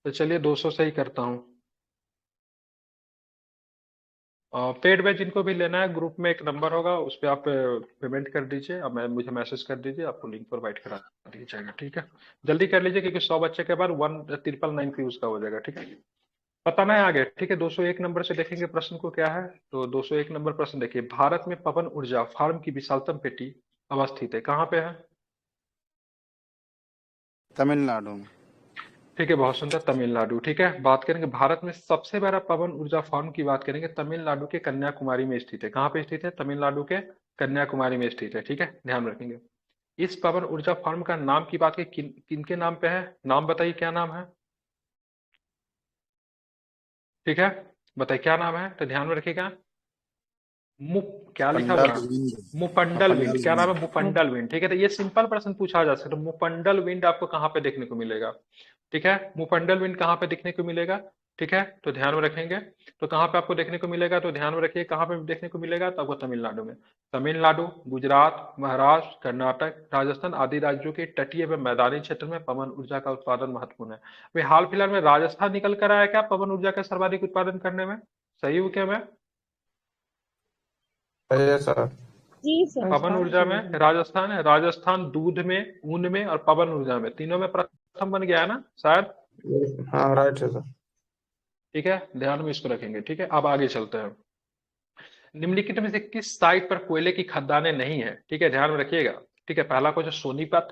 तो चलिए 200 से ही करता हूँ। पेड में जिनको भी लेना है ग्रुप में एक नंबर होगा, उस पर आप पेमेंट कर दीजिए। अब मैं मुझे मैसेज कर दीजिए, आपको लिंक प्रोवाइड करा दिया जाएगा। ठीक है, जल्दी कर लीजिए क्योंकि 100 बच्चे के बाद 1999 फ्यूज का हो जाएगा। ठीक है, बताना है आगे। ठीक है, 201 नंबर से देखेंगे प्रश्न को क्या है। तो 201 नंबर प्रश्न देखिए, भारत में पवन ऊर्जा फार्म की विशालतम पेटी अवस्थित है, कहाँ पे है? तमिलनाडु में। ठीक है, बहुत सुंदर, तमिलनाडु। ठीक है, बात करेंगे भारत में सबसे बड़ा पवन ऊर्जा फार्म की, बात करेंगे तमिलनाडु के कन्याकुमारी में स्थित है। कहाँ पे स्थित है? तमिलनाडु के कन्याकुमारी में स्थित है। ठीक है, ध्यान रखेंगे। इस पवन ऊर्जा फार्म का नाम की बात करें, किनके नाम पे है? नाम बताइए, क्या नाम है? ठीक है, बताइए क्या नाम है, तो ध्यान में रखिएगा। मु क्या लिखा हुआ पंडल है? विंड। मुपंडल विंड। पंडल क्या नाम विंड। है? मुपंडल विंड। ठीक है, तो ये सिंपल प्रश्न पूछा जा सकता है। तो मुपंडल विंड आपको कहाँ पे देखने को मिलेगा? ठीक है, मुपंडल विंड कहाँ पे देखने को मिलेगा? ठीक है, तो ध्यान में रखेंगे। तो कहाँ पे आपको देखने को मिलेगा? तो ध्यान में रखिए, कहाँ पे देखने को मिलेगा? तो आपको तमिलनाडु में। तमिलनाडु, गुजरात, महाराष्ट्र, कर्नाटक, राजस्थान आदि राज्यों के तटीय व मैदानी क्षेत्र में पवन ऊर्जा का उत्पादन महत्वपूर्ण है। अभी हाल फिलहाल में राजस्थान निकल कर आया क्या पवन ऊर्जा का सर्वाधिक उत्पादन करने में? सही हूँ क्या मैं? सही है सर। जी सर। पवन ऊर्जा में राजस्थान है। राजस्थान दूध में, ऊन में और पवन ऊर्जा में, तीनों में प्रथम बन गया है ना शायद। हाँ राइट है सर। ठीक है, ध्यान में इसको रखेंगे। ठीक है, अब आगे चलते हैं। निम्नलिखित में से किस साइट पर कोयले की खदानें नहीं है? ठीक है, ध्यान में रखिएगा। ठीक है, पहला क्वेश्चन सोनीपत,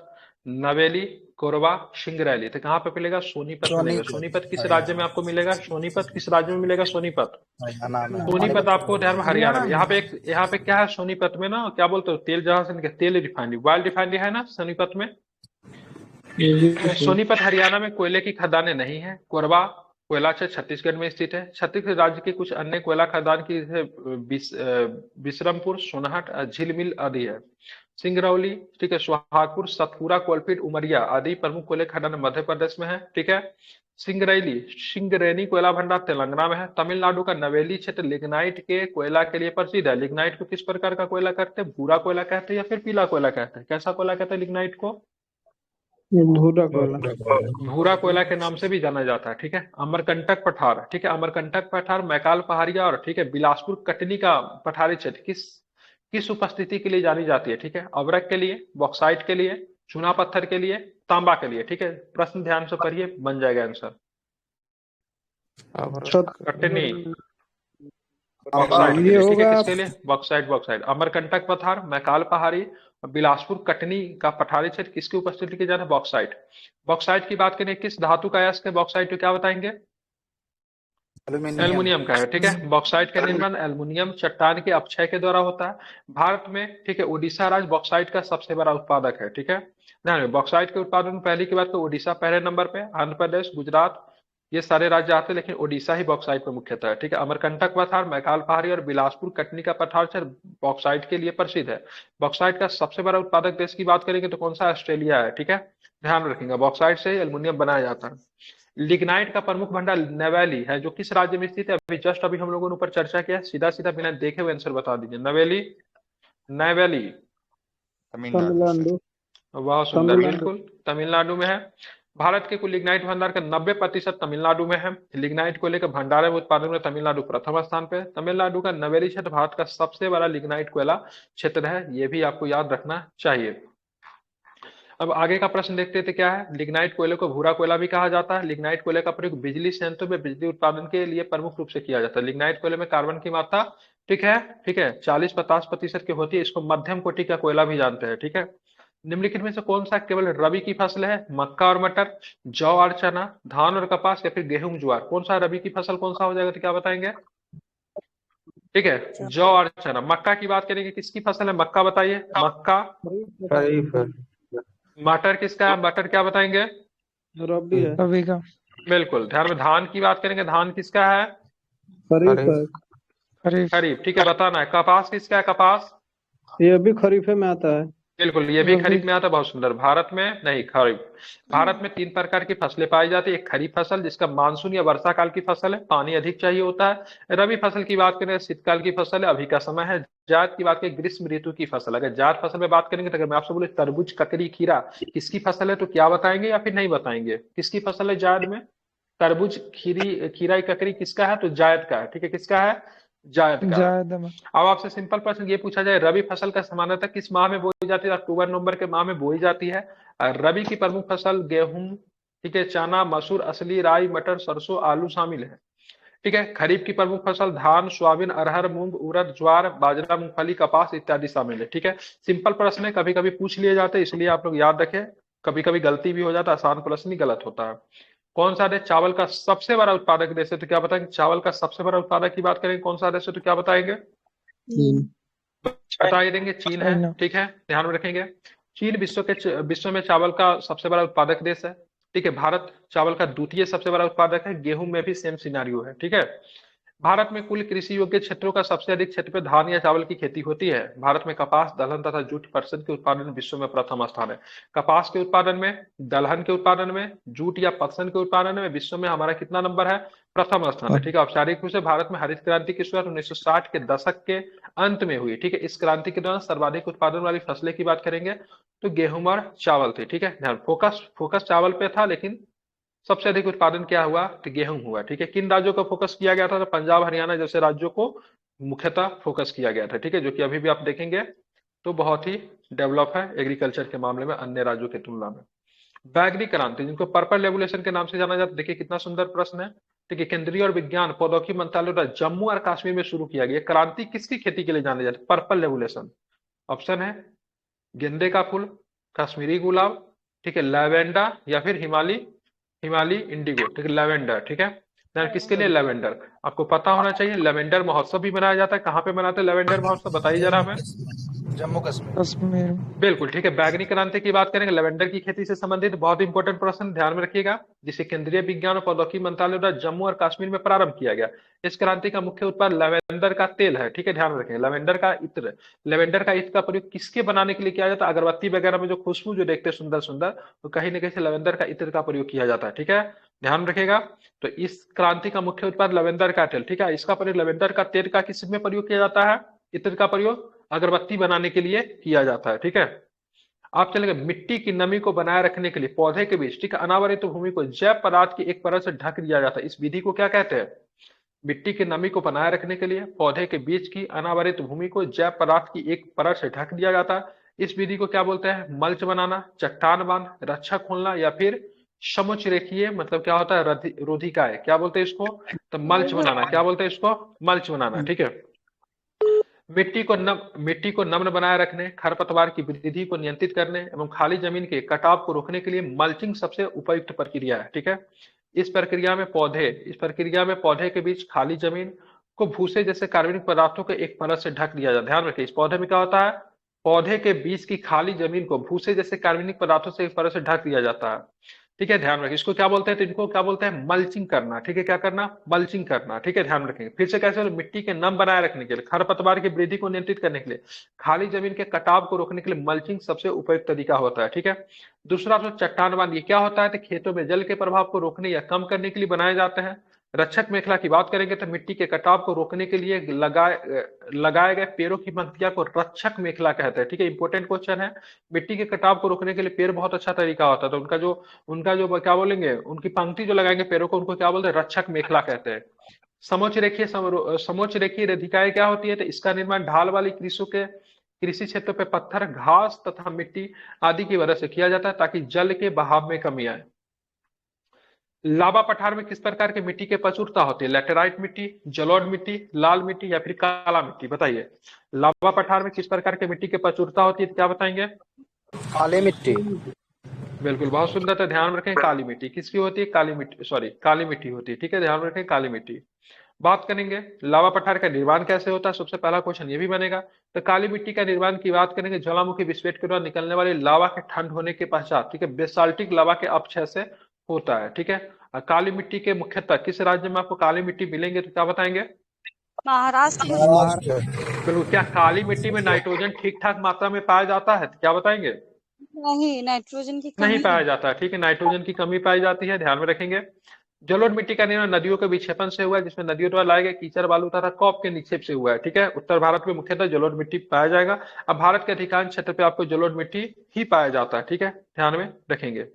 नवेली, कोरबा, सिंगरैली। तो कहाँ पे मिलेगा? सोनीपत मिलेगा। सोनीपत किस राज्य में आपको मिलेगा? सोनीपत किस राज्य में मिलेगा? सोनीपत, हरियाणा में। सोनीपत आपको ध्यान में हरियाणा में। यहाँ पे क्या है सोनीपत में ना, क्या बोलते हो, तेल जहां से तेल रिफाइनरी, ऑयल रिफाइनरी है ना सोनीपत में। सोनीपत हरियाणा में कोयले की खदानें नहीं है। कोरबा कोयला क्षेत्र छत्तीसगढ़ में स्थित है। छत्तीसगढ़ राज्य के कुछ अन्य कोयला खदान की जैसे बिशरमपुर, सोनहट, झिलमिल आदि है। सिंगरौली, ठीक है, सुहागपुर, सतपुरा, कोलपीट, उमरिया आदि प्रमुख कोयले खदान मध्य प्रदेश में है। ठीक है, सिंगरैली, सिंगरेनी कोयला भंडार तेलंगाना में है। तमिलनाडु का नवेली क्षेत्र लिग्नाइट के कोयला के लिए प्रसिद्ध है। लिग्नाइट को किस प्रकार का कोयला कहते हैं? भूरा कोयला कहते हैं या फिर पीला कोयला कहते हैं? कैसा कोयला कहते हैं लिग्नाइट को? भूरा कोयला। भूरा कोयला के नाम से भी जाना जाता है। ठीक है, अमरकंटक पठार, ठीक है, अमरकंटक पठार, मैकाल पहाड़िया और ठीक है बिलासपुर कटनी का पठारी क्षेत्र किस किस उपस्थिति के लिए जानी जाती है? ठीक है, अवरक के लिए, बॉक्साइट के लिए, चूना पत्थर के लिए, तांबा के लिए। ठीक है, प्रश्न ध्यान से पढ़िए, बन जाएगा आंसर। कटनी, बॉक्साइट के ये लिए। ठीक है, होगा किसके लिए? Bauxite, bauxite. अमरकंटक पठार, मैकाल पहाड़ी और बिलासपुर कटनी का पठारी क्षेत्र किसकी उपस्थिति के जाना? बॉक्साइट। बॉक्साइट की बात करें, किस धातु का अयस्क है बॉक्साइट, तो क्या बताएंगे? एल्यूमिनियम। एल्युमिनियम का है। ठीक है, बॉक्साइट का निर्माण एल्युमिनियम चट्टान के अपक्षय के द्वारा होता है। भारत में, ठीक है, उड़ीसा राज्य बॉक्साइट का सबसे बड़ा उत्पादक है। ठीक है, ध्यान में, बॉक्साइट के उत्पादन में पहली की बात तो उड़ीसा पहले नंबर पे, आंध्र प्रदेश, गुजरात, ये सारे राज्य आते हैं, लेकिन उड़ीसा ही बॉक्साइट पर मुख्यतः है। ठीक है, अमरकंटक पठार, मैकाल पहाड़ी और बिलासपुर कटनी का पठार क्षेत्र बॉक्साइट के लिए प्रसिद्ध है। बॉक्साइट का सबसे बड़ा उत्पादक देश की बात करेंगे तो कौन सा? ऑस्ट्रेलिया है। ठीक है, ध्यान रखेंगे, बॉक्साइट से एल्युमिनियम बनाया जाता है। लिग्नाइट का प्रमुख भंडार नवेली है, जो किस राज्य में स्थित है? अभी हम लोगों ने ऊपर चर्चा किया। सीधा सीधा बिना देखे हुए आंसर बता दीजिए। नवेली, नवेली। तमिलनाडु से। तमिलनाडु। बहुत सुंदर, बिल्कुल तमिलनाडु में है। भारत के कुल लिग्नाइट भंडार का 90% तमिलनाडु में है। लिग्नाइट को लेकर भंडारण में उत्पादन में तमिलनाडु प्रथम स्थान पे है। तमिलनाडु का नवेली क्षेत्र भारत का सबसे बड़ा लिग्नाइट कोयला क्षेत्र है, ये भी आपको याद रखना चाहिए। अब आगे का प्रश्न देखते थे, क्या है? लिग्नाइट कोयले को भूरा कोयला भी कहा जाता है। लिग्नाइट कोयले का प्रयोग बिजली संयंत्रों में बिजली उत्पादन के लिए प्रमुख रूप से किया जाता है। लिग्नाइट कोयले में कार्बन की मात्रा, ठीक है, ठीक है, 40-50% की होती है। इसको मध्यम कोटि का कोयला भी जानते हैं। ठीक है, निम्नलिखित में से कौन सा केवल रबी की फसल है? मक्का और मटर, जौ और चना, धान और कपास या फिर गेहूं ज्वार। कौन सा रबी की फसल कौन सा हो जाएगा, तो क्या बताएंगे? ठीक है, जौ और चना। मक्का की बात करेंगे, किसकी फसल है मक्का, बताइए? मक्का। खरीफ है। मटर किसका है? मटर क्या बताएंगे? रबी है। रवि का। बिल्कुल, ध्यान में। धान की बात करेंगे, धान किसका है? खरीफ है। खरीफ। खरीफ। ठीक है, बताना है। कपास किसका है? कपास, ये भी खरीफे में आता है। बिल्कुल, ये भी रबी। खरीफ में आता है। बहुत सुंदर। भारत में नहीं, खरीफ। भारत में 3 प्रकार की फसलें पाई जाती है। एक खरीफ फसल, जिसका मानसून या वर्षा काल की फसल है, पानी अधिक चाहिए होता है। रबी फसल की बात करें, शीतकाल की फसल है, अभी का समय है। जायद की बात करें, ग्रीष्म ऋतु की फसल। अगर जायद फसल में बात करेंगे तो अगर मैं आपसे बोले तरबूज, ककड़ी, खीरा किसकी फसल है, तो क्या बताएंगे या फिर नहीं बताएंगे? किसकी फसल है जायद में? तरबूज, खीरी, खीरा, ककड़ी किसका है? तो जायद का है, ठीक है, किसका है? जायद का है। जायद है। अब आपसे सिंपल प्रश्न ये पूछा जाए, रबी फसल का सामान्यतः किस माह में बोई जाती है? अक्टूबर नवंबर के माह में बोई जाती है। और रबी की प्रमुख फसल गेहूं, ठीक है, चना, मसूर, असली, राई, मटर, सरसों, आलू शामिल है। ठीक है, खरीफ की प्रमुख फसल धान, सोयाबीन, अरहर, मूंग, उड़द, ज्वार, बाजरा, मूंगफली, कपास इत्यादि शामिल है। ठीक है, सिंपल प्रश्न है, कभी कभी पूछ लिए जाते हैं, इसलिए आप लोग याद रखें। कभी कभी गलती भी हो जाता है, आसान प्रश्न ही गलत होता है। कौन सा देश चावल का सबसे बड़ा उत्पादक देश है? तो क्या बताएंगे? चावल का सबसे बड़ा उत्पादक की बात करेंगे, कौन सा देश है? तो क्या बताएंगे? बता ही देंगे, चीन है। चाइना। ठीक है, ध्यान में रखेंगे। चीन विश्व में चावल का सबसे बड़ा उत्पादक देश है। ठीक है, भारत चावल का द्वितीय सबसे बड़ा उत्पादक है। गेहूं में भी सेम सिनारियो है। ठीक है, भारत में कुल कृषि योग्य क्षेत्रों का सबसे अधिक क्षेत्र पे धान या चावल की खेती होती है। भारत में कपास, दलहन तथा जूट पटसन के उत्पादन में विश्व में प्रथम स्थान है। कपास के उत्पादन में, दलहन के उत्पादन में, जूट या पटसन के उत्पादन में विश्व में हमारा कितना नंबर है? प्रथम स्थान है। ठीक है, औपचारिक रूप से भारत में हरित क्रांति की शुरुआत 1960 के दशक के अंत में हुई। ठीक है, इस क्रांति के दौरान सर्वाधिक उत्पादन वाली फसलें की बात करेंगे तो गेहूं और चावल थे। ठीक है, ध्यान, फोकस फोकस चावल पे था, लेकिन सबसे अधिक उत्पादन क्या हुआ? तो गेहूं हुआ। ठीक है, किन राज्यों का फोकस किया गया था? तो पंजाब, हरियाणा जैसे राज्यों को मुख्यतः फोकस किया गया था। ठीक है, जो कि अभी भी आप देखेंगे तो बहुत ही डेवलप है एग्रीकल्चर के मामले में अन्य राज्यों की तुलना में। बैगनी क्रांति, जिनको पर्पल रेवोल्यूशन के नाम से जाना जाता है, देखिए कितना सुंदर प्रश्न है। ठीक है, केंद्रीय और विज्ञान प्रौद्योगिकी मंत्रालय द्वारा जम्मू और कश्मीर में शुरू किया गया। क्रांति किसकी खेती के लिए जाने जाते हैं? Purple revolution. ऑप्शन है गेंदे का फूल, कश्मीरी गुलाब, ठीक है, लैवेंडर, या फिर हिमालय हिमालय इंडिगो। ठीक है, लेवेंडर। ठीक है, यार किसके लिए लेवेंडर? आपको पता होना चाहिए। लेवेंडर महोत्सव भी मनाया जाता है। कहाँ पे मनाते हैं लेवेंडर महोत्सव? बताइए जरा हमें। जम्मू कश्मीर। कश्मीर। बिल्कुल ठीक है, बैगनी क्रांति की बात करेंगे, लेवेंडर की खेती से संबंधित बहुत इंपॉर्टेंट प्रश्न ध्यान में रखिएगा, जिसे केंद्रीय विज्ञान और प्रौद्योगिकी मंत्रालय द्वारा जम्मू और कश्मीर में प्रारंभ किया गया। इस क्रांति का मुख्य उत्पाद लेवेंडर का तेल है। ठीक है, ध्यान में रखेंगे, लेवेंडर का इत्र। लेवेंडर का इत्र का प्रयोग किसके बनाने के लिए किया जाता है? अगरबत्ती वगैरह में जो खुशबू जो देखते हैं सुंदर सुंदर, तो कहीं ना कहीं से लेवेंडर का इत्र का प्रयोग किया जाता है। ठीक है, ध्यान रखेगा। तो इस क्रांति का मुख्य उत्पाद लेवेंडर का तेल। ठीक है, इसका प्रयोग लेवेंडर का तेल का किस में प्रयोग किया जाता है? इत्र का प्रयोग अगरबत्ती बनाने के लिए किया जाता है। ठीक है, आप चलेंगे, मिट्टी की नमी को बनाए रखने के लिए पौधे के बीच, ठीक है, अनावरित भूमि को जैव पदार्थ की एक परत से ढक दिया जाता है। इस विधि को क्या कहते हैं? मिट्टी की नमी को बनाए रखने के लिए पौधे के बीच की अनावरित भूमि को जैव पदार्थ की एक परत से ढक दिया जाता है। इस विधि को क्या बोलते हैं? मल्च बनाना, चट्टान बांध, रक्षा खोलना, या फिर समुच रेखीय, मतलब क्या होता है? रोधिकाय, क्या बोलते हैं इसको? तो मल्च बनाना। क्या बोलते हैं इसको? मल्च बनाना। ठीक है, मिट्टी को नम्र बनाए रखने, खरपतवार की वृद्धि को नियंत्रित करने एवं खाली जमीन के कटाव को रोकने के लिए मल्चिंग सबसे उपयुक्त प्रक्रिया है। ठीक है, इस प्रक्रिया में पौधे के बीच खाली जमीन को भूसे जैसे कार्बनिक पदार्थों के एक परत से ढक दिया जाता है। ध्यान रखिए, इस पौधे में क्या होता है? पौधे के बीच की खाली जमीन को भूसे जैसे कार्बनिक पदार्थों से एक परत से ढक दिया जाता है। ठीक है, ध्यान रखिए, इसको क्या बोलते हैं? तो इनको क्या बोलते हैं? मल्चिंग करना। ठीक है, क्या करना? मल्चिंग करना। ठीक है, ध्यान रखेंगे। फिर से कैसे? मिट्टी के नम बनाए रखने के लिए, खरपतवार की वृद्धि को नियंत्रित करने के लिए, खाली जमीन के कटाव को रोकने के लिए मल्चिंग सबसे उपयुक्त तरीका होता है। ठीक है, दूसरा तो चट्टान बांध, ये क्या होता है? तो खेतों में जल के प्रभाव को रोकने या कम करने के लिए बनाए जाते हैं। रक्षक मेखला की बात करेंगे तो मिट्टी के कटाव को रोकने के लिए लगाए गए पेड़ों की पंक्तियां को रक्षक मेखला कहते हैं। ठीक है, इंपोर्टेंट क्वेश्चन है। मिट्टी के कटाव को रोकने के लिए पेड़ बहुत अच्छा तरीका होता है, तो उनका जो क्या बोलेंगे, उनकी पंक्ति जो लगाएंगे पेड़ों को, उनको क्या बोलते हैं? रक्षक मेखला कहते हैं। समोच्च रेखीय रेधिकाएं क्या होती है? तो इसका निर्माण ढाल वाली कृषि क्षेत्र पे पत्थर, घास तथा मिट्टी आदि की वजह से किया जाता है, ताकि जल के बहाव में कमी आए। लावा पठार में किस प्रकार की मिट्टी की प्रचुरता होती है? लैटेराइट मिट्टी, जलोढ़ मिट्टी, लाल मिट्टी, या फिर काला मिट्टी? बताइए, लावा पठार में किस प्रकार की मिट्टी की प्रचुरता होती है? क्या बताएंगे? काली मिट्टी। बिल्कुल, बहुत सुंदर। तो ध्यान रखें, काली मिट्टी किसकी होती है? काली मिट्टी, सॉरी, काली मिट्टी होती है। ठीक है, ध्यान रखें, काली मिट्टी। बात करेंगे लावा पठार का निर्माण कैसे होता है, सबसे पहला क्वेश्चन ये भी बनेगा। तो काली मिट्टी का निर्माण की बात करेंगे, ज्वालामुखी विस्फोट के दौरान निकलने वाली लावा के ठंड होने के पश्चात, ठीक है, बेसाल्टिक लावा के अपक्षय से होता है। ठीक है, और काली मिट्टी के मुख्यतः किस राज्य में आपको काली मिट्टी मिलेंगे? तो क्या बताएंगे? महाराष्ट्र। बिल्कुल। क्या काली मिट्टी में नाइट्रोजन ठीक ठाक मात्रा में पाया जाता है? तो क्या बताएंगे? नहीं, नाइट्रोजन की नहीं कमी पाया है। जाता है। ठीक है, नाइट्रोजन की कमी पाई जाती है, ध्यान में रखेंगे। जलोढ़ मिट्टी का निर्माण नदियों के विक्षेपण से हुआ है, जिसमें नदियों द्वारा लाए गए कीचड़, बालू तथा कॉप के निक्षेप से हुआ है। ठीक है, उत्तर भारत में मुख्यतः जलोढ़ मिट्टी पाया जाएगा। अब भारत के अधिकांश क्षेत्र पे आपको जलोढ़ मिट्टी ही पाया जाता है। ठीक है, ध्यान में रखेंगे।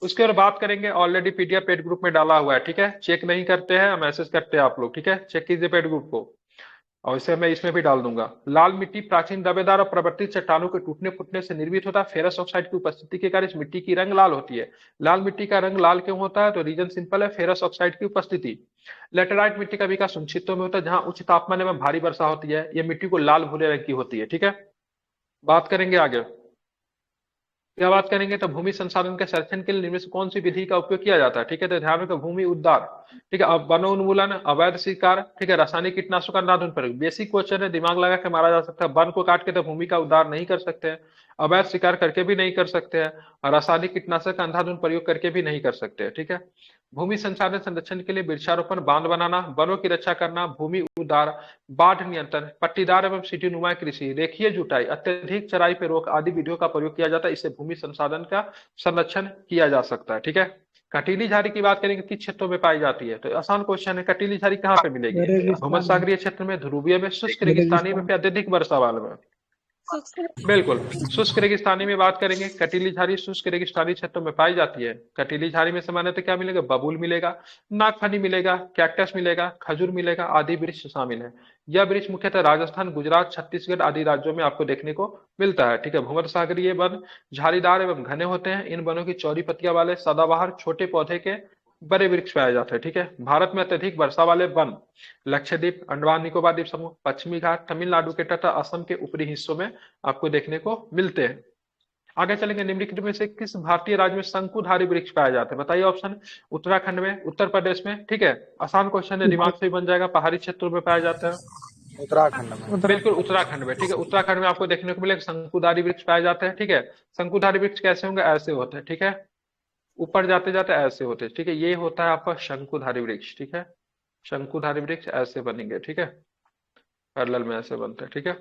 उसके बाद बात करेंगे, ऑलरेडी पीडीएफ पेड ग्रुप में डाला हुआ है, ठीक है, चेक नहीं करते हैं मैसेज करते हैं आप लोग, ठीक है, चेक कीजिए पेड ग्रुप को। और इसे मैं इसमें भी डाल दूंगा। लाल मिट्टी प्राचीन दबेदार और प्रवर्तित चट्टानों के टूटने फूटने से निर्मित होता है। फेरस ऑक्साइड की उपस्थिति के कारण इस मिट्टी की रंग लाल होती है। लाल मिट्टी का रंग लाल क्यों होता है? तो रीजन सिंपल है, फेरस ऑक्साइड की उपस्थिति। लेटेराइट मिट्टी का विकास उन क्षेत्रों में होता है जहां उच्च तापमान एवं भारी वर्षा होती है। यह मिट्टी को लाल भूरे रंग की होती है, ठीक है। बात करेंगे आगे, क्या बात करेंगे, तो भूमि संसाधन के संरक्षण के लिए निम्न में से कौन सी विधि का उपयोग किया जाता है, ठीक है। तो ध्यान रखो, भूमि उद्धार, ठीक है, अब वनोन्मूलन, अवैध शिकार, ठीक है, रासायनिक कीटनाशकों का अंधाधुंध प्रयोग। बेसिक क्वेश्चन है, दिमाग लगा के मारा जा सकता है। वन को काट के तो भूमि का उद्धार नहीं कर सकते हैं, अवैध शिकार करके भी नहीं कर सकते हैं, और रासायनिक कीटनाशक का अंधाधुंध प्रयोग करके भी नहीं कर सकते हैं, ठीक है। भूमि संसाधन संरक्षण के लिए वृक्षारोपण, बांध बनाना, वनों की रक्षा करना, भूमि उद्धार, बाढ़ नियंत्रण, पट्टीदार एवं सीढ़ीनुमा कृषि, रेखीय जुताई, अत्यधिक चराई पे रोक आदि विधियों का प्रयोग किया जाता है। इससे भूमि संसाधन का संरक्षण किया जा सकता है, ठीक है। कटीली झाड़ी की बात करेंगे, किस क्षेत्रों में पाई जाती है? तो आसान क्वेश्चन है, कटीली झाड़ी कहाँ पे मिलेगी? भूमध्य सागरीय क्षेत्र में, ध्रुवीय में, शुष्क रेगिस्तानी में, अत्यधिक वर्षा वाले में। बिल्कुल, शुष्क रेगिस्तानी में बात करेंगे, कटीली झाड़ी शुष्क रेगिस्तानी क्षेत्रों में पाई जाती है। कटीली झाड़ी में सामान्यतः क्या मिलेगा? बबूल मिलेगा, नागफनी मिलेगा, कैक्टस मिलेगा, खजूर मिलेगा, आदि वृक्ष शामिल है। यह वृक्ष मुख्यतः राजस्थान, गुजरात, छत्तीसगढ़ आदि राज्यों में आपको देखने को मिलता है, ठीक है। भूमध्य सागरीय वन झाड़ीदार एवं घने होते हैं। इन वनों की चौड़ी पत्तियां वाले सदाबहार छोटे पौधे के बड़े वृक्ष पाए जाते हैं, ठीक है। भारत में अत्यधिक वर्षा वाले वन लक्षद्वीप, अंडमान निकोबार द्वीप समूह, पश्चिमी घाट, तमिलनाडु के तथा असम के ऊपरी हिस्सों में आपको देखने को मिलते हैं। आगे चलेंगे, निम्नलिखित में से किस भारतीय राज्य में शंकुधारी वृक्ष पाए जाते हैं? बताइए ऑप्शन। उत्तराखंड में, उत्तर प्रदेश में, ठीक है, आसान क्वेश्चन है, दिमाग से ही बन जाएगा। पहाड़ी क्षेत्रों में पाया जाता है, उत्तराखंड में। बिल्कुल उत्तराखंड में, ठीक है। उत्तराखंड में आपको देखने को मिलेगा शंकुधारी वृक्ष पाए जाते हैं, ठीक है। शंकुधारी वृक्ष कैसे होंगे? ऐसे होते हैं, ठीक है, ऊपर जाते जाते ऐसे होते हैं, ठीक है। ये होता है आपका शंकुधारी वृक्ष, ठीक है। शंकुधारी वृक्ष ऐसे बनेंगे, ठीक है, पैरेलल में ऐसे बनते हैं, ठीक है।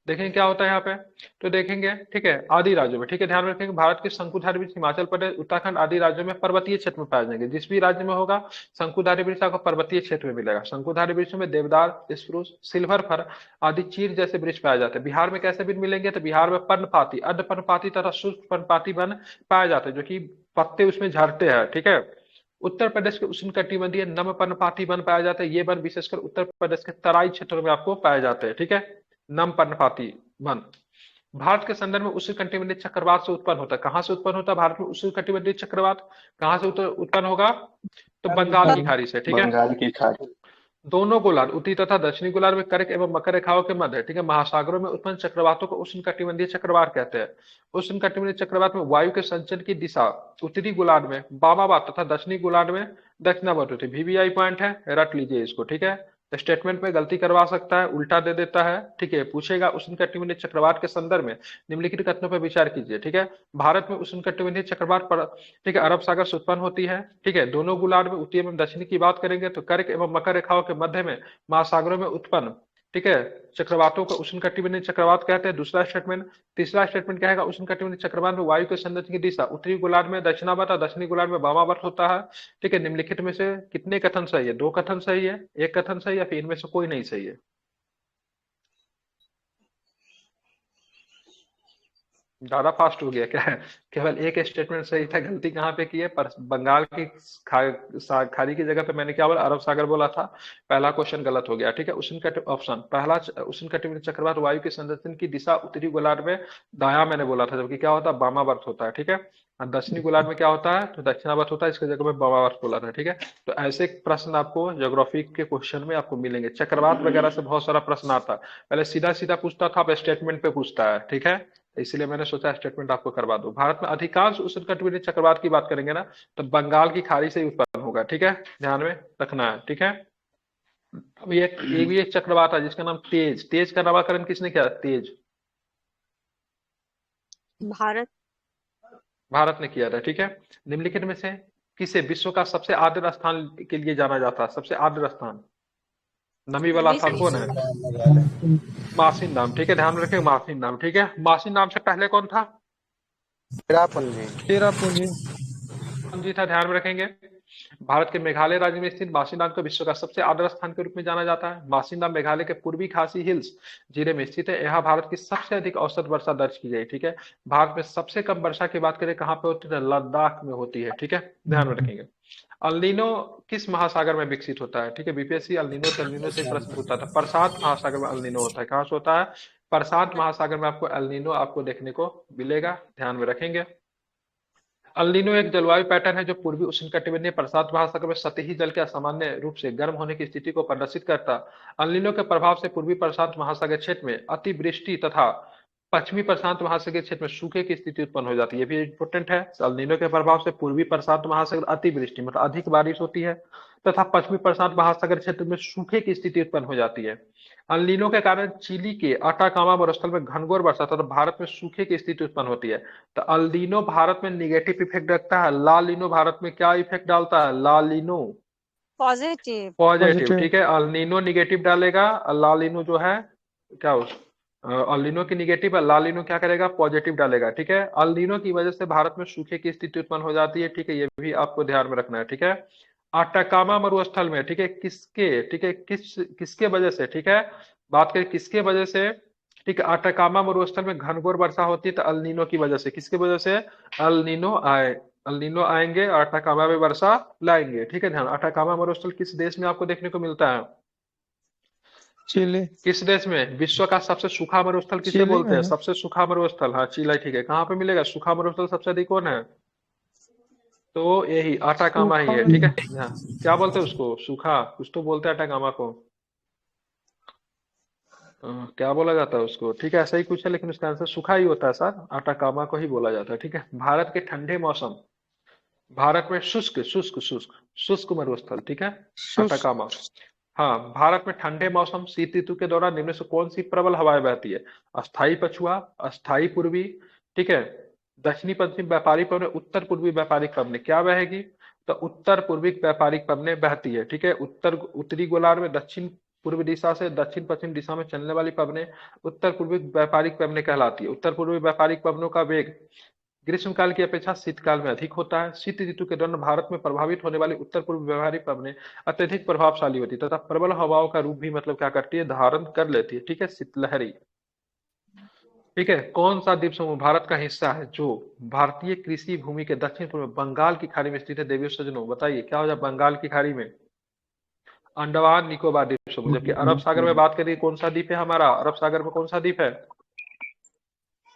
देखेंगे क्या होता है यहाँ पे, तो देखेंगे, ठीक है, आदि राज्यों में, ठीक है, ध्यान रखेंगे, भारत के शंकुधारी वृक्ष हिमाचल प्रदेश, उत्तराखंड आदि राज्यों में पर्वतीय क्षेत्र में पाए जाएंगे। जिस भी राज्य में होगा शंकुधारी वृक्ष आपको पर्वतीय क्षेत्र में मिलेगा। शंकुधारी वृक्ष में देवदार, स्प्रूस, सिल्वर फर आदि चीड़ जैसे वृक्ष पाए जाते हैं। बिहार में कैसे भी मिलेंगे? तो बिहार में पर्णपाती, अर्ध पर्णपाती तथा शुष्क पर्णपाती वन पाए जाते हैं, जो कि पत्ते उसमें झड़ते हैं, ठीक है। उत्तर प्रदेश के उष्णकटिबंधीय नम पर्णपाती वन पाए जाते हैं। ये वन विशेषकर उत्तर प्रदेश के तराई क्षेत्रों में आपको पाए जाते हैं, ठीक है, नम पर्णपाती वन। भारत के संदर्भ में उष्णकटिबंधीय चक्रवात से उत्पन्न होता है। कहां से उत्पन्न होता है भारत में उष्णकटिबंधीय चक्रवात? कहां से उत्पन्न होगा? तो बंगाल की खाड़ी से, ठीक है। बंगाल की खाड़ी। दोनों गोलार्ध, उत्तरी तथा दक्षिणी गोलार्ध में कर्क एवं मकर रेखाओं के मध्य, ठीक है, महासागरों में उत्पन्न चक्रवातों को उष्णकटिबंधीय चक्रवात कहते हैं। उष्णकटिबंधीय चक्रवात में वायु के संचलन की दिशा उत्तरी गोलार्ध में वामावर्त तथा दक्षिणी गोलार्ध में दक्षिणावर्त होती है। वीवीआई पॉइंट है, रट लीजिए इसको, ठीक है। स्टेटमेंट में गलती करवा सकता है, उल्टा दे देता है, ठीक है। पूछेगा उष्णकटिबंधीय चक्रवात के संदर्भ में निम्नलिखित कथनों पर विचार कीजिए, ठीक है। भारत में उष्णकटिबंधीय चक्रवात पर, ठीक है, अरब सागर से उत्पन्न होती है, ठीक है। दोनों गोलार्ध में उत्तरी एवं दक्षिणी की बात करेंगे तो कर्क एवं मकर रेखाओं के मध्य में महासागरों में उत्पन्न, ठीक है, चक्रवातों को उष्णकटिबंधीय चक्रवात कहते हैं। दूसरा स्टेटमेंट, तीसरा स्टेटमेंट क्या है? उष्णकटिबंधीय चक्रवात में वायु के संचलन की दिशा उत्तरी गोलार्ध में दक्षिणावर्त और दक्षिणी गोलार्ध में वामावर्त होता है, ठीक है। निम्नलिखित में से कितने कथन सही है? 2 कथन सही है, 1 कथन सही, या फिर इनमें से कोई नहीं सही है? ज्यादा फास्ट हो गया क्या? केवल एक स्टेटमेंट सही था, गलती कहाँ पे की है? पर बंगाल की खाड़ी की जगह पे मैंने क्या बोला? अरब सागर बोला था। पहला क्वेश्चन गलत हो गया, ठीक है। ऑप्शन पहला, उष्णकटिबंधीय चक्रवात वायु के संचलन की दिशा उत्तरी गोलार्ध में दायां मैंने बोला था, जबकि क्या होता है? वामावर्त होता है, ठीक है। और दक्षिणी गोलार्ध में क्या होता है? तो दक्षिणावर्त होता है, इसकी जगह में वामावर्त बोला था, ठीक है। तो ऐसे प्रश्न आपको ज्योग्राफी के क्वेश्चन में आपको मिलेंगे। चक्रवात वगैरह से बहुत सारा प्रश्न आता है, पहले सीधा सीधा पूछता था, अब स्टेटमेंट पे पूछता है, ठीक है। इसलिए मैंने सोचा स्टेटमेंट आपको करवा दूं। भारत में अधिकांश उष्णकटिबंधीय चक्रवात की बात करेंगे ना, तो बंगाल की खाड़ी से ही उत्पन्न होगा, ठीक है, ध्यान में रखना है, ठीक है। अब ये भी एक चक्रवात है जिसका नाम तेज। तेज का नामकरण किसने किया? तेज भारत। भारत ने किया था, ठीक है। निम्नलिखित में से किसे विश्व का सबसे आर्द्र स्थान के लिए जाना जाता है? सबसे आर्द्र स्थान, नमी वाला स्थान कौन है? मासिन नाम, ठीक है, ध्यान में रखें, मासिन नाम, ठीक है। मासिन नाम से पहले कौन था? चेरापूंजी। चेरापूंजी। जी था, ध्यान में रखेंगे। भारत के मेघालय राज्य में स्थित मासिनाम को विश्व का सबसे आर्द्र स्थान के रूप में जाना जाता है। मासिनाम मेघालय के पूर्वी खासी हिल्स जिले में स्थित है। यहाँ भारत की सबसे अधिक औसत वर्षा दर्ज की गई। ठीक है, भारत में सबसे कम वर्षा की बात करें कहाँ पे होती है, लद्दाख में होती है। ठीक है, ध्यान में रखेंगे। अल्नीनो किस महासागर में विकसित होता है? ठीक है, बीपीएससी अल्नीनो तेल्निनो से प्रश्न पूछता था। प्रशांत महासागर में अल्नीनो होता है। कहाँ से होता है? प्रशांत महासागर में आपको अल्नीनो आपको देखने को मिलेगा, ध्यान में रखेंगे। अल्नीनो एक जलवायु पैटर्न है जो पूर्वी उष्णकटिबंधीय प्रशांत महासागर में सतही जल के असामान्य रूप से गर्म होने की स्थिति को प्रदर्शित करता है। अल्नीनो के प्रभाव से पूर्वी प्रशांत महासागर क्षेत्र में अतिवृष्टि तथा पश्चिमी प्रशांत महासागर क्षेत्र में सूखे की स्थिति उत्पन्न हो जाती है। ये भी इंपोर्टेंट है। अल्नीनो के प्रभाव से पूर्वी प्रशांत महासागर अतिवृष्टि मतलब अधिक बारिश होती है तथा पश्चिमी प्रशांत महासागर क्षेत्र में सूखे की स्थिति उत्पन्न हो जाती है। अल्नीनो के कारण चिली के अटाकामा मरुस्थल में घनघोर वर्षा तथा भारत में सूखे की स्थिति उत्पन्न होती है। तो अल्नीनो भारत में निगेटिव इफेक्ट रखता है, लालिनो भारत में क्या इफेक्ट डालता है? लालिनो पॉजिटिव। पॉजिटिव। ठीक है, अल्नीनो निगेटिव डालेगा, लालिनो जो है क्या उस अल्नीनो की निगेटिव है, लालिनो क्या करेगा? पॉजिटिव डालेगा। ठीक है, अल्नीनो की वजह से भारत में सूखे की स्थिति उत्पन्न हो जाती है। ठीक है, ये भी आपको ध्यान में रखना है। ठीक है, अटाकामा मरुस्थल में, ठीक है, ठीक है, किसके वजह से? ठीक है, बात करें किसके वजह से? ठीक है, अटाकामा मरुस्थल में घनघोर वर्षा होती है तो अल्नीनो की वजह से। किसकी वजह से? अल्नीनो आएंगे और अटाकामा में वर्षा लाएंगे। ठीक है, ध्यान। अटाकामा मरुस्थल किस देश में आपको देखने को मिलता है? चिली। किस देश में? विश्व का सबसे सूखा मरुस्थल किसे चिली बोलते में हैं? है। सबसे सूखा मरुस्थल, हाँ चिली। ठीक है, कहाँ पे मिलेगा सूखा मरुस्थल सबसे अधिक? कौन है? तो यही अटाकामा ही है। ठीक है, हाँ। क्या बोलते हैं उसको? सूखा कुछ तो बोलते हैं अटाकामा को। क्या बोला जाता है उसको? ठीक है, ऐसा ही कुछ है लेकिन उसका आंसर सूखा ही होता है सर, अटाकामा को ही बोला जाता है। ठीक है, भारत के ठंडे मौसम, भारत में शुष्क शुष्क शुष्क शुष्क मरुस्थल, ठीक है, अटाकामा। हाँ, भारत में ठंडे मौसम शीत ऋतु के दौरान निम्न में से कौन सी प्रबल हवाएं बहती है? अस्थाई पछुआ, अस्थाई पूर्वी, ठीक है, दक्षिणी पश्चिम व्यापारिक पवने, उत्तर पूर्वी व्यापारिक पवने। क्या बहेगी? तो उत्तर पूर्वी व्यापारिक पवने बहती है। ठीक है, उत्तरी गोलार्ध में दक्षिण पूर्व दिशा से दक्षिण पश्चिम दिशा में चलने वाली पवने उत्तर पूर्वी व्यापारिक पवने कहलाती है। उत्तर पूर्वी व्यापारिक पवनों का वेग ग्रीष्मकाल की अपेक्षा शीतकाल में अधिक होता है। शीत ऋतु के दौरान भारत में प्रभावित होने वाली उत्तर पूर्व व्यावहारिक पवनें अत्यधिक प्रभावशाली होती है तथा प्रबल हवाओं का रूप भी मतलब क्या करती है? धारण कर लेती है। ठीक है, शीतलहरी। ठीक है, कौन सा द्वीप समूह भारत का हिस्सा है जो भारतीय कृषि भूमि के दक्षिण पूर्व में बंगाल की खाड़ी में स्थित है? देवियों सज्जनों बताइए क्या हो जाए बंगाल की खाड़ी में? अंडमान निकोबार द्वीप समूह। जबकि अरब सागर में बात करिए कौन सा द्वीप है हमारा? अरब सागर में कौन सा द्वीप है?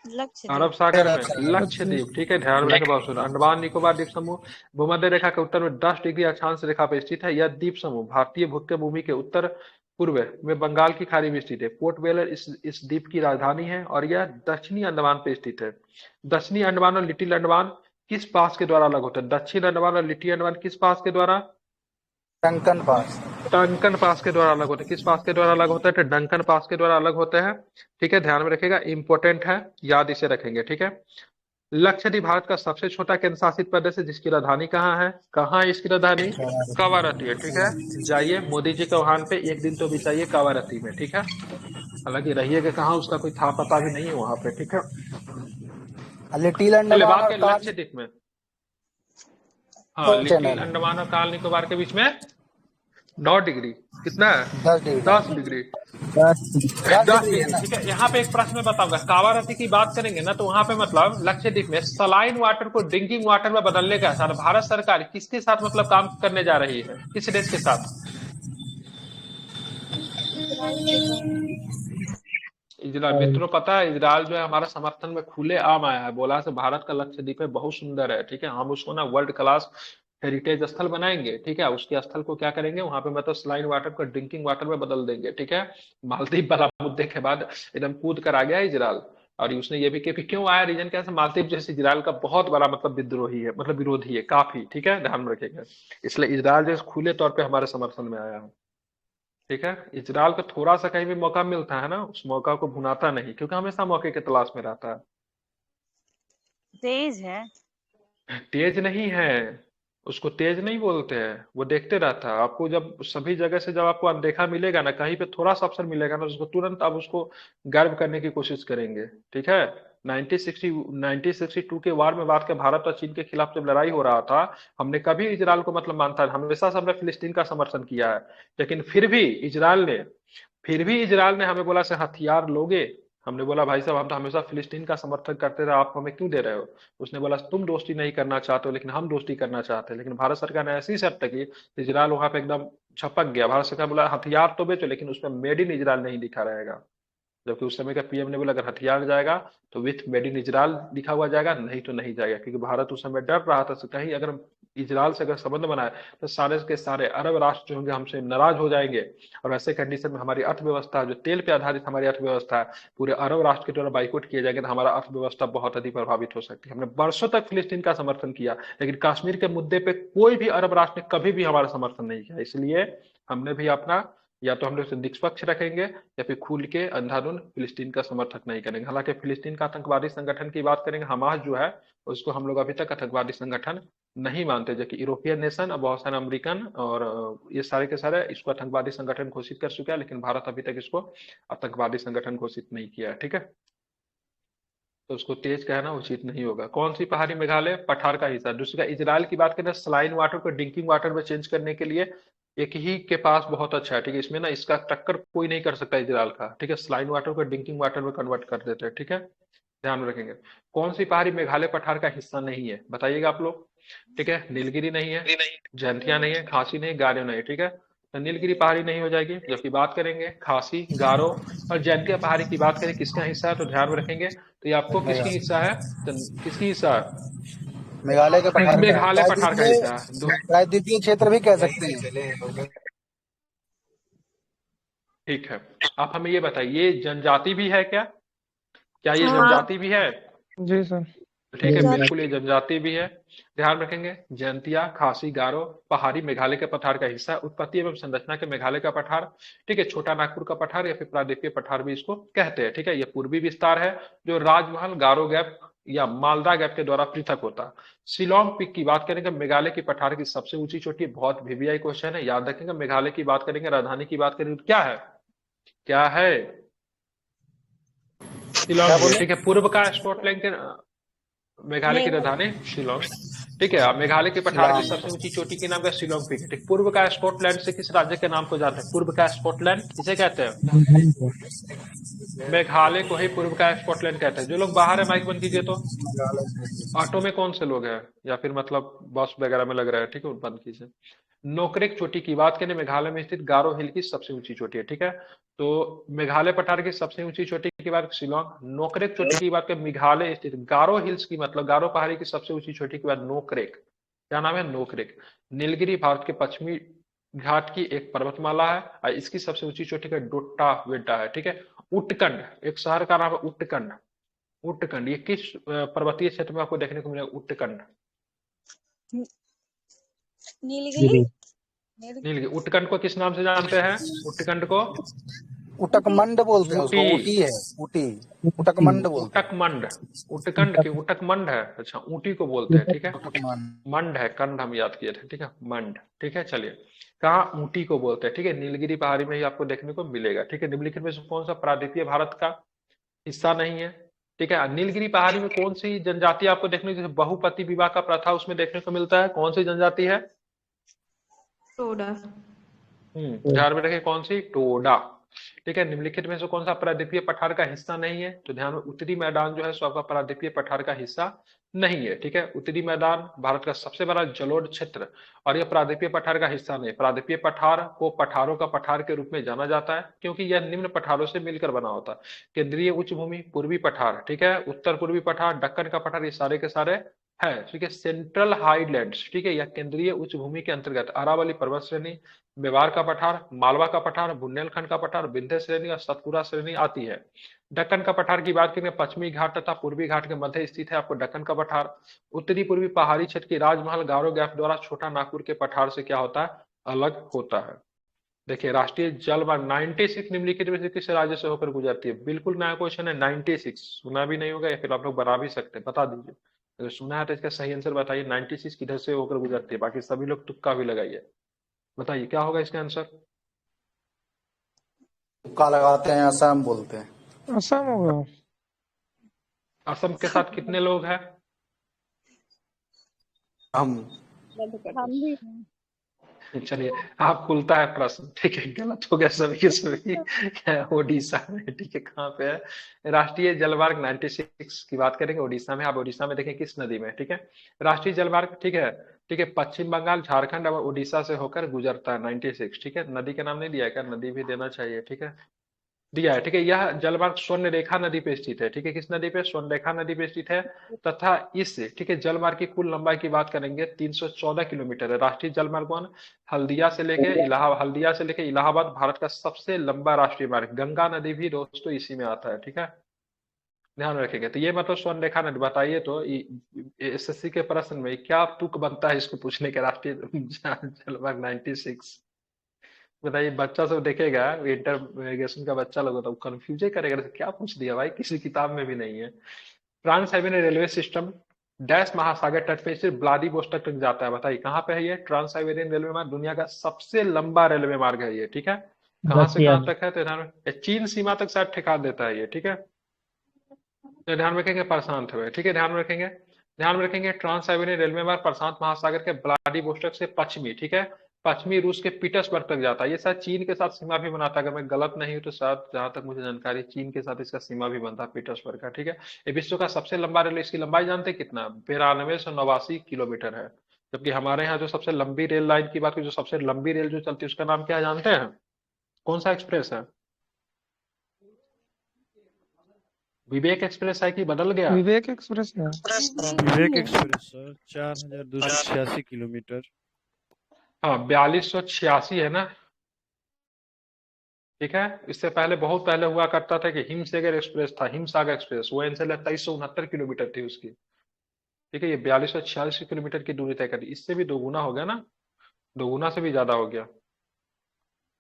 अरब लक्षद्वीप। सागर में लक्षद्वीप। ठीक है, ध्यान में रखें बात सुन। अंडमान निकोबार द्वीप समूह भूमध्य रेखा के उत्तर में 10 डिग्री अक्षांश रेखा पर स्थित है। यह द्वीप समूह भारतीय भूमध्य भूमि के उत्तर पूर्व में बंगाल की खाड़ी में स्थित है। पोर्ट ब्लेयर इस द्वीप की राजधानी है और यह दक्षिणी अंडमान पे स्थित है। दक्षिणी अंडमान और लिटिल अंडमान किस पास के द्वारा अलग होता है? दक्षिण अंडमान और लिटिल अंडमान किस पास के द्वारा? Duncan pass. डंकन पास के द्वारा अलग होते हैं। किस पास के द्वारा अलग होता है? तो डंकन पास के द्वारा अलग होते हैं। ठीक है, ध्यान में रखिएगा, इंपॉर्टेंट है, याद इसे रखेंगे। ठीक है, लक्षद्वीप भारत का सबसे छोटा केंद्र शासित प्रदेश है जिसकी राजधानी कहाँ है? कहाँ है इसकी राजधानी? कवारत्ती है। ठीक है, जाइए मोदी जी के वहां पे एक दिन तो बिताइए कवारत्ती में। ठीक है, हालांकि रहिएगा कहाँ उसका कोई था पता भी नहीं है वहां पे। ठीक है, लिटिल चलिए अंडमान बात और करें कार लक्षद्वीप में। हाँ, लिटिल अंडमान और काल निकोबार के बीच में 9 डिग्री। कितना है? 10 डिग्री। 10 डिग्री। 10 10 degree degree. ठीक है, यहाँ पे एक प्रश्न मैं बताऊंगा। कावारत्ती की बात करेंगे ना तो वहां पे मतलब लक्षद्वीप में सलाइन वाटर को ड्रिंकिंग वाटर में बदलने का साथ भारत सरकार किसके साथ मतलब काम करने जा रही है? किस देश के साथ? इजराइल। मित्रों पता है इजराइल जो है हमारा समर्थन में खुले आम आया है, बोला से भारत का लक्षद्वीप है बहुत सुंदर है। ठीक है, हम उसको ना वर्ल्ड क्लास हेरिटेज स्थल बनाएंगे। ठीक है, उसके स्थल को क्या करेंगे वहां पे मतलब स्लाइन वाटर को ड्रिंकिंग वाटर में बदल देंगे। ठीक है, मालदीव वाला मुद्दे के बाद एकदम कूद कर आ गया इजराइल। और उसने ये भी कि क्यों आया, रीजन क्या है? मालदीव जैसे इजराइल का बहुत बड़ा मतलब विद्रोही है, मतलब विरोधी है काफी। ठीक है, ध्यान में रखेंगे, इसलिए इजराइल जो खुले तौर पर हमारे समर्थन में आया है। ठीक है, इजराइल को थोड़ा सा कहीं भी मौका मिलता है ना उस मौका को भुनाता नहीं, क्योंकि हमेशा मौके की तलाश में रहता है। तेज है। तेज नहीं है, उसको तेज नहीं बोलते हैं, वो देखते रहता है। आपको जब सभी जगह से जब आपको अनदेखा मिलेगा ना, कहीं पे थोड़ा सा अवसर मिलेगा ना, उसको तुरंत आप उसको गर्व करने की कोशिश करेंगे। ठीक है, 1962 के वार में बात के भारत और चीन के खिलाफ जब लड़ाई हो रहा था, हमने कभी इजराइल को मतलब मानता है, हमेशा से हमने फिलिस्तीन का समर्थन किया है। लेकिन फिर भी इजराइल ने हमें बोला से हथियार लोगे। हमने बोला भाई साहब हम तो हमेशा फिलिस्तीन का समर्थन करते रहे, आप हमें क्यों दे रहे हो। उसने बोला तुम दोस्ती नहीं करना चाहते हो लेकिन हम दोस्ती करना चाहते हैं। लेकिन भारत सरकार ने ऐसी शर्त की, इजराइल वहां पे एकदम छपक गया। भारत सरकार बोला हथियार तो बेचो लेकिन उसमें मेड इन इजराइल नहीं लिखा रहेगा। जबकि उस समय का पीएम ने बोला अगर हथियार जाएगा तो विथ मेड इन इजराइल लिखा हुआ जाएगा, नहीं तो नहीं जाएगा। क्योंकि भारत उस समय डर रहा था कि कहीं अगर इजराइल से अगर संबंध बनाए तो सारे के सारे अरब राष्ट्र जो होंगे हमसे नाराज हो जाएंगे। और ऐसे कंडीशन में हमारी अर्थव्यवस्था जो तेल पे आधारित हमारी अर्थव्यवस्था है, पूरे अरब राष्ट्र के द्वारा बाइकआउट किए जाएंगे तो हमारा अर्थव्यवस्था बहुत अधिक प्रभावित हो सकती है। हमने वर्षों तक फिलिस्तीन का समर्थन किया, लेकिन कश्मीर के मुद्दे पे कोई भी अरब राष्ट्र ने कभी भी हमारा समर्थन नहीं किया। इसलिए हमने भी अपना, या तो हम लोग उसे निष्पक्ष रखेंगे या फिर खुल के अंधाधुंध फिलिस्तीन का समर्थक नहीं करेंगे। हालांकि फिलिस्तीन का आतंकवादी संगठन की बात करेंगे, हमास जो है उसको हम लोग अभी तक आतंकवादी संगठन नहीं मानते, जो कि यूरोपियन नेशन और बहुत सारे अमेरिकन और ये सारे के सारे इसको आतंकवादी संगठन घोषित कर चुका है, लेकिन भारत अभी तक इसको आतंकवादी संगठन घोषित नहीं किया है। ठीक है, तो उसको तेज कहना उचित नहीं होगा। कौन सी पहाड़ी मेघालय पठार का हिस्सा। दूसरा इजराइल की बात करें, सलाइन वाटर को ड्रिंकिंग वाटर में चेंज करने के लिए एक ही के पास बहुत अच्छा है। ठीक है, इसमें ना इसका टक्कर कोई नहीं कर सकता इजराइल का। ठीक है, सलाइन वाटर को ड्रिंकिंग वाटर में कन्वर्ट कर देते हैं। ठीक है, ध्यान में रखेंगे। कौन सी पहाड़ी मेघालय पठार का हिस्सा नहीं है, बताइएगा आप लोग। ठीक है, नीलगिरी नहीं है, जयंतिया नहीं है, खासी नहीं, गारो नहीं। ठीक है, तो नीलगिरी पहाड़ी नहीं हो जाएगी। जबकि बात करेंगे खासी, गारो और जयंतिया पहाड़ी की बात करें किसका हिस्सा है, तो ध्यान में रखेंगे तो ये आपको किसकी हिस्सा है, तो किसकी हिस्सा है, मेघालय के पठार का है। मेघालय पठार का हिस्सा है। प्रायद्वीपीय क्षेत्र भी कह सकते हैं। ठीक है, आप हमें ये बताइए ये जनजाति भी है क्या, क्या ये हाँ जनजाति भी है। जी सर। ठीक है, जाति बिल्कुल ये जनजाति भी है। ध्यान रखेंगे, जयंतिया, खासी, गारो पहाड़ी मेघालय के पठार का हिस्सा है। उत्पत्ति एवं संरचना के मेघालय का पठार, ठीक है, छोटा नागपुर का पठार या फिर प्रायद्वीपीय पठार भी इसको कहते हैं। ठीक है, ये पूर्वी विस्तार है जो राजमहल, गारो गैप या मालदा गैप के द्वारा पृथक होता है। शिलोंग पीक की बात करेंगे, मेघालय की पठार की सबसे ऊंची चोटी। बहुत वीवीआई क्वेश्चन है, याद रखेंगे। मेघालय की बात करेंगे, राजधानी की बात करेंगे तो क्या है, क्या है, शिलोंग ही है। ठीक है, पूर्व का स्कॉटलैंड के मेघालय की मेघालय राजधानी शिलोंग। ठीक है, मेघालय के पठार की शिलांग। सबसे ऊंची चोटी के नाम का शिलोंग पीक है। ठीक, पूर्व का स्कॉटलैंड से किस राज्य के नाम को जानते हैं, पूर्व का स्कॉटलैंड किसे कहते हैं, मेघालय को ही पूर्व का स्कॉटलैंड कहते हैं। जो लोग बाहर है माइक बंद कीजिए। तो ऑटो में कौन से लोग हैं या फिर मतलब बस वगैरह में लग रहा है, ठीक है, बंद कीजिए। नोकरेक चोटी की बात करें, मेघालय में स्थित गारो हिल की सबसे ऊंची चोटी है। ठीक है, तो मेघालय पठार की सबसे ऊंची चोटी की बात शिलोंग, नोकरेक चोटी की बात करें मेघालय स्थित गारो हिल्स की, मतलब गारो पहाड़ी की सबसे ऊंची चोटी की बात नोकरेक, क्या नाम है, नोकरेक। नीलगिरी भारत के पश्चिमी घाट की एक पर्वतमाला है और इसकी सबसे ऊंची चोटी का डोट्टा वेड्डा है। ठीक है, उत्तकंड एक शहर का नाम है, उत्तकंड। उत्तकंड ये किस पर्वतीय क्षेत्र में आपको देखने को मिलेगा, उत्तकंड, नीलगिरी नीलगिरी। उत्तकंड को किस नाम से जानते हैं, उत्तकंड को उटकमंड बोलते हैं उसको। ऊटी, ऊटी है, ऊटी। उटकमंड बोलते हैं। उटकमंड, उत्तकंड की उटकमंड है, अच्छा ऊटी को बोलते हैं। ठीक है, उटकमंड। मंड है, कंड हम याद किए थे। ठीक है, मंड। ठीक है, चलिए कहाँ, ऊटी को बोलते हैं। ठीक है, नीलगिरी पहाड़ी में ही आपको देखने को मिलेगा। ठीक है, निम्नलिखित में से कौन सा प्रायद्वीपीय भारत का हिस्सा नहीं है। ठीक है, नीलगिरी पहाड़ी में कौन सी जनजाति आपको देखने को, जैसे बहुपति विवाह का प्रथा उसमें देखने को मिलता है, कौन सी जनजाति है, टोडा ध्यान में रखें कौन सी, टोडा। ठीक है, निम्नलिखित में से कौन सा प्रायद्वीपीय पठार का हिस्सा नहीं है, तो ध्यान में उत्तरी मैदान जो है सो आपका प्रायद्वीपीय पठार का हिस्सा नहीं है। ठीक है, उत्तरी मैदान भारत का सबसे बड़ा जलोढ़ क्षेत्र और यह प्रायद्वीपीय पठार का हिस्सा नहीं है। प्रायद्वीपीय पठार को पठारों का पठार के रूप में जाना जाता है क्योंकि यह निम्न पठारों से मिलकर बना होता है। केंद्रीय उच्च भूमि, पूर्वी पठार, ठीक है, उत्तर पूर्वी पठार, दक्कन का पठार, ये सारे के सारे है। ठीक है, सेंट्रल हाईलैंड्स, ठीक है, या केंद्रीय उच्च भूमि के अंतर्गत अरावली पर्वत श्रेणी, मेवाड़ का पठार, मालवा का पठार, बुंदेलखंड का पठार, विंध्य श्रेणी और सतपुरा श्रेणी आती है। दक्कन का पठार की बात करें, पश्चिमी घाट तथा पूर्वी घाट के मध्य स्थित है आपको दक्कन का पठार। उत्तरी पूर्वी पहाड़ी क्षेत्र की राजमहल, गारो गैप द्वारा छोटा नागपुर के पठार से क्या होता है, अलग होता है। देखिए, राष्ट्रीय जल मार्ग 96 निम्नलिखित में से किस राज्य से होकर गुजरती है, बिल्कुल नया क्वेश्चन है। 96 सुना भी नहीं होगा या फिर आप लोग बना भी सकते हैं, बता दीजिए। अगर सुना है तो इसका सही आंसर बताइए। 96 किधर से होकर गुजरती है, बाकी सभी लोग तुक्का भी लगाइए। बताइए क्या होगा इसका आंसर, तुक्का लगाते हैं, असम बोलते हैं। असम होगा। असम के साथ कितने लोग हैं? हम हम भी हैं। चलिए, आप खुलता है प्रश्न, ठीक है, गलत हो गया सभी के सभी। उड़ीसा में, ठीक है, कहाँ पे है? राष्ट्रीय जलमार्ग 96 की बात करेंगे, उड़ीसा में। आप उड़ीसा में देखें किस नदी में, ठीक है। राष्ट्रीय जलमार्ग, ठीक है, ठीक है, पश्चिम बंगाल, झारखंड और उड़ीसा से होकर गुजरता है 96, ठीक है। नदी का नाम नहीं दिया है क्या? नदी भी देना चाहिए, ठीक है। दिया है, ठीक है। यह जलमार्ग स्वर्णरेखा नदी पे स्थित है, ठीक है। किस नदी पे? स्वर्णरेखा नदी पे स्थित है। तथा इस, ठीक है, जलमार्ग की कुल लंबाई की बात करेंगे 314 किलोमीटर है। राष्ट्रीय जलमार्ग वन हल्दिया से लेके इलाहाबाद भारत का सबसे लंबा राष्ट्रीय मार्ग। गंगा नदी भी दोस्तों इसी में आता है, ठीक है, ध्यान रखेंगे। तो ये मतलब स्वर्णरेखा नदी। बताइए तो एसएससी के प्रश्न में क्या तुक बनता है इसको पूछने के? राष्ट्रीय जलमार्ग 96, बताइए। बच्चा सब देखेगा, इंटरग्रेशन का बच्चा लोग तो कंफ्यूज ही करेगा, क्या पूछ दिया भाई, किसी किताब में भी नहीं है। Trans Siberian railway system dash महासागर तट पे सिर्फ व्लादिवोस्टोक तक जाता है। बताइए कहाँ पे है ये ट्रांस साइबेरियन रेलवे मार्ग? दुनिया का सबसे लंबा रेलवे मार्ग है ये, ठीक है। कहाँ से रसिया कहाँ में। तक है? तो ध्यान में, चीन सीमा तक शायद ठेका देता है ये, ठीक है। तो ध्यान में रखेंगे प्रशांत है, ठीक है, ध्यान में रखेंगे। ध्यान में रखेंगे ट्रांस साइबेरियन रेलवे मार्ग प्रशांत महासागर के व्लादिवोस्टोक से पश्चिमी, ठीक है, पश्चिमी रूस के पीटर्सबर्ग तक जाता है। ये शायद चीन के साथ सीमा भी बनाता है, अगर मैं गलत नहीं हूं तो। शायद जहां तक मुझे जानकारी, चीन के साथ इसका सीमा भी बनता है पीटर्सबर्ग का, ठीक है। ये विश्व का सबसे लंबा रेल, इसकी लंबाई जानते हैं कितना? 9289 किलोमीटर है। जबकि हमारे यहाँ जो सबसे लंबी रेल लाइन की बात की, जो सबसे लंबी रेल जो चलती है उसका नाम क्या है जानते हैं? कौन सा एक्सप्रेस है? विवेक एक्सप्रेस है कि बदल गया? विवेक एक्सप्रेस है। विवेक एक्सप्रेस सर 4286 किलोमीटर। हाँ, 4286 है ना, ठीक है। इससे पहले, बहुत पहले हुआ करता था कि हिमसागर एक्सप्रेस था, हिमसागर एक्सप्रेस, वो इनसे 2369 किलोमीटर थी उसकी, ठीक है। ये 4286 किलोमीटर की दूरी तय करी, इससे भी दोगुना हो गया ना, दोगुना से भी ज्यादा हो गया।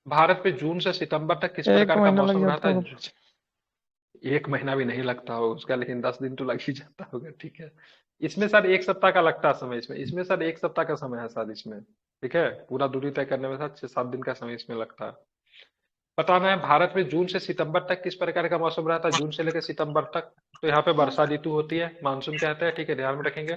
भारत में जून से सितंबर तक किस एक प्रकार का महीना लग मौसम जाता रहता होगा। है? एक महीना भी नहीं लगता होगा उसका, लेकिन 10 दिन तो लग ही जाता होगा, ठीक है। इसमें सर एक सप्ताह का लगता है समय, इसमें इसमें सर एक सप्ताह का समय है सर इसमें, ठीक है। पूरा दूरी तय करने में सर 6-7 दिन का समय इसमें लगता है। बताना है भारत में जून से सितंबर तक किस प्रकार का मौसम रहता है, जून से लेकर सितंबर तक। तो यहाँ पे वर्षा ऋतु होती है, मानसून कहते हैं, ठीक है, ध्यान में रखेंगे।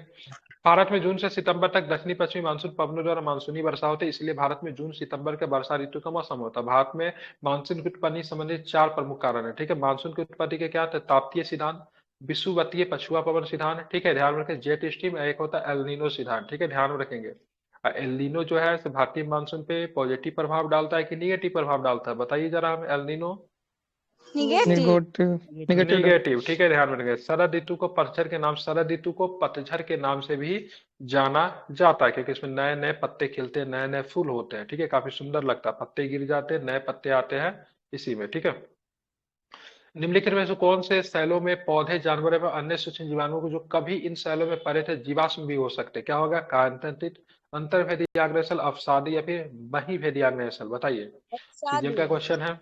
भारत में जून से सितंबर तक दक्षिणी पश्चिमी मानसून पवनों द्वारा मानसूनी वर्षा होती है, इसलिए भारत में जून सितंबर के वर्षा ऋतु का मौसम होता है। भारत में मानसून की उत्पत्ति संबंधित 4 प्रमुख कारण है, ठीक है। मानसून की उत्पत्ति के क्या होता है? ताप्तीय सिद्धांत, विषुवतीय पछुआ पवन सिद्धांत, ठीक है, ध्यान में रखें। जेट स्ट्रीम, एक होता है एलनीनो सिद्धांत, ठीक है, ध्यान में रखेंगे। एलनीनो जो है इसे भारतीय मानसून पे पॉजिटिव प्रभाव डालता है कि निगेटिव प्रभाव डालता है? बताइए जरा हमें, El Niño. Negative. Negative. Negative. Negative, ठीक है, ध्यान में रखेंगे। शरद ऋतु को शरद ऋतु को पतझड़ के नाम से भी जाना जाता है, क्योंकि इसमें नए नए पत्ते खिलते हैं, नए नए फूल होते हैं, ठीक है, काफी सुंदर लगता है, पत्ते गिर जाते हैं, नए पत्ते आते हैं इसी में, ठीक है। निम्नलिखित में से कौन से सेलों में पौधे, जानवर एवं अन्य सूक्ष्म जीवाणुओं को जो कभी इन सेलों में पड़े थे जीवाश्म भी हो सकते? क्या होगा? कांतरित, अंतर्भेदी आग्नेय सेल, अवसादी या फिर बहिर्भेदी आग्नेय सेल? बताइए, सीजीएल का क्वेश्चन है,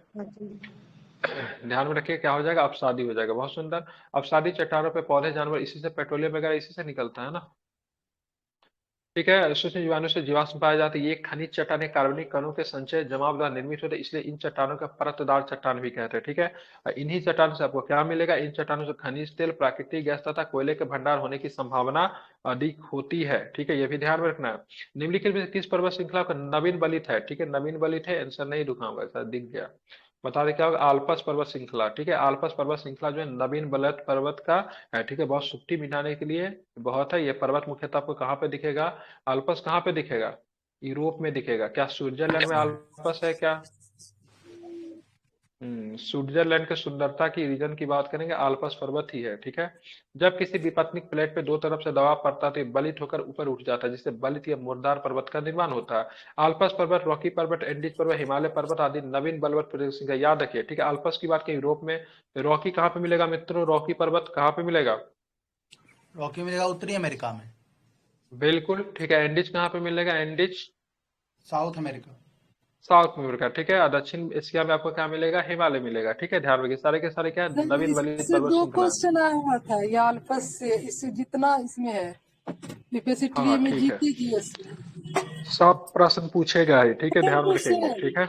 ध्यान में रखिए। क्या हो जाएगा? अपसादी हो जाएगा, बहुत सुंदर। अपसादी चट्टानों पे पौधे, जानवर, इसी से पेट्रोलियम वगैरह इसी से निकलता है ना, ठीक है। सूक्ष्म जीवाणु से जीवाश्म पाए जाते हैं। ये खनिज चट्टानें कार्बनिक कणों के संचय जमाव द्वारा निर्मित होते हैं, इसलिए इन चट्टानों का परतदार चट्टान भी कहते हैं, ठीक है। और इन्हीं चट्टानों से आपको क्या मिलेगा? इन चट्टानों से खनिज तेल, प्राकृतिक गैस तथा कोयले के भंडार होने की संभावना अधिक होती है, ठीक है, ये भी ध्यान में रखना है। निम्नलिखित में से किस पर्वत श्रृंखला का नवीन बलित है? ठीक है, नवीन बलित है, आंसर नहीं दिखाऊंगा, ऐसा दिख गया। बता दें क्या होगा? आल्पस पर्वत श्रृंखला, ठीक है। आल्पस पर्वत श्रृंखला जो है नवीन बलित पर्वत का है, ठीक है। बहुत सुट्टी मिटाने के लिए बहुत है। ये पर्वत मुख्यतः आपको कहाँ पे दिखेगा? अल्पस कहाँ पे दिखेगा? यूरोप में दिखेगा। क्या स्विट्जरलैंड में अल्पस है क्या? स्विट्जरलैंड के सुंदरता की रीजन की बात करेंगे, अल्पस पर्वत ही है, ठीक है। जब किसी विपत्निक प्लेट पे दो तरफ से दबाव पड़ता है तो ये बलित होकर ऊपर उठ जाता है, जिससे बलित या मुर्दार पर्वत का निर्माण होता है। अल्पस पर्वत, रॉकी पर्वत, एंडीज पर्वत, हिमालय पर्वत आदि नवीन बलवत प्रदेश का याद रखिए, ठीक है। अल्पस की बात की यूरोप में, रॉकी कहाँ पे मिलेगा मित्रों? रॉकी पर्वत कहाँ पे मिलेगा? रॉकी मिलेगा उत्तरी अमेरिका में। बिल्कुल, ठीक है। एंडीज कहाँ पे मिलेगा? Andes south America. साउथ में मिलेगा, ठीक है। और दक्षिण एशिया में आपको क्या मिलेगा? हिमालय मिलेगा, ठीक है, ध्यान रखिए। सारे के सारे क्या है? नवीन बलित इससे पर्वत दो श्रृंखला। क्वेश्चन आया हुआ था ये अल्पस से, इससे जितना इसमें है यूपीएससी हाँ में ठीक है, जीके सब प्रश्न पूछेगा ही, ठीक है, ध्यान क्वेश्चन रखेंगे, है। ठीक है।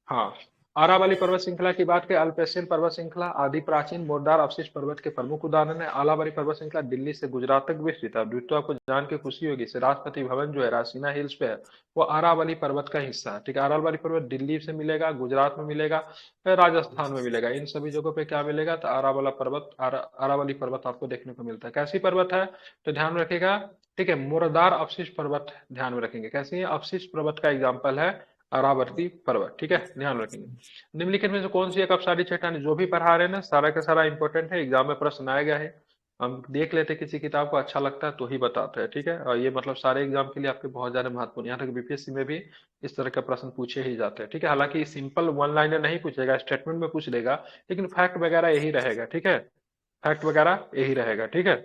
हाँ, आरावली पर्वत श्रृंखला की बात करें, अल्पेशियन पर्वत श्रृंखला आदि प्राचीन मोरदार अवशिष्ट पर्वत के प्रमुख उदाहरण है। आरावली पर्वत श्रृंखला दिल्ली से गुजरात तक विस्तृत है। दोस्तों आपको जान के खुशी होगी, से राष्ट्रपति भवन जो है रासीना हिल्स पे है, वो आरावली पर्वत का हिस्सा है। ठीक है, आरावली पर्वत दिल्ली से मिलेगा, गुजरात में मिलेगा, राजस्थान में मिलेगा, इन सभी जगहों पे क्या मिलेगा, तो आरावली पर्वत आपको देखने को मिलता है। कैसी पर्वत है, तो ध्यान में रखिएगा। ठीक है, मुर्दार अवशिष्ट पर्वत ध्यान में रखेंगे। कैसी है, अवशिष्ट पर्वत का एग्जाम्पल है अरावती पर्वत। ठीक है, ध्यान रखेंगे। निम्नलिखित में से कौन सी एक अपसारी चट्टान, जो भी पढ़ा रहे हैं ना सारा का सारा इंपॉर्टेंट है, एग्जाम में प्रश्न आएगा है। हम देख लेते किसी किताब को अच्छा लगता है तो ही बताते हैं। ठीक है, और ये मतलब सारे एग्जाम के लिए आपके बहुत ज्यादा महत्वपूर्ण, यहाँ तक बीपीएससी में भी इस तरह का प्रश्न पूछे ही जाते हैं। ठीक है, हालांकि सिंपल वन लाइनर नहीं पूछेगा, स्टेटमेंट में पूछ लेगा, लेकिन फैक्ट वगैरह यही रहेगा। ठीक है, फैक्ट वगैरह यही रहेगा। ठीक है,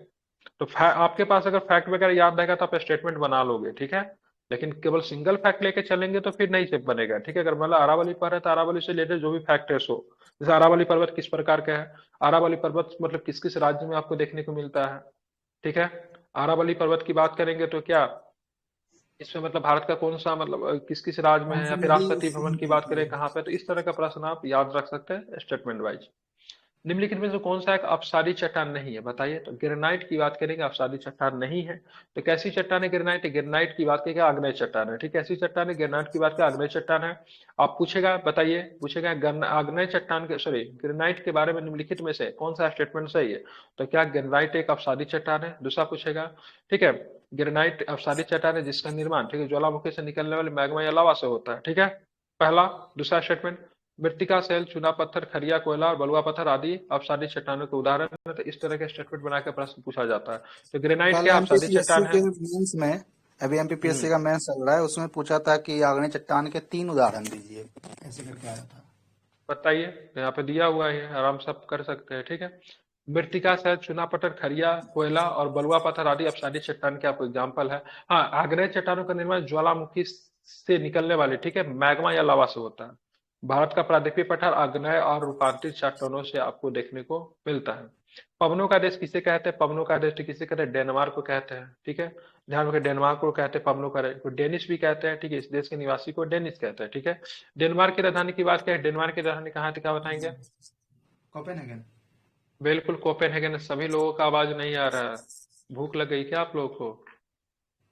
तो आपके पास अगर फैक्ट वगैरह याद रहेगा तो आप स्टेटमेंट बना लोगे। ठीक है, लेकिन केवल सिंगल फैक्ट लेके चलेंगे तो फिर नहीं से बनेगा। ठीक है, अगर मतलब अरावली पर है तो अरावली से रिलेटेड जो भी फैक्ट है सो, जैसे अरावली पर्वत किस प्रकार का है, अरावली पर्वत मतलब किस किस राज्य में आपको देखने को मिलता है। ठीक है, अरावली पर्वत की बात करेंगे तो क्या इसमें मतलब भारत का कौन सा मतलब किस किस राज्य में है, या फिर राष्ट्रपति भवन की बात करें कहाँ पे, तो इस तरह का प्रश्न आप याद रख सकते हैं स्टेटमेंट वाइज। निम्नलिखित में से कौन सा एक अपसारी चट्टान नहीं है, बताइए। तो ग्रेनाइट की बात करेंगे, अपसारी चट्टान नहीं है। तो कैसी चट्टान है ग्रेनाइट, ग्रेनाइट की बात करेंगे आग्नेय चट्टान है। ठीक है, ऐसी चट्टान है, ग्रेनाइट की बात करें आग्नेय चट्टान है। आप पूछेगा, बताइए, पूछेगा आग्नेय चट्टान के सॉरी ग्रेनाइट के बारे में निम्नलिखित में से कौन सा स्टेटमेंट सही है, तो क्या ग्रेनाइट एक अपसारी चट्टान है। दूसरा पूछेगा, ठीक है, ग्रेनाइट अपसारी चट्टान है जिसका निर्माण, ठीक है, ज्वालामुखी से निकलने वाले मैग्मा या लावा से होता है। ठीक है, पहला। दूसरा स्टेटमेंट, मृत्तिका शैल, चूना पत्थर, खरिया कोयला और बलुआ पत्थर आदि अपसारी चट्टानों के उदाहरण है। तो इस तरह के स्टेटमेंट बनाकर प्रश्न पूछा जाता है। तो ग्रेनाइट कल क्या अपसारी एमपीपीएससी चट्टान है। के मेंस में, अभी एमपीपीएससी का मेंस चल रहा है, उसमें पूछा था कि आग्नेय चट्टान के 3 उदाहरण दीजिए, ऐसे करके आया था। बताइए, तो यहाँ पे दिया हुआ है, आराम से आप कर सकते हैं। ठीक है, मृत्तिका शैल, चूना पत्थर, खरिया कोयला और बलुआ पत्थर आदि अपसारी चट्टान के आपको एग्जाम्पल है। हाँ, आग्नेय चट्टानों का निर्माण ज्वालामुखी से निकलने वाले, ठीक है, मैग्मा या लावा से होता है। भारत का प्रायद्वीपीय पठार आग्नेय और रूपांतरित चट्टानों से आपको देखने को मिलता है। पवनों का देश किसे कहते हैं, पवनों का देश किसे कहते हैं, डेनमार्क को कहते हैं। ठीक है, ध्यान रखें, डेनमार्क को कहते हैं पवनों का देश, डेनिश भी कहते हैं। ठीक है, इस देश के निवासी को डेनिश कहते हैं। ठीक है, डेनमार्क की राजधानी की बात करें, डेनमार्क की राजधानी कहाँ थी, क्या बताएंगे। कोपेनहेगन। बिल्कुल कोपेनहेगन। सभी लोगों का आवाज नहीं आ रहा है, भूख लग गई क्या आप लोगों को।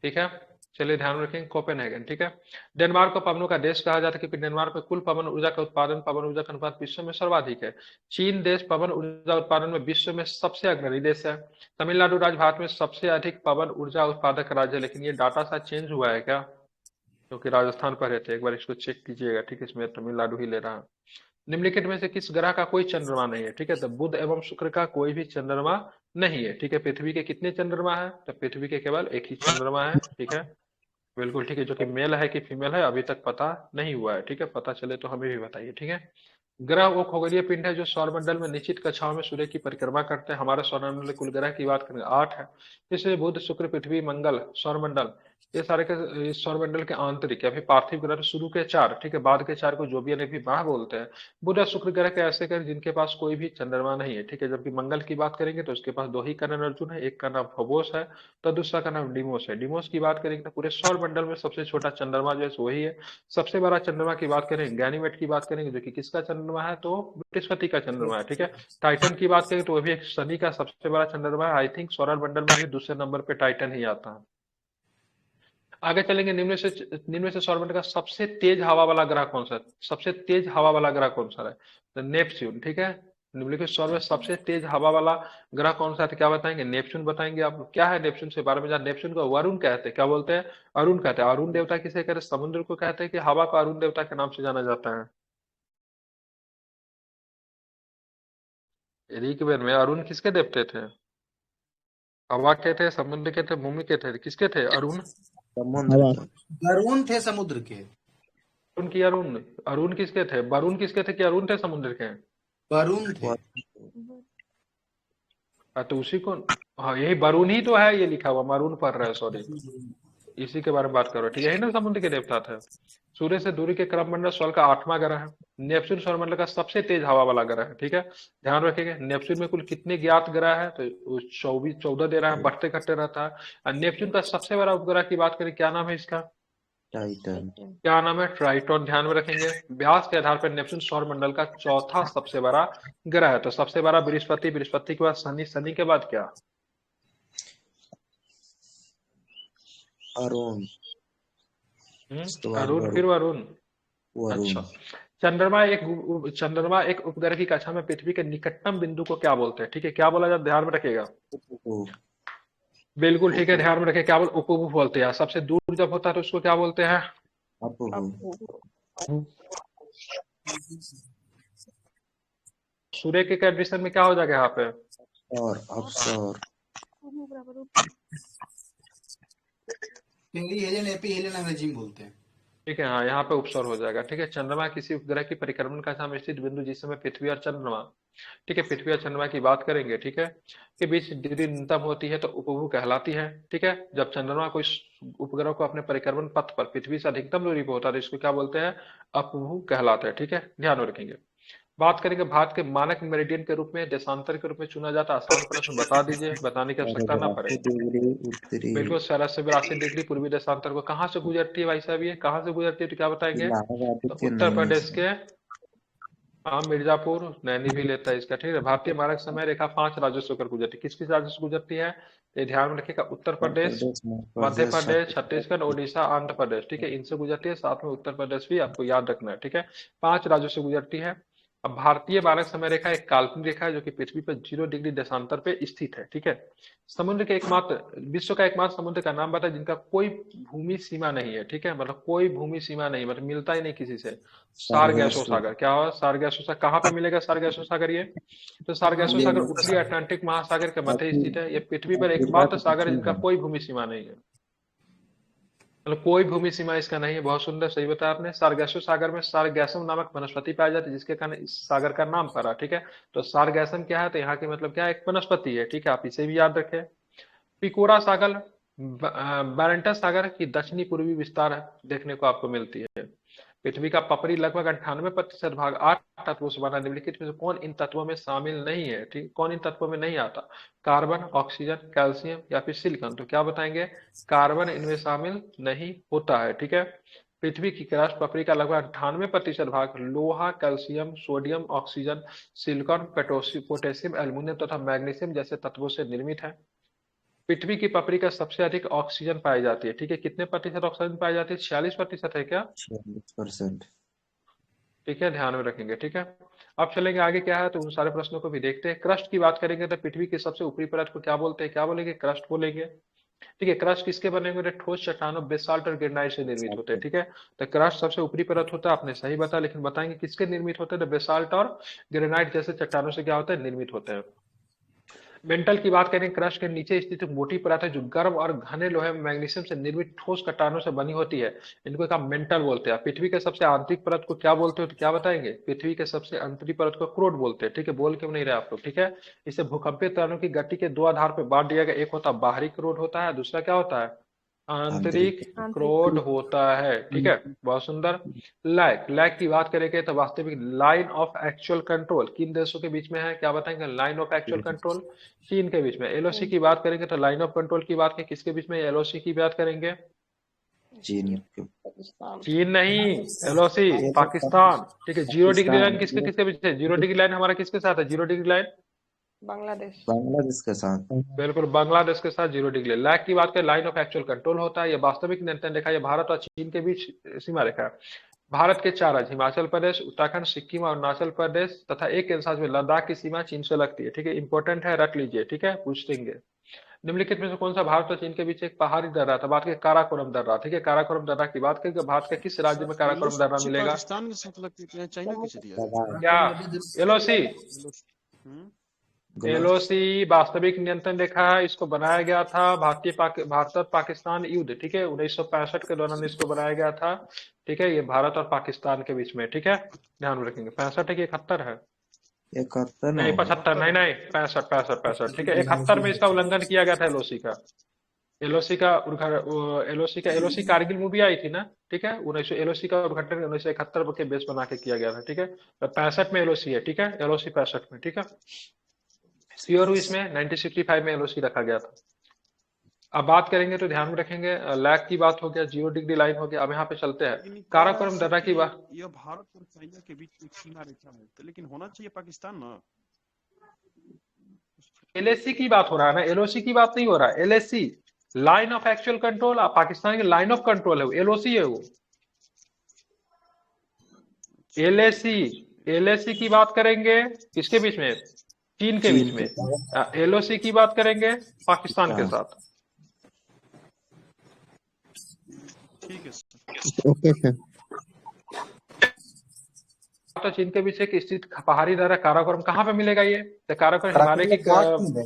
ठीक है, चलिए ध्यान रखेंगे कोपेनहेगन। ठीक है, डेनमार्क को पवनों का देश कहा जाता है क्योंकि डेनमार्क में कुल पवन ऊर्जा का उत्पादन, पवन ऊर्जा का अनुपात विश्व में सर्वाधिक है। चीन देश पवन ऊर्जा उत्पादन में विश्व में सबसे अग्रणी देश है। तमिलनाडु राज्य भारत में सबसे अधिक पवन ऊर्जा उत्पादक राज्य है, लेकिन ये डाटा शायद चेंज हुआ है क्या, क्योंकि राजस्थान पर रहते, एक बार इसको चेक कीजिएगा। ठीक है, इसमें तमिलनाडु ही ले रहा है। निम्नलिखित में से किस ग्रह का कोई चंद्रमा नहीं है। ठीक है, तो बुध एवं शुक्र का कोई भी चंद्रमा नहीं है। ठीक है, पृथ्वी के कितने चंद्रमा है, तो पृथ्वी के केवल एक ही चंद्रमा है। ठीक है, बिल्कुल ठीक है, जो कि मेल है कि फीमेल है अभी तक पता नहीं हुआ है। ठीक है, पता चले तो हमें भी बताइए। ठीक है, ग्रह वो खगोलीय पिंड है जो सौरमंडल में निश्चित कक्षाओं में सूर्य की परिक्रमा करते हैं। हमारे सौरमंडल कुल ग्रह की बात करें 8 है, इसलिए बुध शुक्र पृथ्वी मंगल सौरमंडल, ये सारे के इस सौरमंडल के आंतरिक या फिर पार्थिव ग्रह शुरू के 4, ठीक है, बाद के 4 को जोबियन भी बाह बोलते हैं। बुध और शुक्र ग्रह के ऐसे ग्रह जिनके पास कोई भी चंद्रमा नहीं है। ठीक है, जबकि मंगल की बात करेंगे तो उसके पास 2 ही करण अर्जुन है, एक का नाम फोबोस है तो दूसरा का नाम डिमोस है। डिमोस की बात करेंगे तो पूरे सौरमंडल में सबसे छोटा चंद्रमा जो है वही है। सबसे बड़ा चंद्रमा की बात करें, गैनीमेड की बात करेंगे, जो कि किसका चंद्रमा है, तो बृहस्पति का चंद्रमा है। ठीक है, टाइटन की बात करें तो वह भी एक शनि का सबसे बड़ा चंद्रमा है। आई थिंक सौरमंडल में भी दूसरे नंबर पे टाइटन ही आता है। आगे चलेंगे, निम्न से सौरमंडल का सबसे तेज हवा वाला ग्रह कौन सा है, सबसे तेज हवा वाला ग्रह कौन सा है, तो नेपच्यून। ठीक है, निम्नलिखित सौर में सबसे तेज हवा वाला ग्रह कौन सा है, तो क्या बताएंगे, नेपच्यून बताएंगे आप। क्या है नेपच्यून से बारे में जान, नेपच्यून को वरुण कहते हैं, क्या बोलते हैं, अरुण कहते हैं। अरुण देवता किसे कहते हैं, समुद्र को कहते हैं, कि हवा को अरुण देवता के नाम से जाना जाता है। ऋग्वेद में अरुण किसके देवते थे, हवा के थे, समुद्र के थे, भूमि के थे, किसके थे, अरुण। वरुण थे समुद्र के। अरुण की अरुण, अरुण किसके थे, वरुण किसके थे, कि अरुण थे समुद्र के। वरुण थे। तो उसी को, हाँ यही वरुण ही तो है, ये लिखा हुआ मरून पढ़ रहा है, सॉरी, इसी के बारे में बात करो। ठीक है, यही ना समुद्र के देवता थे। सूर्य से दूरी के क्रम मंडल सौर का 8वां ग्रह है। नेपच्यून सौरमंडल का सबसे तेज हवा वाला ग्रह है। ठीक है, ध्यान रखिएगा। नेपच्यून में कुल कितने ज्ञात ग्रह है, तो 14 दे रहा है, बढ़ते घटते रहता है। और नेपच्यून का सबसे बड़ा उपग्रह की बात करें, क्या नाम है इसका, टाइटन। क्या नाम है? ट्राइटन। ध्यान में रखेंगे। व्यास के आधार पर नेपच्यून सौर मंडल का चौथा सबसे बड़ा ग्रह है। तो सबसे बड़ा बृहस्पति, बृहस्पति के बाद शनि, शनि के बाद क्या? अरुण। उसके बाद अरुण, फिर वरुण। वरुण। अच्छा, चंद्रमा एक उपग्रह की कक्षा में पृथ्वी के निकटतम बिंदु को क्या बोलते हैं? ठीक है, क्या बोला जाता है? ध्यान में रखिएगा। उपग्रह। बिल्कुल ठीक है, ध्यान में रखें। क्या बोल? उपग्रह बोलते हैं। सबसे दूर जब होता है तो उसको क्या बोलते हैं? अपग्रह। सूर्य के कंडीशन में क्या हो जाएगा यहाँ पे? और अवसर। हिंदी हेलेन, एपी हेलेन अंग्रेजी में बोलते हैं। ठीक है, हाँ, यहाँ पे उपसर हो जाएगा। ठीक है, चंद्रमा किसी उपग्रह की परिक्रमण का समय स्थित बिंदु जिस समय पृथ्वी और चंद्रमा, ठीक है, पृथ्वी और चंद्रमा की बात करेंगे, ठीक है, के बीच डिग्री न्यूनतम होती है तो उपभू कहलाती है। ठीक है, जब चंद्रमा कोई उपग्रह को अपने परिक्रमण पथ पर पृथ्वी से अधिकतम दूरी पर होता है तो इसको क्या बोलते हैं? अपभू कहलाते हैं। ठीक है, ध्यान में रखेंगे। बात करेंगे भारत के मानक मेरिडियन के रूप में, देशांतर के रूप में चुना जाता है। आसान प्रश्न बता दीजिए, बताने की आवश्यकता ना पड़े। डिग्री उत्तरी। बिल्कुल, 82 पूर्वी देशांतर को कहाँ से गुजरती है भाई साहब? ये कहाँ से गुजरती है तो क्या बताएंगे? इलाहाबाद तो के उत्तर नैनी प्रदेश से। के, हाँ, मिर्जापुर, नैनी भी लेता है इसका। ठीक है, भारतीय मानक समय रेखा 5 राज्यों से होकर गुजरती है। किस किस राज्य से गुजरती है? ये ध्यान में रखिएगा। उत्तर प्रदेश, मध्य प्रदेश, छत्तीसगढ़, ओडिशा, आंध्र प्रदेश। ठीक है, इनसे गुजरती है। साथ में उत्तर प्रदेश भी आपको याद रखना है। ठीक है, 5 राज्यों से गुजरती है। अब भारतीय मानक समय रेखा एक काल्पनिक रेखा है जो कि पृथ्वी पर 0 डिग्री देशांतर पे स्थित है। ठीक है, समुद्र के एकमात्र, विश्व का एकमात्र समुद्र का नाम बताए जिनका कोई भूमि सीमा नहीं है। ठीक है, मतलब कोई भूमि सीमा नहीं, मतलब मिलता ही नहीं किसी से। सारगैसो सागर। क्या हुआ? सारगैसो सागर कहाँ पे मिलेगा? सारगैसो सागर ये, तो सारगैसो सागर उत्तरी अटलांटिक महासागर के मध्य स्थित है। ये पृथ्वी पर एकमात्र सागर है जिनका कोई भूमि सीमा नहीं है, मतलब कोई भूमि सीमा इसका नहीं है। बहुत सुंदर, सही बताया आपने। सारगैसो सागर में सारगैसम नामक वनस्पति पाई जाती है जिसके कारण इस सागर का नाम पड़ा। ठीक है, तो सारगैसम क्या है? तो यहाँ की मतलब क्या है? एक वनस्पति है। ठीक है, आप इसे भी याद रखें। पिकोरा सागर बैरेंटस सागर की दक्षिणी पूर्वी विस्तार देखने को आपको मिलती है। पृथ्वी का पपरी लगभग 98% भाग 8 तत्वों से बना। निम्नलिखित में से कौन इन तत्वों में शामिल नहीं है? ठीक, कौन इन तत्वों में नहीं आता? कार्बन, ऑक्सीजन, कैल्शियम या फिर सिलिकॉन। तो क्या बताएंगे? कार्बन इनमें शामिल नहीं होता है। ठीक है, पृथ्वी की क्रस्ट पपरी का लगभग 98% भाग लोहा, calcium, sodium, oxygen, silicon, potassium, aluminium तथा मैग्नीशियम जैसे तत्वों से निर्मित है। पृथ्वी की पपरी का सबसे अधिक ऑक्सीजन पाई जाती है। ठीक है, कितने प्रतिशत ऑक्सीजन पाई जाती है? 46% है क्या? 46%। ठीक है, ध्यान में रखेंगे। ठीक है, अब चलेंगे आगे। क्या है तो उन सारे प्रश्नों को भी देखते हैं। क्रस्ट की बात करेंगे तो पृथ्वी की सबसे ऊपरी परत को क्या बोलते हैं? क्या बोलेंगे? क्रस्ट बोलेंगे। ठीक है, क्रस्ट किसके बने हुए? ठोस चट्टानों, बेसाल्ट और ग्रेनाइट से निर्मित होते हैं। ठीक है, तो क्रस्ट सबसे ऊपरी परत होता है, आपने सही बताया, लेकिन बताएंगे किसके निर्मित होते हैं? तो बेसाल्ट और ग्रेनाइट जैसे चट्टानों से क्या होता है? निर्मित होते हैं। मेंटल की बात करें, क्रस्ट के नीचे स्थित एक मोटी परत है जो गर्म और घने लोहे मैग्नीशियम से निर्मित ठोस चट्टानों से बनी होती है। इनको एक मेंटल बोलते हैं। पृथ्वी के सबसे आंतरिक परत को क्या बोलते हो? तो क्या बताएंगे? पृथ्वी के सबसे आंतरिक परत को क्रोड बोलते हैं। ठीक है, बोल क्यों नहीं रहे आप लोग? ठीक है, इसे भूकंपीय तरंगों की गति के 2 आधार पर बांट दिया गया। एक होता है बाहरी क्रोड होता है, दूसरा क्या होता है? आंतरिक क्रोड होता है। ठीक है, बहुत सुंदर। लैग की बात करेंगे तो वास्तविक लाइन ऑफ एक्चुअल कंट्रोल किन देशों के बीच में है? क्या बताएंगे? लाइन ऑफ एक्चुअल कंट्रोल चीन के बीच में। एलओसी की बात करेंगे तो लाइन ऑफ कंट्रोल की बात करें किसके बीच में? एलओसी की बात करेंगे, चीन नहीं, एलओसी पाकिस्तान। ठीक है, 0 डिग्री लाइन किसके किसके बीच है? 0 डिग्री लाइन हमारा किसके साथ है? 0 डिग्री लाइन बांग्लादेश के साथ। बिल्कुल, बांग्लादेश के साथ 0 डिग्री। लैग की बात करें, लाइन ऑफ एक्चुअल कंट्रोल होता है। यह वास्तविक नियंत्रण रेखा, यह भारत और चीन के बीच सीमा रेखा है। भारत के 4 राज्य हिमाचल प्रदेश, उत्तराखंड, सिक्किम और अरुणाचल प्रदेश तथा एक के साथ में लद्दाख की सीमा चीन से लगती है। ठीक है, इंपॉर्टेंट है, रट लीजिए। ठीक है, पूछ देंगे। निम्नलिखित में से कौन सा भारत और चीन के बीच एक पहाड़ी दर्रा था? बात करें काराकोरम दर्रा। ठीक है, काराकोरम दर्रा की बात करें, भारत के किस राज्य में काराकोरम दर्रा मिलेगा? पाकिस्तान के साथ लगती है, चाइना कैसे दिया? क्या? एलओसी, एलओसी वास्तविक नियंत्रण रेखा है। इसको बनाया गया था भारत और पाकिस्तान युद्ध। ठीक है, 1965 के दौरान इसको बनाया गया था। ठीक है, ये भारत और पाकिस्तान के बीच में। ठीक है, ध्यान में रखेंगे। 65 है कि 71 है? 71 नहीं, 75 नहीं, 65। ठीक है, 71 में इसका उल्लंघन किया गया था एलओसी का। एलओसी कारगिल मूवी आई थी ना? ठीक है, एलओसी का उद्घाटन 1971 के बेस बना के किया गया था। ठीक है, तो 65 में एलओसी है। ठीक है, एलओसी 65 में। ठीक है, श्योर हूँ इसमें 1965 में एलओसी रखा गया था। अब बात करेंगे तो ध्यान में रखेंगे लैग की बात हो गया, 0 डिग्री लाइन हो गया। अब यहाँ पे चलते हैं लेकिन कह रहा काराकोरम है दर्रा की कि बात। यह भारत और चाइना के बीच एक सीमा रेखा है, तो लेकिन होना चाहिए पाकिस्तान ना। एलएसी की बात हो रहा है ना, एलओसी की बात नहीं हो रहा है। LAC line of actual control, Pakistan की लाइन ऑफ कंट्रोल है वो, एलओसी है वो। एलएसी एलएसी की बात करेंगे किसके बीच में? चीन के बीच में। एलओसी की बात करेंगे पाकिस्तान के साथ। ठीक है सर। Okay sir. तो चीन के बीच एक स्थित पहाड़ी दर्रा काराकोरम कहाँ पे मिलेगा ये? तो काराकोरम हिमालय की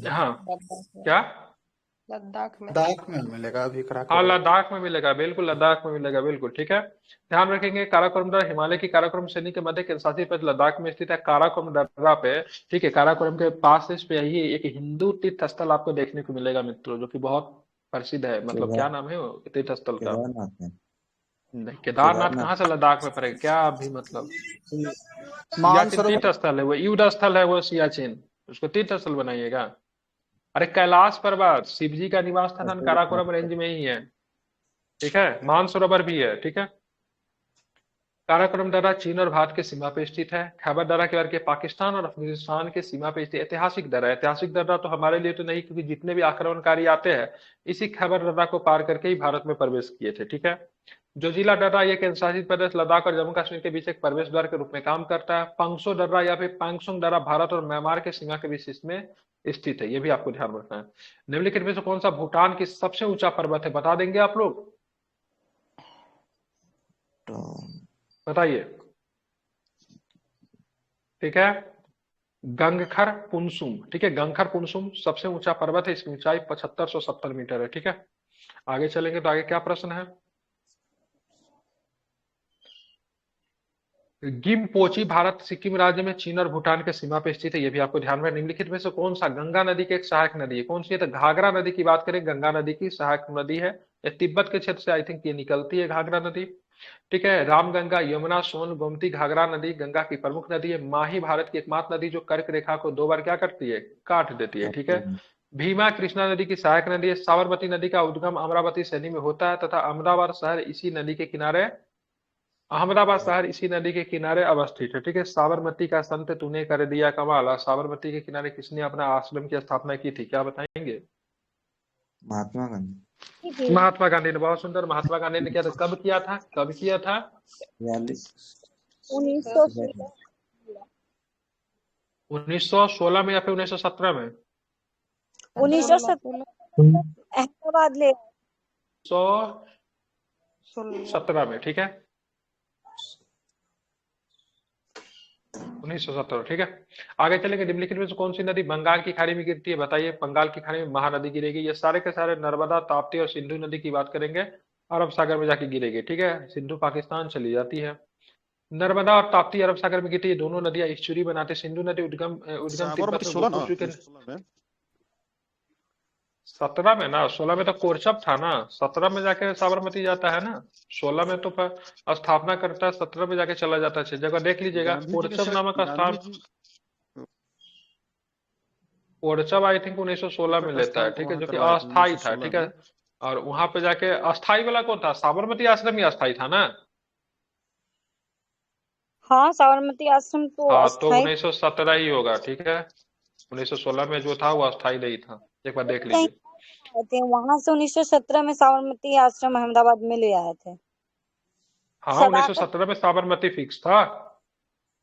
हाँ क्या लद्दाख में लद्दाख में मिलेगा अभी हाँ काराकोरम। लद्दाख में मिलेगा, बिल्कुल लद्दाख में मिलेगा, बिल्कुल ठीक है। ध्यान रखेंगे काराकोरम दर्रा हिमालय की काराकोरम श्रेणी के मध्य केंद्रशासित प्रदेश लद्दाख में स्थित है। काराकोरम दर्रा पे ठीक है, काराकोरम के पास इस पे ही एक हिंदू तीर्थ स्थल आपको देखने को मिलेगा मित्रों, जो कि बहुत प्रसिद्ध है। मतलब क्या नाम है वो तीर्थ स्थल का? केदारनाथ में। नहीं, केदारनाथ कहाँ से लद्दाख में पड़ेगा? क्या अभी मतलब सियाचिन मानसरोवर तीर्थ स्थल है वो, युद्ध स्थल है वो सियाचिन, उसको तीर्थ स्थल बनाइएगा। अरे कैलाश पर्वत शिव जी का निवास स्थान काराकोरम रेंज में ही है, ठीक है। मानसरोवर भी है, ठीक है। काराकोरम दर्रा चीन और भारत के सीमा पे स्थित है। खैबर दर्रा के अर्घ पाकिस्तान और अफगानिस्तान के सीमा पे स्थित ऐतिहासिक दर्रा है। ऐतिहासिक दर्रा तो हमारे लिए तो नहीं, क्योंकि जितने भी आक्रमणकारी आते हैं इसी खैबर दर्रा को पार करके ही भारत में प्रवेश किए थे, ठीक है। जोजिला दर्रा यह केंद्रशासित प्रदेश लद्दाख और जम्मू कश्मीर के बीच एक प्रवेश द्वार के रूप में काम करता है। पंगसो दर्रा या फिर पैंगसोंग दर्रा भारत और म्यांमार के सीमा के बीच इसमें स्थित है, ये भी आपको ध्यान रखना है। निम्नलिखित में से कौन सा भूटान की सबसे ऊंचा पर्वत है? बता देंगे आप लोग? बताइए। ठीक है, गंगखर पुनसुम, ठीक है। गंगखर पुनसुम सबसे ऊंचा पर्वत है, इसकी ऊंचाई 7570 मीटर है, ठीक है। आगे चलेंगे तो आगे क्या प्रश्न है? गिमपोची भारत सिक्किम राज्य में चीन और भूटान के सीमा पे स्थित है, ये भी आपको ध्यान में। निम्नलिखित में से कौन सा गंगा नदी की एक सहायक नदी है? कौन सी है? तो घाघरा नदी की बात करें, गंगा नदी की सहायक नदी है। ये तिब्बत के क्षेत्र से आई थिंक ये निकलती है घाघरा नदी, ठीक है। रामगंगा, यमुना, सोन, गोमती, घाघरा नदी गंगा की प्रमुख नदी है। माही भारत की एकमात्र नदी जो कर्क रेखा को 2 बार क्या करती है? काट देती है, ठीक है। भीमा कृष्णा नदी की सहायक नदी है। साबरमती नदी का उद्गम अमरावती श्रेणी में होता है तथा अहमदाबाद शहर इसी नदी के किनारे अवस्थित है, ठीक है। साबरमती का संत तूने कर दिया कमाल, साबरमती के किनारे किसने अपना आश्रम की स्थापना की थी? क्या बताएंगे? महात्मा गांधी। महात्मा गांधी ने। बहुत सुंदर, महात्मा गांधी ने किया था। कब किया था? कब किया था? 1916 1916 में या फिर 1917 में? 1917 अहमदाबाद ले 1917 में, ठीक है। 1917, ठीक है। आगे चलेंगे। निम्नलिखित में से कौन सी नदी बंगाल की खाड़ी में गिरती है? बताइए। बंगाल की खाड़ी में महानदी गिरेगी। ये सारे के सारे नर्मदा, ताप्ती और सिंधु नदी की बात करेंगे, अरब सागर में जाके गिरेगी, ठीक है। सिंधु पाकिस्तान चली जाती है। नर्मदा और ताप्ती अरब सागर में गिरती है, दोनों नदियां इस्चुरी बनाते। सिंधु नदी उद्गम तिब्बत में 17 में ना, 16 में तो कोरचप था ना, 17 में जाके साबरमती जाता है ना, 16 में तो स्थापना करता है, 17 में जाके चला जाता है। जगह देख लीजिएगा, कोरचप नामक स्थान कोरचप आई थिंक 1916 में लेता है, ठीक है, जो कि अस्थाई था, ठीक है। और वहां पे जाके अस्थाई वाला कौन था? साबरमती आश्रम ही अस्थाई था ना। हाँ, साबरमती आश्रम तो हाँ, तो अस्थाई 1917 ही होगा, ठीक है। 1916 में जो था वो अस्थाई नहीं था, एक बार देख लीजिए। थे वहां से 1917 में साबरमती आश्रम अहमदाबाद में ले आए थे। हाँ, 1917 में साबरमती फिक्स था।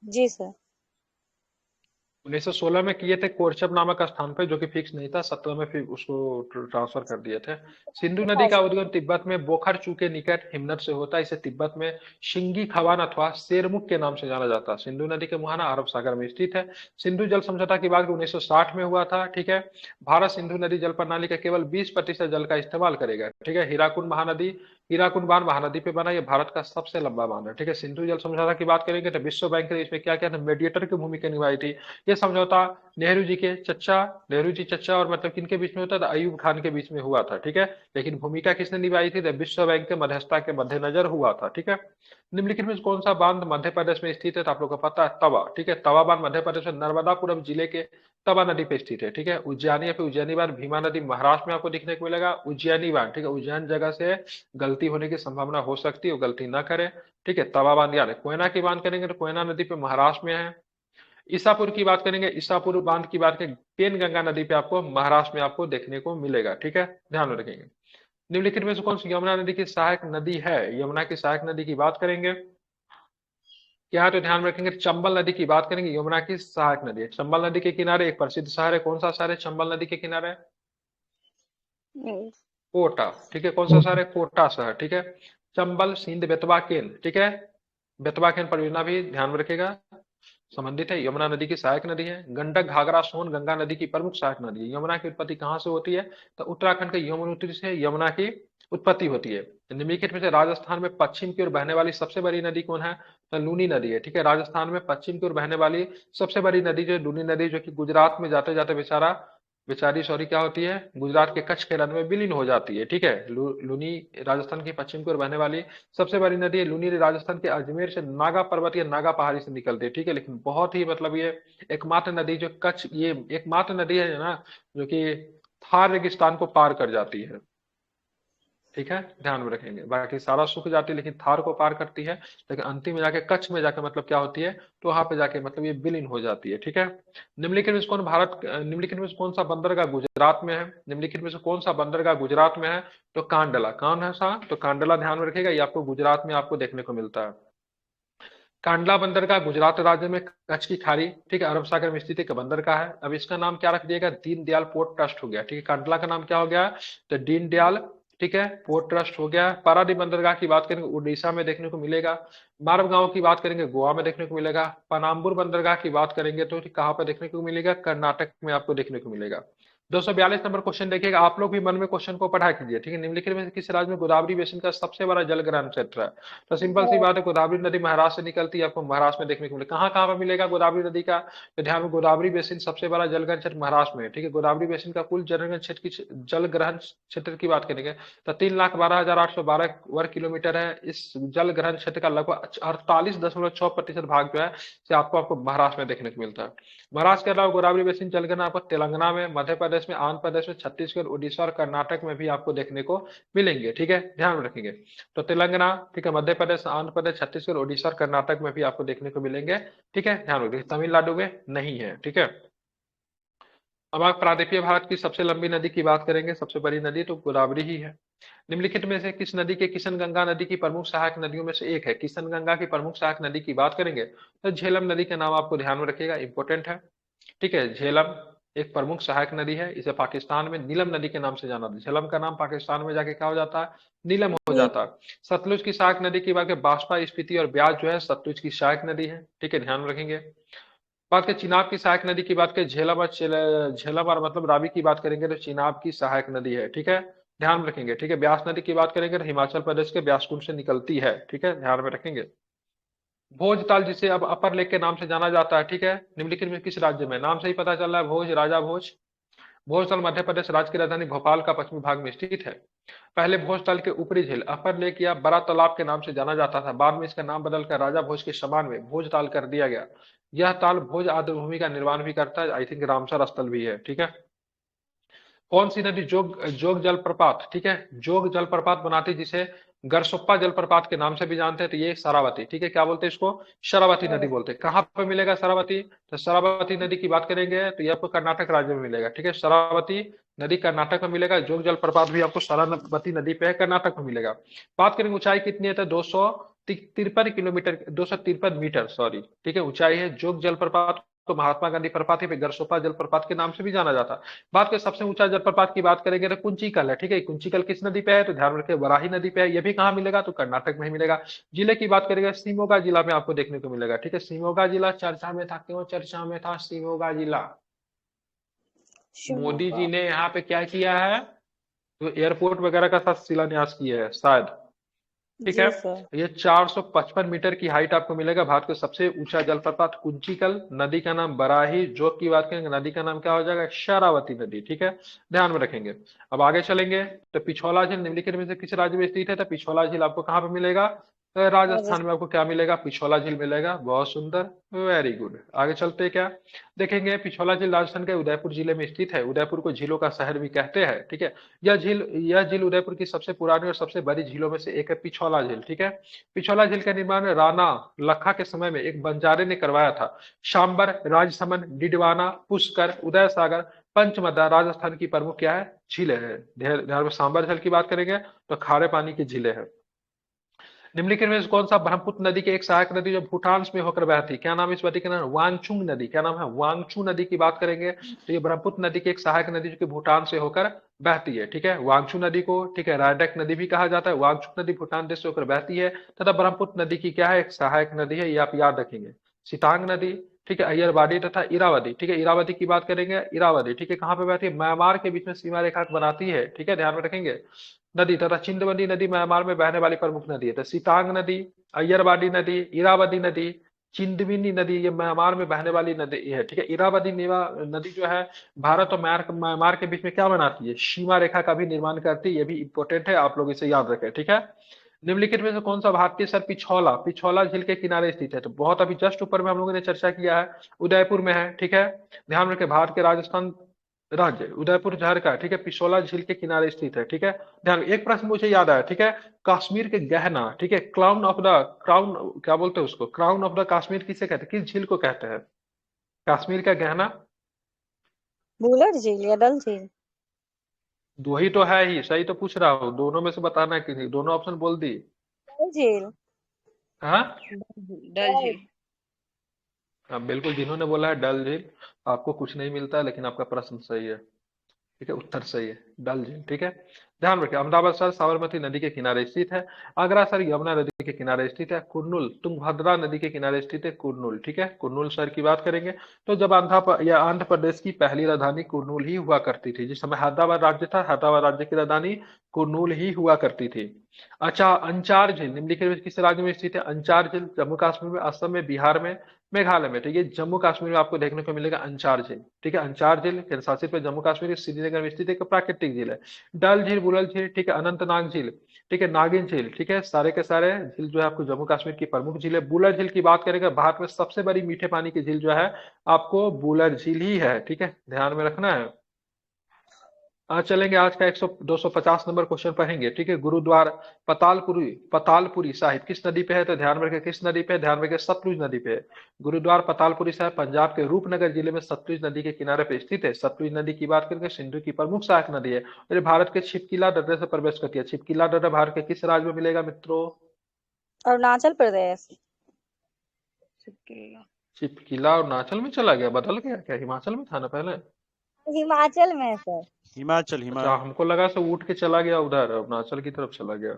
जी सर। 1916 में किए थे कोरचप नामक स्थान पे, जो कि फिक्स नहीं था। 17 में फिर उसको ट्रांसफर कर दिए थे। सिंधु नदी का उद्गम तिब्बत में बोखरचू के निकट हिमनद से होता है। इसे तिब्बत में शिंगी खवान अथवा शेरमुख के नाम से जाना जाता है। सिंधु नदी के मुहाना अरब सागर में स्थित है। सिंधु जल समझौता की बात 1960 में हुआ था, ठीक है। भारत सिंधु नदी जल प्रणाली का केवल 20% जल का इस्तेमाल करेगा, ठीक है। हीराकुंड महानदी हीराकुंड बांध महानदी पे बना, ये भारत का सबसे लंबा बांध है। ठीक है, सिंधु जल समझौता की बात करेंगे तो विश्व बैंक ने इसमें क्या किया था, मेडिएटर की भूमिका निभाई थी। ये समझौता नेहरू जी चचा और मतलब किनके बीच में होता था, अयूब खान के बीच में हुआ था। ठीक है, लेकिन भूमिका किसने निभाई थी, तो विश्व बैंक के मध्यस्थता के मद्देनजर हुआ था। ठीक है, निम्नलिखित में से कौन सा बांध मध्य प्रदेश में स्थित है, तो आप लोग को पता है तवा। ठीक है, तवा बांध मध्य प्रदेश में नर्मदापुरम जिले के तवा नदी पे स्थित है। ठीक है, उज्जैनी या फिर उज्जैनी बांध भीमा नदी महाराष्ट्र में आपको दिखने को मिलेगा। उज्जैनी बांध, ठीक है, उज्जैन जगह से गलती होने की संभावना हो सकती है, वो गलती ना करे। ठीक है, तवा बांध याद है। कोयना की बांध करेंगे तो कोयना नदी पे महाराष्ट्र में है। ईसापुर की बात करेंगे, ईसापुर बांध की बात करेंगे, पेन गंगा नदी पे आपको महाराष्ट्र में आपको देखने को मिलेगा। ठीक है, ध्यान में रखेंगे। निम्नलिखित में से कौन सी यमुना नदी की सहायक नदी है, यमुना की सहायक नदी की बात करेंगे क्या है, तो ध्यान में रखेंगे चंबल नदी की बात करेंगे, यमुना की सहायक नदी है। चंबल नदी के किनारे एक प्रसिद्ध शहर है, कौन सा शहर है चंबल नदी के किनारे, कोटा। ठीक है, कौन सा शहर है, कोटा शहर। ठीक है, चंबल सिंध बेतवा केन, ठीक है, बेतवा केन परियोजना भी ध्यान में रखेगा, संबंधित है, यमुना नदी की सहायक नदी है। गंडक घाघरा सोन गंगा नदी की प्रमुख सहायक नदी है। यमुना की उत्पत्ति कहाँ से होती है, तो उत्तराखंड के यमुनोत्री से यमुना की उत्पत्ति होती है। निम्नलिखित में से राजस्थान में पश्चिम की ओर बहने वाली सबसे बड़ी नदी कौन है, तो लूनी नदी है। ठीक है, राजस्थान में पश्चिम की ओर बहने वाली सबसे बड़ी नदी जो है लूनी नदी, जो कि गुजरात में जाते जाते बेचारी सॉरी क्या होती है, गुजरात के कच्छ के रण में विलीन हो जाती है। ठीक है, लूनी राजस्थान की पश्चिम की ओर बहने वाली सबसे बड़ी नदी है। लूनी राजस्थान के अजमेर से नागा पर्वत या नागा पहाड़ी से निकलती है। ठीक है, लेकिन बहुत ही मतलब ये एकमात्र नदी जो कच्छ, ये एकमात्र नदी है ना जो कि थार रेगिस्तान को पार कर जाती है। ठीक है, ध्यान में रखेंगे, बाकी सारा सूख जाती है लेकिन थार को पार करती है, लेकिन अंतिम में जाके कच्छ में जाके मतलब क्या होती है, तो वहां पे जाके मतलब ये विलीन हो जाती है। ठीक है, निम्नलिखित में से कौन सा बंदरगाह गुजरात में है, निम्नलिखित में से कौन सा बंदरगाह गुजरात में है, तो कांडला। कौन है सा, तो कांडला ध्यान में रखेगा, ये आपको गुजरात में आपको देखने को मिलता है। कांडला बंदरगाह गुजरात राज्य में कच्छ की खाड़ी, ठीक है, अरब सागर में स्थित एक बंदरगाह है। अब इसका नाम क्या रख दिएगा, दीनदयाल पोर्ट ट्रस्ट हो गया। ठीक है, कांडला का नाम क्या हो गया, तो दीनदयाल, ठीक है, पोर्ट ट्रस्ट हो गया। पारादीप बंदरगाह की बात करेंगे उड़ीसा में देखने को मिलेगा। मारवगांव की बात करेंगे गोवा में देखने को मिलेगा। पनाम्बुर बंदरगाह की बात करेंगे तो कहाँ पर देखने को मिलेगा, कर्नाटक में आपको देखने को मिलेगा। 242 नंबर क्वेश्चन देखिएगा, आप लोग भी मन में क्वेश्चन को पढ़ा कीजिए। ठीक है, निम्नलिखित में से किस राज्य में गोदावरी बेसिन का सबसे बड़ा जल ग्रहण क्षेत्र है, तो सिंपल सी बात है, गोदावरी नदी महाराष्ट्र से निकलती है, आपको महाराष्ट्र में देखने को मिलेगा। कहाँ कहाँ पर मिलेगा गोदावरी नदी का, तो ध्यान में, गोदावरी बेसिन सबसे बड़ा जल ग्रहण क्षेत्र महाराष्ट्र में है। ठीक है, गोदावरी बेसिन का कुल जल ग्रहण क्षेत्र की की बात करेंगे तो 3,12,812 वर्ग किलोमीटर है। इस जल ग्रहण क्षेत्र का लगभग 48.6% भाग जो है से आपको महाराष्ट्र में देखने को मिलता है। महाराष्ट्र के अलावा गोदावरी बेसिन जल ग्रहण आपको तेलंगाना में, मध्य प्रदेश में, आंध्र प्रदेश में, छत्तीसगढ़, उड़ीसा और कर्नाटक में भी आपको देखने को मिलेंगे। ठीक है, ध्यान में रखेंगे, तो तेलंगाना, ठीक है, मध्य प्रदेश, आंध्र प्रदेश, छत्तीसगढ़, उड़ीसा और कर्नाटक में भी आपको देखने को मिलेंगे। ठीक है, ध्यान रखिए, तमिलनाडु में नहीं है। ठीक है, अब आप प्रायद्वीपीय भारत की सबसे लंबी नदी की बात करेंगे, सबसे बड़ी नदी तो गोदावरी ही है। निम्नलिखित में से किस नदी के किशन गंगा नदी की प्रमुख सहायक नदियों में से एक है, किशन गंगा की प्रमुख सहायक नदी की बात करेंगे तो झेलम नदी का नाम आपको ध्यान में रखिएगा, इंपॉर्टेंट है। ठीक है, झेलम एक प्रमुख सहायक नदी है, इसे पाकिस्तान में नीलम नदी के नाम से जाना जाता है। झेलम का नाम पाकिस्तान में जाके क्या हो जाता है, नीलम हो जाता है। सतलुज की सहायक नदी की बात करें, बाष्पा, स्पीति और ब्यास जो है सतलुज की सहायक नदी है। ठीक है, ध्यान में रखेंगे। बात करें चिनाब की सहायक नदी की बात करें, झेलम और मतलब रावी की बात करेंगे तो चिनाब की सहायक नदी है। ठीक है, ध्यान में रखेंगे। ठीक है, ब्यास नदी की बात करेंगे तो हिमाचल प्रदेश के ब्यासकुंड से निकलती है। ठीक है, ध्यान में रखेंगे। भोजताल जिसे अब अपर लेक के नाम से जाना जाता है, ठीक है, निम्नलिखित में किस राज्य में, नाम से ही पता चल रहा है, भोज, राजा भोज। भोजताल मध्य प्रदेश राज्य की राजधानी भोपाल का पश्चिमी भाग में स्थित है। पहले भोजताल के ऊपरी झील अपर लेक या बड़ा तालाब के नाम से जाना जाता था, बाद में इसका नाम बदलकर राजा भोज के समान में भोजताल कर दिया गया। यह ताल भोज आर्द्रभूमि का निर्माण भी करता है, आई थिंक रामसर स्थल भी है। ठीक है, कौन सी नदी जोग जलप्रपात, ठीक है, जोग जलप्रपात बनाती जिसे गरसोप्पा जलप्रपात के नाम से भी जानते हैं, तो ये शरावती। ठीक है, क्या बोलते हैं इसको, शरावती नदी बोलते हैं। कहाँ पे मिलेगा शरावती, तो शरावती नदी की बात करेंगे तो ये आपको कर्नाटक राज्य में मिलेगा। ठीक है, शरावती नदी कर्नाटक में मिलेगा, जोग जलप्रपात भी आपको शरावती नदी पे है, कर्नाटक में मिलेगा। बात करेंगे ऊंचाई कितनी है, तो 253 किलोमीटर, 253 मीटर सॉरी। ठीक है, ऊंचाई है। जोग जलप्रपात तो महात्मा गांधी प्रपात है, गरसोपा जलप्रपात के नाम से भी जाना जाता है। बात करें सबसे ऊंचा जलप्रपात की बात करेंगे तो कुंचिकल है। ठीक है, कुंचिकल किस नदी पे है, तो ध्यान रखिए वराही नदी पे है। ये भी कहाँ मिलेगा, तो कर्नाटक में ही मिलेगा। जिले की बात करेंगे, शिमोगा जिला में आपको देखने को मिलेगा। ठीक है, शिमोगा जिला चर्चा में था, क्यों चर्चा में था शिमोगा जिला, मोदी जी ने यहाँ पे क्या किया है, तो एयरपोर्ट वगैरह का साथ शिलान्यास किया है शायद, ठीक जी है। सर। ये 455 मीटर की हाइट आपको मिलेगा। भारत का सबसे ऊंचा जलप्रपात कुंचिकल, नदी का नाम बराही, जोक की बात करेंगे नदी का नाम क्या हो जाएगा, शरावती नदी। ठीक है, ध्यान में रखेंगे। अब आगे चलेंगे तो पिछोला झील निम्नलिखित में से किस राज्य में स्थित है, तो पिछोला झील आपको कहाँ पे मिलेगा, तो राजस्थान में आपको क्या मिलेगा, पिछोला झील मिलेगा। बहुत सुंदर, वेरी गुड। आगे चलते हैं क्या देखेंगे, पिछोला झील राजस्थान के उदयपुर जिले में स्थित है। उदयपुर को झीलों का शहर भी कहते हैं। ठीक है, यह झील उदयपुर की सबसे पुरानी और सबसे बड़ी झीलों में से एक है, पिछोला झील। ठीक है, पिछोला झील का निर्माण राणा लखा के समय में एक बंजारे ने करवाया था। सांबर, राजसमंद, डिडवाना, पुष्कर, उदय सागर, पंचमदा राजस्थान की प्रमुख क्या है, झीलें हैं। ध्यान में सांबर झील की बात करेंगे तो खारे पानी की झीलें हैं। निम्नलिखित में से कौन सा ब्रह्मपुत्र नदी की एक सहायक नदी जो भूटान में होकर बहती है, क्या नाम है इस नदी का, नाम वांगचुंग नदी। क्या नाम है, वांगचू नदी की बात करेंगे तो ये ब्रह्मपुत्र नदी की एक सहायक नदी जो कि भूटान से होकर बहती है। ठीक है, वांगचू नदी को, ठीक है, रायडक नदी भी कहा जाता है। वांगचू नदी भूटान देश से होकर बहती है तथा ब्रह्मपुत्र नदी की क्या है, एक सहायक नदी है, ये आप याद रखेंगे। सितांग नदी, ठीक है, अयरवाड़ी तथा इरावदी। ठीक है, इरावदी की बात करेंगे, इरावदी, ठीक है, कहाँ पे बहती है, म्यांमार के बीच में सीमा रेखा बनाती है। ठीक है, ध्यान में रखेंगे। नदी तथा चिंदवती नदी म्यांमार में बहने वाली प्रमुख नदी है। तो सितांग नदी, अयरवाड़ी नदी, इरावदी नदी, चिंदविनी नदी, ये म्यांमार में बहने वाली नदी है। ठीक है, इरावदी नदी जो है भारत और म्यांमार के बीच में क्या बनाती है, सीमा रेखा का भी निर्माण करती है। ये भी इंपॉर्टेंट है, आप लोग इसे याद रखें। ठीक है, निम्नलिखित में से कौन सा भारतीय सर पिछोला पिछोला झील के किनारे स्थित है, तो बहुत अभी जस्ट ऊपर में हम लोगों ने चर्चा किया है, उदयपुर में है। ठीक है, ध्यान रखें, भारत के राजस्थान राज्य उदयपुर शहर का, ठीक है, पिछोला झील के किनारे स्थित है। ठीक है, ध्यान, एक प्रश्न मुझे याद आया। ठीक है, कश्मीर के गहना, ठीक है, क्राउन क्या बोलते हैं उसको, क्राउन ऑफ द कश्मीर किसे कहते हैं, किस झील को कहते हैं, कश्मीर का गहना। बुलर झील या डल झील? दो ही तो है ही, सही तो पूछ रहा हूँ, दोनों में से बताना है कि नहीं, दोनों ऑप्शन बोल दी। डल झील। हाँ, डल झील। हाँ बिल्कुल, जिन्होंने बोला है डल झील, आपको कुछ नहीं मिलता है, लेकिन आपका प्रश्न सही है। ठीक है, उत्तर सही है, डल झील। ठीक है, ध्यान रखिए, अहमदाबाद शहर साबरमती नदी के किनारे स्थित है। आगरा शहर यमुना नदी के किनारे स्थित है। कुर्नूल तुंगभद्रा नदी के किनारे स्थित है, कुर्नूल। ठीक है, कुर्नूल शहर की बात करेंगे तो जब आंध्र प्रदेश की पहली राजधानी कुर्नूल ही हुआ करती थी, जिस समय हैदराबाद राज्य था, हैदराबाद राज्य की राजधानी कुर्नूल ही हुआ करती थी। अच्छा, अंचार झील निम्नलिखित में किस राज्य में स्थित है, अंचार झील जम्मू कश्मीर में, असम में, बिहार में, मेघालय में। ठीक है, जम्मू कश्मीर में आपको देखने को मिलेगा अंचार झील। ठीक है, अंचार झील केंद्र शासित प्रदेश जम्मू कश्मीर के श्रीनगर में स्थित एक प्राकृतिक झील है। डल झील, बुलल झील, ठीक है, अनंतनाग झील, ठीक है, नागिन झील, ठीक है, सारे के सारे झील जो है आपको जम्मू कश्मीर की प्रमुख झील है। बुलर झील की बात करेंगे, भारत में सबसे बड़ी मीठे पानी की झील जो है आपको बुलर झील ही है। ठीक है, ध्यान में रखना है। आज चलेंगे, आज का 250 नंबर क्वेश्चन पढ़ेंगे। ठीक है, गुरुद्वार पतालपुरी साहिब किस नदी पे है, तो ध्यान में रखें, किस नदी पे है, ध्यान में रखें, सतलुज नदी पे है। गुरुद्वार पतालपुरी साहिब पंजाब के रूपनगर जिले में सतलुज नदी के किनारे पे स्थित है। सतलुज नदी की बात करेंगे, सिंधु की प्रमुख सहायक नदी है और ये भारत के छिपकिला दर्रे से प्रवेश करती है। छिपकिला दर्रा भारत के किस राज्य में मिलेगा मित्रों, अरुणाचल प्रदेश। छिपकिला अरुणाचल में चला गया, बदल गया क्या, हिमाचल में था ना पहले। हिमाचल में है सर। हिमाचल अच्छा, हिमाचल हमको लगा से उठ के चला गया उधर अरुणाचल की तरफ चला गया।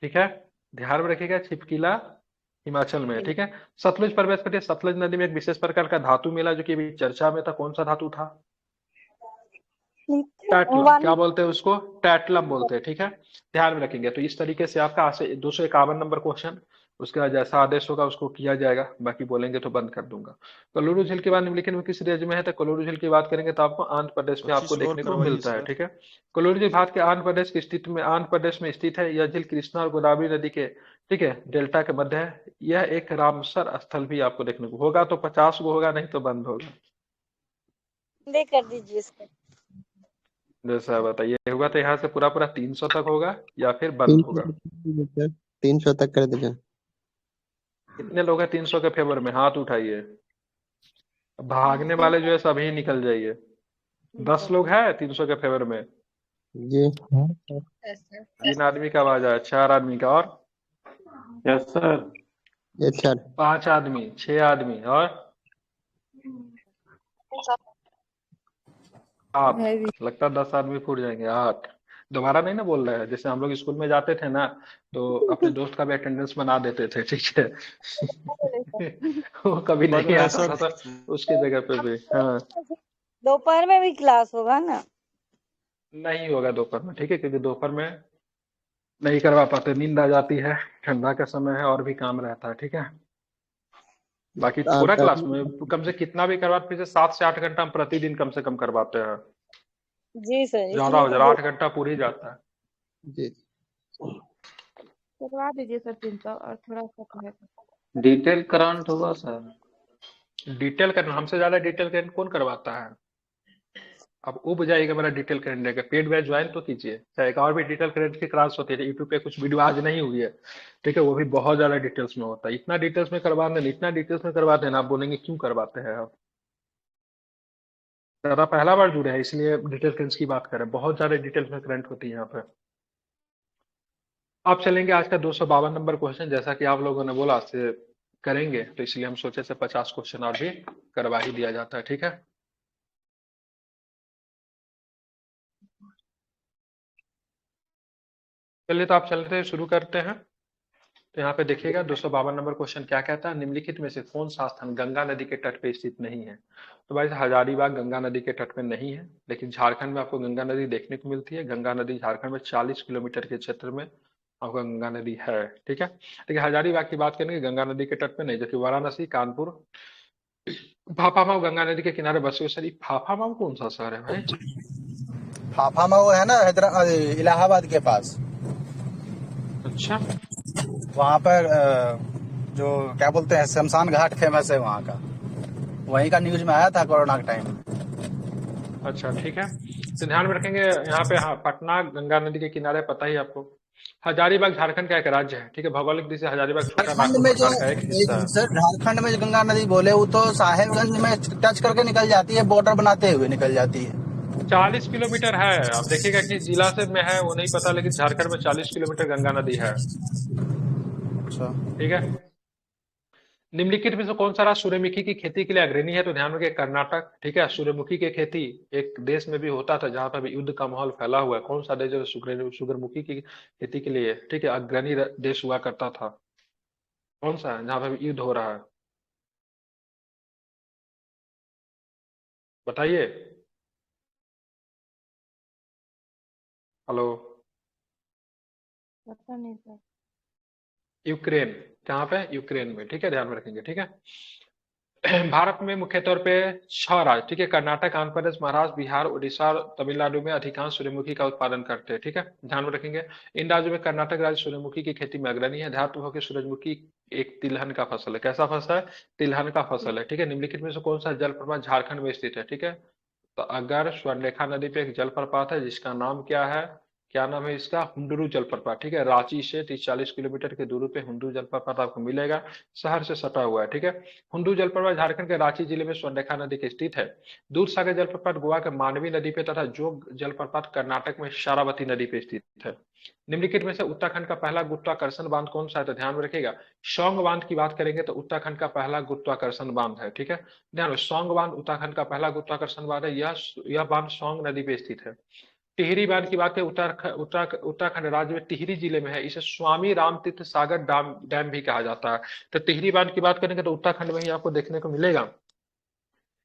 ठीक है, ध्यान में रखिएगा, छिपकिला हिमाचल में है। ठीक है, सतलुज प्रवेश करती है। सतलुज नदी में एक विशेष प्रकार का धातु मिला जो कि अभी चर्चा में था, कौन सा धातु था, टैटलम, क्या बोलते हैं उसको, टैटलम बोलते हैं। ठीक है, ध्यान में रखेंगे। तो इस तरीके से आपका 251 नंबर क्वेश्चन, उसके बाद जैसा आदेश होगा उसको किया जाएगा, बाकी बोलेंगे तो बंद कर दूंगा। कोलूरू झील के बाद निम्नलिखित में किस राज्य में है, तो कोलूरू झील की बात करेंगे तो आपको आंध्र प्रदेश में आपको 25 और देखने को करवाइए मिलता है। सर। ठीक है, कोलूरू झील भारत के आंध्र प्रदेश में स्थित है। यह झील कृष्णा और गोदावरी नदी के, ठीक है, डेल्टा के मध्य है। यह एक रामसर स्थल भी आपको देखने को होगा, तो 50 को होगा, नहीं तो बंद होगा। कर दीजिए इसको। जैसा बताइए, होगा तो यहाँ से पूरा पूरा 300 तक होगा या फिर बंद होगा। 300 तक कर दीजिए। कितने लोग हैं 300 के फेवर में, हाथ उठाइए। भागने वाले जो है सभी निकल जाइए। 10 लोग हैं 300 के फेवर में। जी 3 आदमी का आवाज आया, 4 आदमी का, और यस सर, ये 5 आदमी, 6 आदमी, और आप, लगता है 10 आदमी फूट जाएंगे। 8 दोबारा नहीं ना बोल रहे हैं, जैसे हम लोग स्कूल में जाते थे ना तो अपने दोस्त का भी अटेंडेंस बना देते थे। ठीक है वो कभी नहीं आता था उसकी जगह पे भी। हाँ, दोपहर में भी क्लास होगा ना? नहीं होगा दोपहर में, ठीक है, क्योंकि दोपहर में नहीं करवा पाते, नींद आ जाती है, ठंडा का समय है और भी काम रहता है, ठीक है। बाकी थोड़ा क्लास में कम से कितना भी करवा, फिर से 7 से 8 घंटा हम प्रतिदिन कम से कम करवाते हैं। जी सर, ज्यादा इसलिए हो तो जाए 8 घंटा पूरी जाता है। जी करवा दीजिए सर 300 और थोड़ा सा कहेगा। डिटेल करंट होगा सर। डिटेल करंट हमसे ज्यादा डिटेल करंट कौन करवाता है? अब उब जाएगा मेरा डिटेल करंट लेकर, पेड बैच ज्वाइन तो कीजिए। चाहे एक और भी डिटेल करंट की क्लास होती है यूट्यूब पे, कुछ वीडियो आज नहीं हुई है, ठीक है, वो भी बहुत ज्यादा डिटेल्स में होता है। इतना डिटेल्स में करवा देना, इतना डिटेल्स में करवा देना, आप बोलेंगे क्यों करवाते हैं आप। दादा पहला बार जुड़े हैं इसलिए डिटेल करंट की बात करें, बहुत ज्यादा डिटेल्स में करंट होती है यहाँ पे। आप चलेंगे आज का 252 नंबर क्वेश्चन, जैसा कि आप लोगों ने बोला से करेंगे, तो इसलिए हम सोचे से 50 क्वेश्चन और भी करवा ही दिया जाता है, ठीक है। चलिए तो आप चलते हैं, शुरू करते हैं। तो यहाँ पे देखिएगा 252 नंबर क्वेश्चन क्या कहता है, निम्नलिखित में से कौन सा स्थान गंगा नदी के तट पे स्थित नहीं है। तो भाई हजारीबाग गंगा नदी के तट पे नहीं है, लेकिन झारखंड में आपको गंगा नदी देखने को मिलती है। गंगा नदी झारखंड में 40 किलोमीटर के क्षेत्र में आपको गंगा नदी है, ठीक है। लेकिन हजारीबाग की बात करेंगे गंगा नदी के तट पे नहीं, जो कि वाराणसी, कानपुर, फाफामाऊ गंगा नदी के किनारे बसे हुए। सर ये फाफामाऊ कौन सा शहर है भाई? फाफामाऊ है ना, हैदराबाद इलाहाबाद के पास। अच्छा, वहाँ पर जो क्या बोलते हैं, शमशान घाट फेमस है वहाँ का, वहीं का न्यूज में आया था कोरोना के टाइम। अच्छा ठीक है, तो ध्यान में रखेंगे यहाँ पे। हाँ, पटना गंगा नदी के किनारे, पता ही आपको। हजारीबाग झारखंड का एक राज्य है, ठीक है, भौगोलिक दृष्टि से हजारीबाग छोटा झारखंड नागपुर में जो प्रकार का एक हिस्सा है। सर, झारखंड में जो गंगा नदी बोले वो तो साहेबगंज में टच करके निकल जाती है, बॉर्डर बनाते हुए निकल जाती है। 40 किलोमीटर है। आप देखिएगा कि जिला से में है वो नहीं पता, लेकिन झारखंड में 40 किलोमीटर गंगा नदी है, अच्छा, ठीक है। निम्नलिखित में से कौन सा राज्य सूर्यमुखी की खेती के लिए अग्रणी है? तो ध्यान रखिए कर्नाटक, ठीक है। सूर्यमुखी की खेती एक देश में भी होता था जहां पर भी युद्ध का माहौल फैला हुआ है। कौन सा देश जो सूर्यमुखी की खेती के लिए, ठीक है, अग्रणी देश हुआ करता था? कौन सा है जहां पर भी युद्ध हो रहा है, बताइए। हेलो, पता नहीं सर। यूक्रेन। जहां पे? यूक्रेन में, ठीक है, ध्यान में रखेंगे, ठीक है। भारत में मुख्य तौर पे 6 राज्य, ठीक है, कर्नाटक, आंध्र प्रदेश, महाराष्ट्र, बिहार, उड़ीसा और तमिलनाडु में अधिकांश सूर्यमुखी का उत्पादन करते हैं, ठीक है, ध्यान में रखेंगे। इन राज्यों में कर्नाटक राज्य सूर्यमुखी की खेती में अग्रणी है। ध्यान हो कि सूरजमुखी एक तिलहन का फसल है। कैसा फसल है? तिलहन का फसल है, ठीक है। निम्नलिखित में से कौन सा जलप्रपात झारखंड में स्थित है? ठीक है, तो अगर स्वर्णरेखा नदी पे एक जलप्रपात है जिसका नाम क्या है, क्या नाम है इसका? हुंडरू जलप्रपात, ठीक है। रांची से 30-40 किलोमीटर की दूरी पे हुंडरू जलप्रपात आपको मिलेगा, शहर से सटा हुआ है, ठीक है। हुंडरू जलप्रपात झारखंड के रांची जिले में स्वर्णरेखा नदी के स्थित है। दूधसागर जलप्रपात गोवा के मांडवी नदी पे तथा जोग जलप्रपात कर्नाटक में शारावती नदी पे स्थित है। निम्नलिखित में से उत्तराखंड का पहला गुरुत्वाकर्षण बांध कौन सा है? तो ध्यान में रखिएगा सौंग बांध की बात करेंगे तो उत्तराखंड का पहला गुरुत्वाकर्षण बांध है, ठीक है। ध्यान, सौंग बांध उत्तराखंड का पहला गुरुत्वाकर्षण बांध है। यह बांध सौंग नदी पे स्थित है। टिहरी बांध की बात करें, उत्तराखंड राज्य में टिहरी जिले में है। इसे स्वामी रामतीर्थ सागर डैम भी कहा जाता है। तो टिहरी बांध की बात करेंगे तो उत्तराखंड में ही आपको देखने को मिलेगा।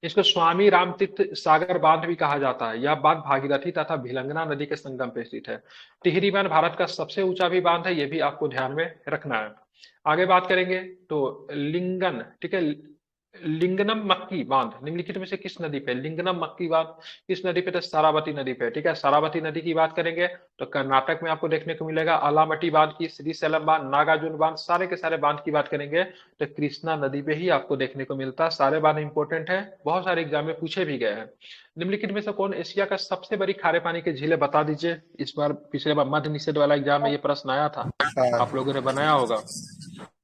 इसको स्वामी रामतीर्थ सागर बांध भी कहा जाता है। यह बांध भागीरथी तथा भिलंगना नदी के संगम पे स्थित है। टिहरी बांध भारत का सबसे ऊंचा भी बांध है, यह भी आपको ध्यान में रखना है। आगे बात करेंगे तो लिंगन, ठीक है, लिंगनम मक्की बांध निम्नलिखित में से किस नदी पे? लिंगनम मक्की बांध किस नदी पे? तो सारावती नदी पे, ठीक है। सारावती नदी की बात करेंगे तो कर्नाटक में आपको देखने को मिलेगा। आलामटी बांध की, श्रीशैलम बांध, नागार्जुन बांध, सारे के सारे बांध की बात करेंगे तो कृष्णा नदी पे ही आपको देखने को मिलता है। सारे बांध इंपॉर्टेंट है, बहुत सारे एग्जाम में पूछे भी गए हैं। निम्नलिखित में से कौन एशिया का सबसे बड़ी खारे पानी की झील है? बता दीजिए। इस बार पिछले बार मध्य निषेध वाला एग्जाम में ये प्रश्न आया था, आप लोगों ने बनाया होगा,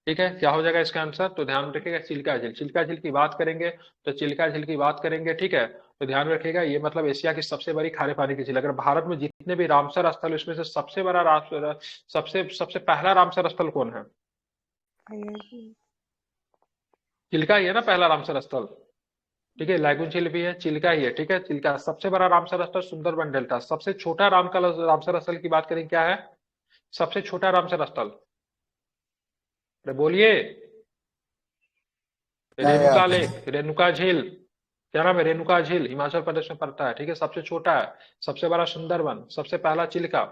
ठीक है। क्या हो जाएगा इसका आंसर? तो ध्यान रखिएगा चिल्का झील। चिल्का झील की बात करेंगे तो चिल्का झील की बात करेंगे, ठीक है, तो ध्यान रखिएगा ये मतलब एशिया की सबसे बड़ी खारे पानी की झील। अगर भारत में जितने भी रामसर स्थल उसमें से सबसे बड़ा सबसे पहला रामसर स्थल कौन है? चिल्का ही है ना पहला रामसर स्थल, ठीक है। लैगून झील भी है, चिल्का ही है, ठीक है। चिल्का सबसे बड़ा रामसर स्थल सुंदरबन डेल्टा। सबसे छोटा रामसर स्थल की बात करें क्या है? सबसे छोटा रामसर स्थल, अरे बोलिए। रेणुका लेक, रेणुका झील, क्या नाम है? रेणुका झील हिमाचल प्रदेश में पड़ता है, ठीक है। सबसे छोटा है, सबसे बड़ा सुंदरबन, सबसे पहला चिल्का।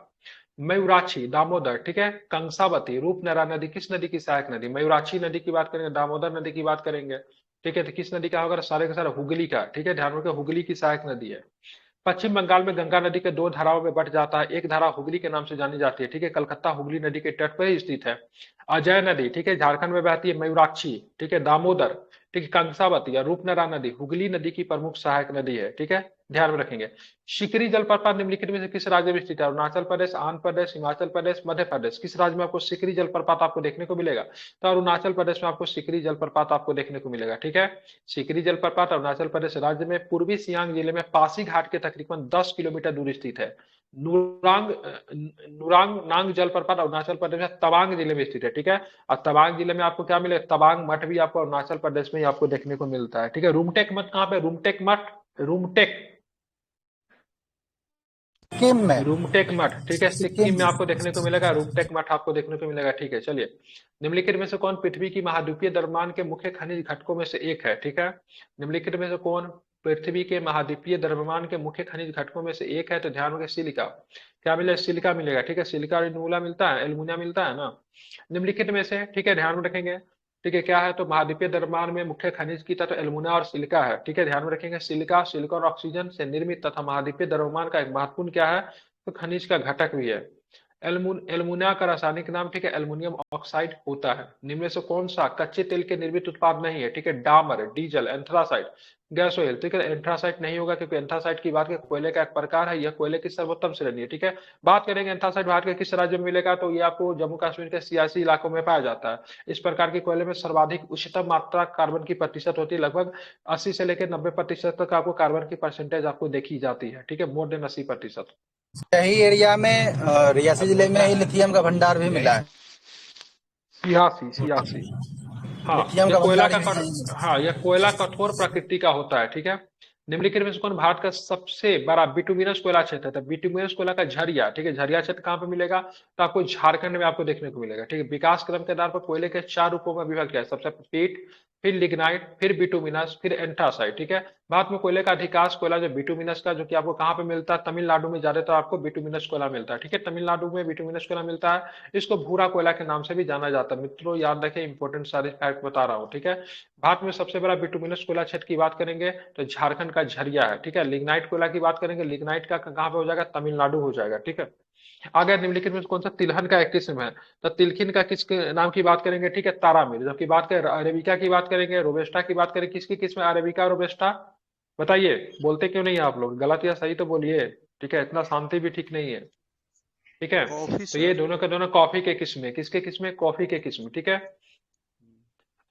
मयूराक्षी, दामोदर, ठीक है, कंसावती, रूपनारायण नदी किस नदी की सहायक नदी? मयूराक्षी नदी की बात करेंगे, दामोदर नदी की बात करेंगे, ठीक है, तो किस नदी का होगा? सारे का सारा हुगली का, ठीक है, ध्यान रखिए हुगली की सहायक नदी है। पश्चिम बंगाल में गंगा नदी के 2 धाराओं में बट जाता है, एक धारा हुगली के नाम से जानी जाती है, ठीक है, कलकत्ता हुगली नदी के तट पर ही स्थित है। अजय नदी, ठीक है, झारखंड में बहती है। मयूराक्षी, ठीक है, दामोदर, ठीक है, कंसावती या रूपनारायण नदी हुगली नदी की प्रमुख सहायक नदी है, ठीक है, ध्यान में रखेंगे। शिकरी जलप्रपात निम्नलिखित में से किस राज्य में स्थित है? अरुणाचल प्रदेश, आंध्र प्रदेश, हिमाचल प्रदेश, मध्य प्रदेश, किस राज्य में आपको शिकरी जलप्रपात आपको देखने को मिलेगा? तो अरुणाचल प्रदेश में आपको शिकरी जलप्रपात आपको देखने को मिलेगा, ठीक है। शिकरी जलप्रपात अरुणाचल प्रदेश राज्य में पूर्वी सियांग जिले में पासी घाट के तकरीबन 10 किलोमीटर दूर स्थित है। नुरांग नांग जलप्रपात अरुणाचल प्रदेश में तवांग जिले में स्थित है, ठीक है, और तवांग जिले में आपको क्या मिलेगा? तवांग मठ भी आपको अरुणाचल प्रदेश में ही आपको देखने को मिलता है, ठीक है। रूमटेक मठ कहाँ पे? रूमटेक मठ, रूमटेक सिक्किम में, रूमटेक मठ, ठीक है, सिक्किम में आपको देखने को मिलेगा, रूमटेक मठ आपको देखने को मिलेगा, ठीक है। चलिए, निम्नलिखित में से कौन पृथ्वी की महाद्वीपीय द्रव्यमान के मुख्य खनिज घटकों में से एक है? ठीक है, निम्नलिखित में से कौन पृथ्वी के महाद्वीपीय द्रव्यमान के मुख्य खनिज घटकों में से एक है? तो ध्यान रखें सिलिका, क्या मिलेगा? सिलिका मिलेगा, ठीक है, सिलिका और इनुला मिलता है, एल्युमिनियम मिलता है ना। निम्नलिखित में से, ठीक है, ध्यान में रखेंगे, ठीक है, क्या है? तो महाद्वीपीय द्रव्यमान में मुख्य खनिज की तत्व एल्युमिना और सिलिका है, ठीक है, ध्यान में रखेंगे। सिलिका सिलिकॉन ऑक्सीजन से निर्मित तथा महाद्वीपीय द्रव्यमान का एक महत्वपूर्ण क्या है? तो खनिज का घटक भी है। एल्युमिना का रासायनिक नाम, ठीक है, एल्युमिनियम ऑक्साइड होता है। निम्न में से कौन सा कच्चे तेल के निर्मित उत्पाद नहीं है? ठीक है, डामर, डीजल, एंथ्रासाइट, गैस ऑयल, ठीक है, एंथ्रासाइट नहीं होगा क्योंकि एंथ्रासाइट की बात करें कोयले का एक प्रकार है, यह कोयले की सर्वोत्तम श्रेणी है, ठीक है। बात करेंगे एंथ्रासाइट भारत के किस राज्य में मिलेगा? तो ये आपको जम्मू कश्मीर के सियासी इलाकों में पाया जाता है। इस प्रकार के कोयले में सर्वाधिक उच्चतम मात्रा कार्बन की प्रतिशत होती है, लगभग 80 से लेकर 90% तक आपको कार्बन की परसेंटेज आपको देखी जाती है, ठीक है, मोर देन 80%। यही एरिया में रियासी जिले में ही लिथियम का भंडार भी मिला है। सियासी, हाँ, लिथियम यह का कोयला भंडार का यही है। हाँ, यह कोयला कठोर प्रकृति का होता है, ठीक है। निम्नलिखित में से कौन भारत का सबसे बड़ा बिटुमिनस कोयला क्षेत्र है? तो बिटुमिनस कोयला का झरिया, ठीक है, झरिया क्षेत्र कहाँ पे मिलेगा? तो आपको झारखंड में आपको देखने को मिलेगा, ठीक है। विकास क्रम के आधार पर कोयले के 4 रूपों में विभाग किया है, सबसे पीट, फिर लिग्नाइट, फिर बिटुमिनस, फिर एंथ्रासाइट, ठीक है। भारत में कोयले का अधिकांश कोयला जो बिटुमिनस का, जो कि आपको कहाँ पे मिलता है? तमिलनाडु में ज्यादातर आपको बिटुमिनस कोयला मिलता है, ठीक है, तमिलनाडु में बिटुमिनस कोयला मिलता है। इसको भूरा कोयला के नाम से भी जाना जाता है। मित्रों याद रखें, इंपॉर्टेंट सारे फैक्ट बता रहा हूँ, ठीक है। भारत में सबसे बड़ा बिटुमिनस कोयला क्षेत्र की बात करेंगे तो झारखंड का झरिया है, ठीक है। लिग्नाइट कोयला की बात करेंगे, लिग्नाइट का कहाँ पे हो जाएगा? तमिलनाडु हो जाएगा, ठीक है। अगर निम्नलिखित में कौन सा तिलहन का एक किस्म है? तो तिलखिन का किस नाम की बात करेंगे? ठीक है, तारामीर। जबकि बात करें अरेबिका की बात करेंगे, रोबेस्टा की बात करें, किसकी किस्म है अरेबिका रोबेस्टा? बताइए, बोलते क्यों नहीं है आप लोग? गलत या सही तो बोलिए, ठीक है, इतना शांति भी ठीक नहीं है, ठीक है। तो ये दोनों के दोनों कॉफी के किस्म है, किसके किस्म है? कॉफी के किस्म, ठीक है।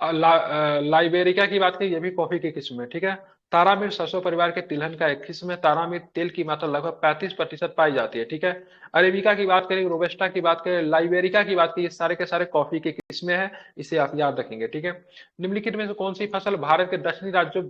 लाइबेरिका की बात करें, ये भी कॉफी की किस्म है, ठीक है। तारामीर सरसों परिवार के तिलहन का एक किस्म है। तारामीर तेल की मात्रा लगभग 35% पाई जाती है, ठीक है। अरेबिका की बात करें, रोबेस्टा की बात करें, लाइबेरिका की बात करें, ये सारे के सारे कॉफी के किस्में हैं, इसे आप याद रखेंगे, ठीक है। निम्नलिखित में से कौन सी फसल भारत के दक्षिणी राज्यों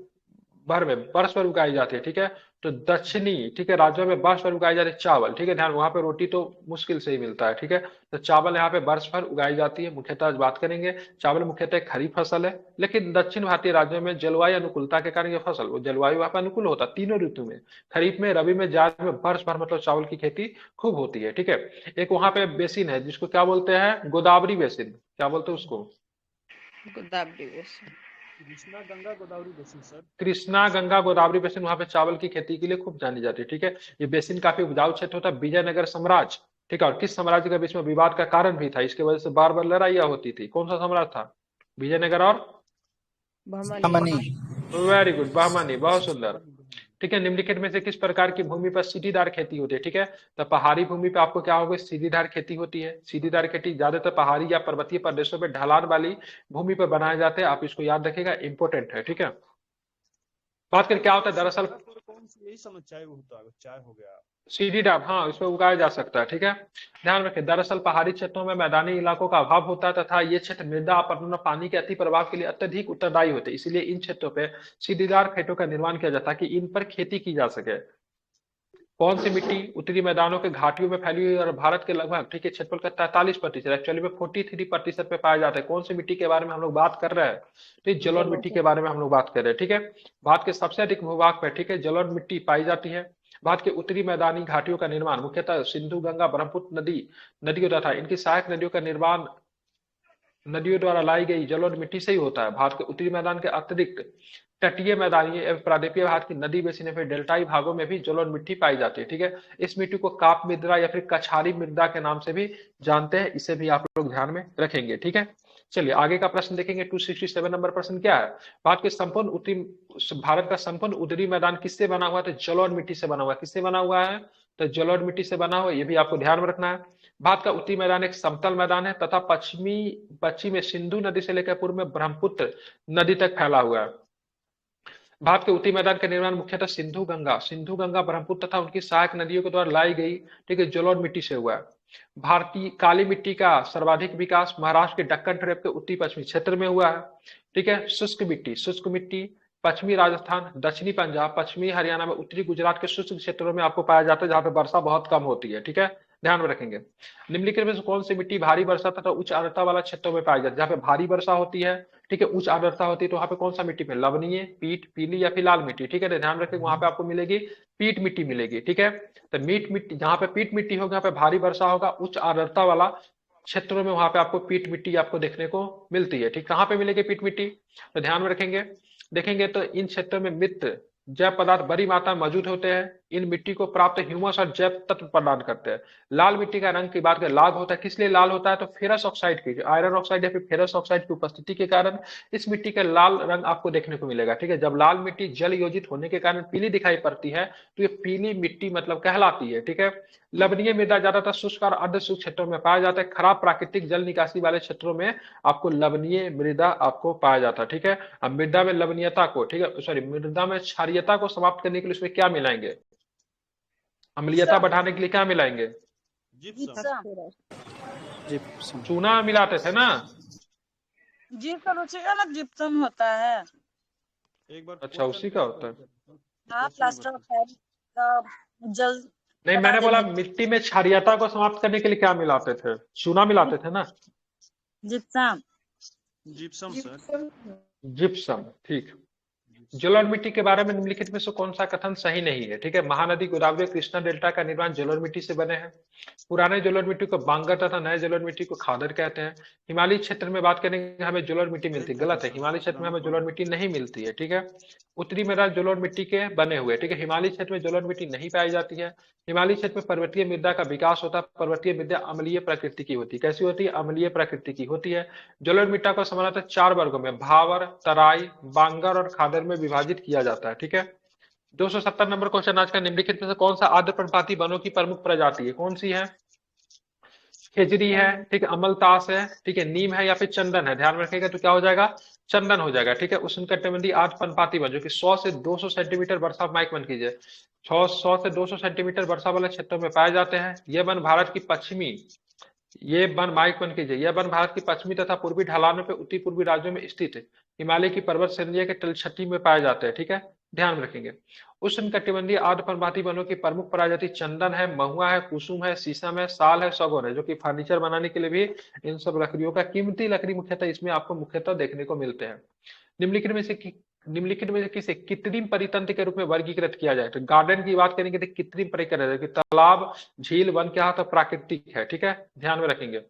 भर में बर्ष पर उगाई जाती है? ठीक है, तो दक्षिणी, ठीक है, राज्यों में बर्ष पर उगाई जाती है चावल, ठीक है, ध्यान, वहां पे रोटी तो मुश्किल से ही मिलता है, ठीक है। तो चावल यहाँ पे बर्ष पर उगाई जाती है। मुख्यतः बात करेंगे, चावल मुख्यतः खरीफ फसल है, लेकिन दक्षिण भारतीय राज्यों में जलवायु अनुकूलता के कारण यह फसल, वो जलवायु वहां पर अनुकूल होता है तीनों ऋतु में, खरीफ में, रबी में, जाड़ में, बर्ष भर मतलब चावल की खेती खूब होती है, ठीक है। एक वहां पे बेसिन है जिसको क्या बोलते हैं? गोदावरी बेसिन, क्या बोलते हैं उसको? Godavari basin, Krishna Ganga Godavari basin sir. Krishna Ganga Godavari basin वहां पे चावल की खेती के लिए खूब जानी जाती है, ठीक है। ये बेसिन काफी उपजाऊ क्षेत्र होता है। विजयनगर साम्राज्य, ठीक है, और किस साम्राज्य के बीच में विवाद का कारण भी था, इसके वजह से बार बार लड़ाइयां होती थी। कौन सा साम्राज्य था? विजयनगर और बहमनी। वेरी गुड, बहमनी, बहुत सुंदर, ठीक है। निम्नलिखित में से किस प्रकार की भूमि पर सीढ़ीदार खेती होती है? ठीक है, तो पहाड़ी भूमि पे आपको क्या होगा? सीढ़ीदार खेती होती है। सीढ़ीदार खेती ज्यादातर पहाड़ी या पर्वतीय प्रदेशों में ढलान वाली भूमि पर बनाए जाते हैं, आप इसको याद रखिएगा, इंपोर्टेंट है, ठीक है। बात करें क्या होता है दरअसल, कौन सी यही समझ, चाय होता है, चाय हो गया, सीढ़ीदार, हाँ, इसमें उगाया जा सकता है, ठीक है। ध्यान रखें, दरअसल पहाड़ी क्षेत्रों में मैदानी इलाकों का अभाव होता है तथा ये क्षेत्र मृदा अपरदन और पानी के अति प्रभाव के लिए अत्यधिक उत्तरदायी होते हैं। इसीलिए इन क्षेत्रों पे सीढ़ीदार खेतों का निर्माण किया जाता है कि इन पर खेती की जा सके। कौन सी मिट्टी उत्तरी मैदानों के घाटियों में फैली हुई और भारत के लगभग, ठीक है, क्षेत्रफल का 43%, एक्चुअली में 43% पे पाया जाता है। कौन सी मिट्टी के बारे में हम लोग बात कर रहे हैं? ठीक, जलोढ़ मिट्टी के बारे में हम लोग बात कर रहे हैं, ठीक है। भारत के सबसे अधिक भूभाग पर, ठीक है, जलोढ़ मिट्टी पाई जाती है। भारत के उत्तरी मैदानी घाटियों का निर्माण मुख्यतः सिंधु गंगा ब्रह्मपुत्र नदियों तथा इनकी सहायक नदियों का निर्माण नदियों द्वारा लाई गई जल और मिट्टी से ही होता है। भारत के उत्तरी मैदान के अतिरिक्त तटीय मैदानी एवं प्रादेशिक भारत की नदी बेसिन या फिर डेल्टाई भागों में भी जल और मिट्टी पाई जाती है। ठीक है, इस मिट्टी को काप मृदा या फिर कछारी मृदा के नाम से भी जानते हैं, इसे भी आप लोग ध्यान में रखेंगे। ठीक है, चलिए आगे का प्रश्न देखेंगे। 267 नंबर प्रश्न क्या है? भारत का संपूर्ण उत्तरी मैदान किससे बना हुआ है? तो जल और मिट्टी से बना हुआ है। किससे बना हुआ है? तो जल और मिट्टी से बना हुआ है, ये भी आपको ध्यान में रखना है। भारत का उत्तरी मैदान एक समतल मैदान है तथा पश्चिम में सिंधु नदी से लेकर पूर्व में ब्रह्मपुत्र नदी तक फैला हुआ है। भारत के उत्तरी मैदान का निर्माण मुख्यतः सिंधु गंगा ब्रह्मपुत्र तथा उनकी सहायक नदियों के द्वारा लाई गई, ठीक है, जल और मिट्टी से हुआ है। भारतीय काली मिट्टी का सर्वाधिक विकास महाराष्ट्र के दक्कन ट्रेप के उत्तरी पश्चिमी क्षेत्र में हुआ है। ठीक है, शुष्क मिट्टी पश्चिमी राजस्थान, दक्षिणी पंजाब, पश्चिमी हरियाणा में, उत्तरी गुजरात के शुष्क क्षेत्रों में आपको पाया जाता है, जहां पे वर्षा बहुत कम होती है। ठीक है, ध्यान में रखेंगे। निम्नलिखित में से कौन सी मिट्टी भारी वर्षा तथा उच्च आर्द्रता वाला क्षेत्रों में पाई जाती है? जहाँ पे भारी वर्षा होती है, ठीक है, उच्च आर्द्रता होती है, तो वहाँ पे कौन सा मिट्टी पे? लवणीय, पीट, पीली या फिर लाल मिट्टी। ठीक है, तो ध्यान रखेंगे, वहां पे आपको मिलेगी पीट मिट्टी मिलेगी। ठीक है, तो मीट मिट्टी, जहाँ पे पीट मिट्टी होगी वहाँ पे भारी वर्षा होगा, उच्च आर्द्रता वाला क्षेत्रों में वहां पे आपको पीट मिट्टी आपको देखने को मिलती है। ठीक, कहाँ पे मिलेगी पीट मिट्टी? तो ध्यान में रखेंगे, देखेंगे तो इन क्षेत्रों में मित्र जैव पदार्थ बड़ी मात्रा में मौजूद होते हैं। इन मिट्टी को प्राप्त ह्यूमस और जैव तत्व प्रदान करते हैं। लाल मिट्टी का रंग की बात करें, लाल होता है, किस लिए लाल होता है? तो फेरस ऑक्साइड की, आयरन ऑक्साइड या फिर फेरस ऑक्साइड की उपस्थिति के कारण इस मिट्टी का लाल रंग आपको देखने को मिलेगा। ठीक है, जब लाल मिट्टी जल योजित होने के कारण पीली दिखाई पड़ती है तो ये पीली मिट्टी मतलब कहलाती है। ठीक है, लवणीय मृदा ज्यादातर शुष्क और अर्ध शुष्क क्षेत्रों में पाया जाता है। खराब प्राकृतिक जल निकासी वाले क्षेत्रों में आपको लवणीय मृदा आपको पाया जाता है। ठीक है, अब मृदा में लवणीयता को, ठीक है, सॉरी, मृदा में क्षारीयता को समाप्त करने के लिए उसमें क्या मिलाएंगे? अम्लीयता बढ़ाने के लिए क्या मिलाएंगे? चूना मिलाते थे ना? जिप्सम उसी का ना, जिप्सम होता है। एक बार अच्छा, उसी का होता है। हाँ, प्लास्टर ऑफ पेरिस का जल। नहीं, मैंने बोला मिट्टी में क्षारीयता को समाप्त करने के लिए क्या मिलाते थे? चूना मिलाते थे ना? जिप्सम। सर, जिप्सम, ठीक। जल और मिट्टी के बारे में निम्नलिखित में से कौन सा कथन सही नहीं है? ठीक है, महानदी गोदावरी कृष्णा डेल्टा का निर्माण जल और मिट्टी से बने हैं। पुराने जल और मिट्टी को बांगर तथा नए जल और मिट्टी को खादर कहते हैं। हिमालयी क्षेत्र में बात करेंगे हमें जल और मिट्टी मिलती है, गलत है, हिमालयी क्षेत्र में हमें जल और मिट्टी नहीं मिलती है। ठीक है, उत्तरी मैदान जल और मिट्टी के बने हुए, ठीक है, हिमालयी क्षेत्र में जल और मिट्टी नहीं पाई जाती है। हिमालयी क्षेत्र में पर्वतीय मृदा का विकास होता है। पर्वतीय मृदा अम्लीय प्रकृति की होती है। कैसी होती है? अम्लीय प्रकृति की होती है। जल और मिट्टी को सामान्यतः 4 वर्गों में, भावर, तराई, बांगर और खादर में विभाजित किया जाता है। ठीक है, 270 नंबर क्वेश्चन आज का। निम्नलिखित में से कौन सा आर्द्र पर्णपाती वनों की प्रमुख प्रजाति है? कौन सी है? खेजरी है, ठीक है, अमलतास है, ठीक है, नीम है या फिर चंदन है? ध्यान में रखिएगा, तो क्या हो जाएगा? चंदन हो जाएगा। ठीक है, उष्णकटिबंधीय आर्द्र पर्णपाती वन जो कि 100 से 200 सेंटीमीटर वर्षा, माइक बंद कीजिए, 100 से 200 सेंटीमीटर वर्षा वाले क्षेत्रों में पाए जाते हैं। ये वन भारत की पश्चिमी, ये वन, माइक बंद कीजिए, यह वन भारत की पश्चिमी तथा पूर्वी ढलानों पे उत्तरी पूर्वी राज्यों में स्थित हिमालय की पर्वत श्रेणी के तलछटी में पाए जाते हैं। ठीक है, ध्यान में रखेंगे। उष्णकटिबंधीय आर्द्र पर्णपाती वनों की प्रमुख प्रजाति चंदन है, महुआ है, कुसुम है, शीशम है, साल है, सागौन है, जो कि फर्नीचर बनाने के लिए भी इन सब लकड़ियों का कीमती लकड़ी मुख्यतः इसमें आपको मुख्यतः देखने को मिलते हैं। निम्नलिखित में से किसे कृत्रिम परितंत्र के रूप में वर्गीकृत किया जाए? तो गार्डन की बात करेंगे तो कृत्रिम परितंत्र, तालाब, झील, वन क्या होता है? प्राकृतिक है। ठीक है, ध्यान में रखेंगे।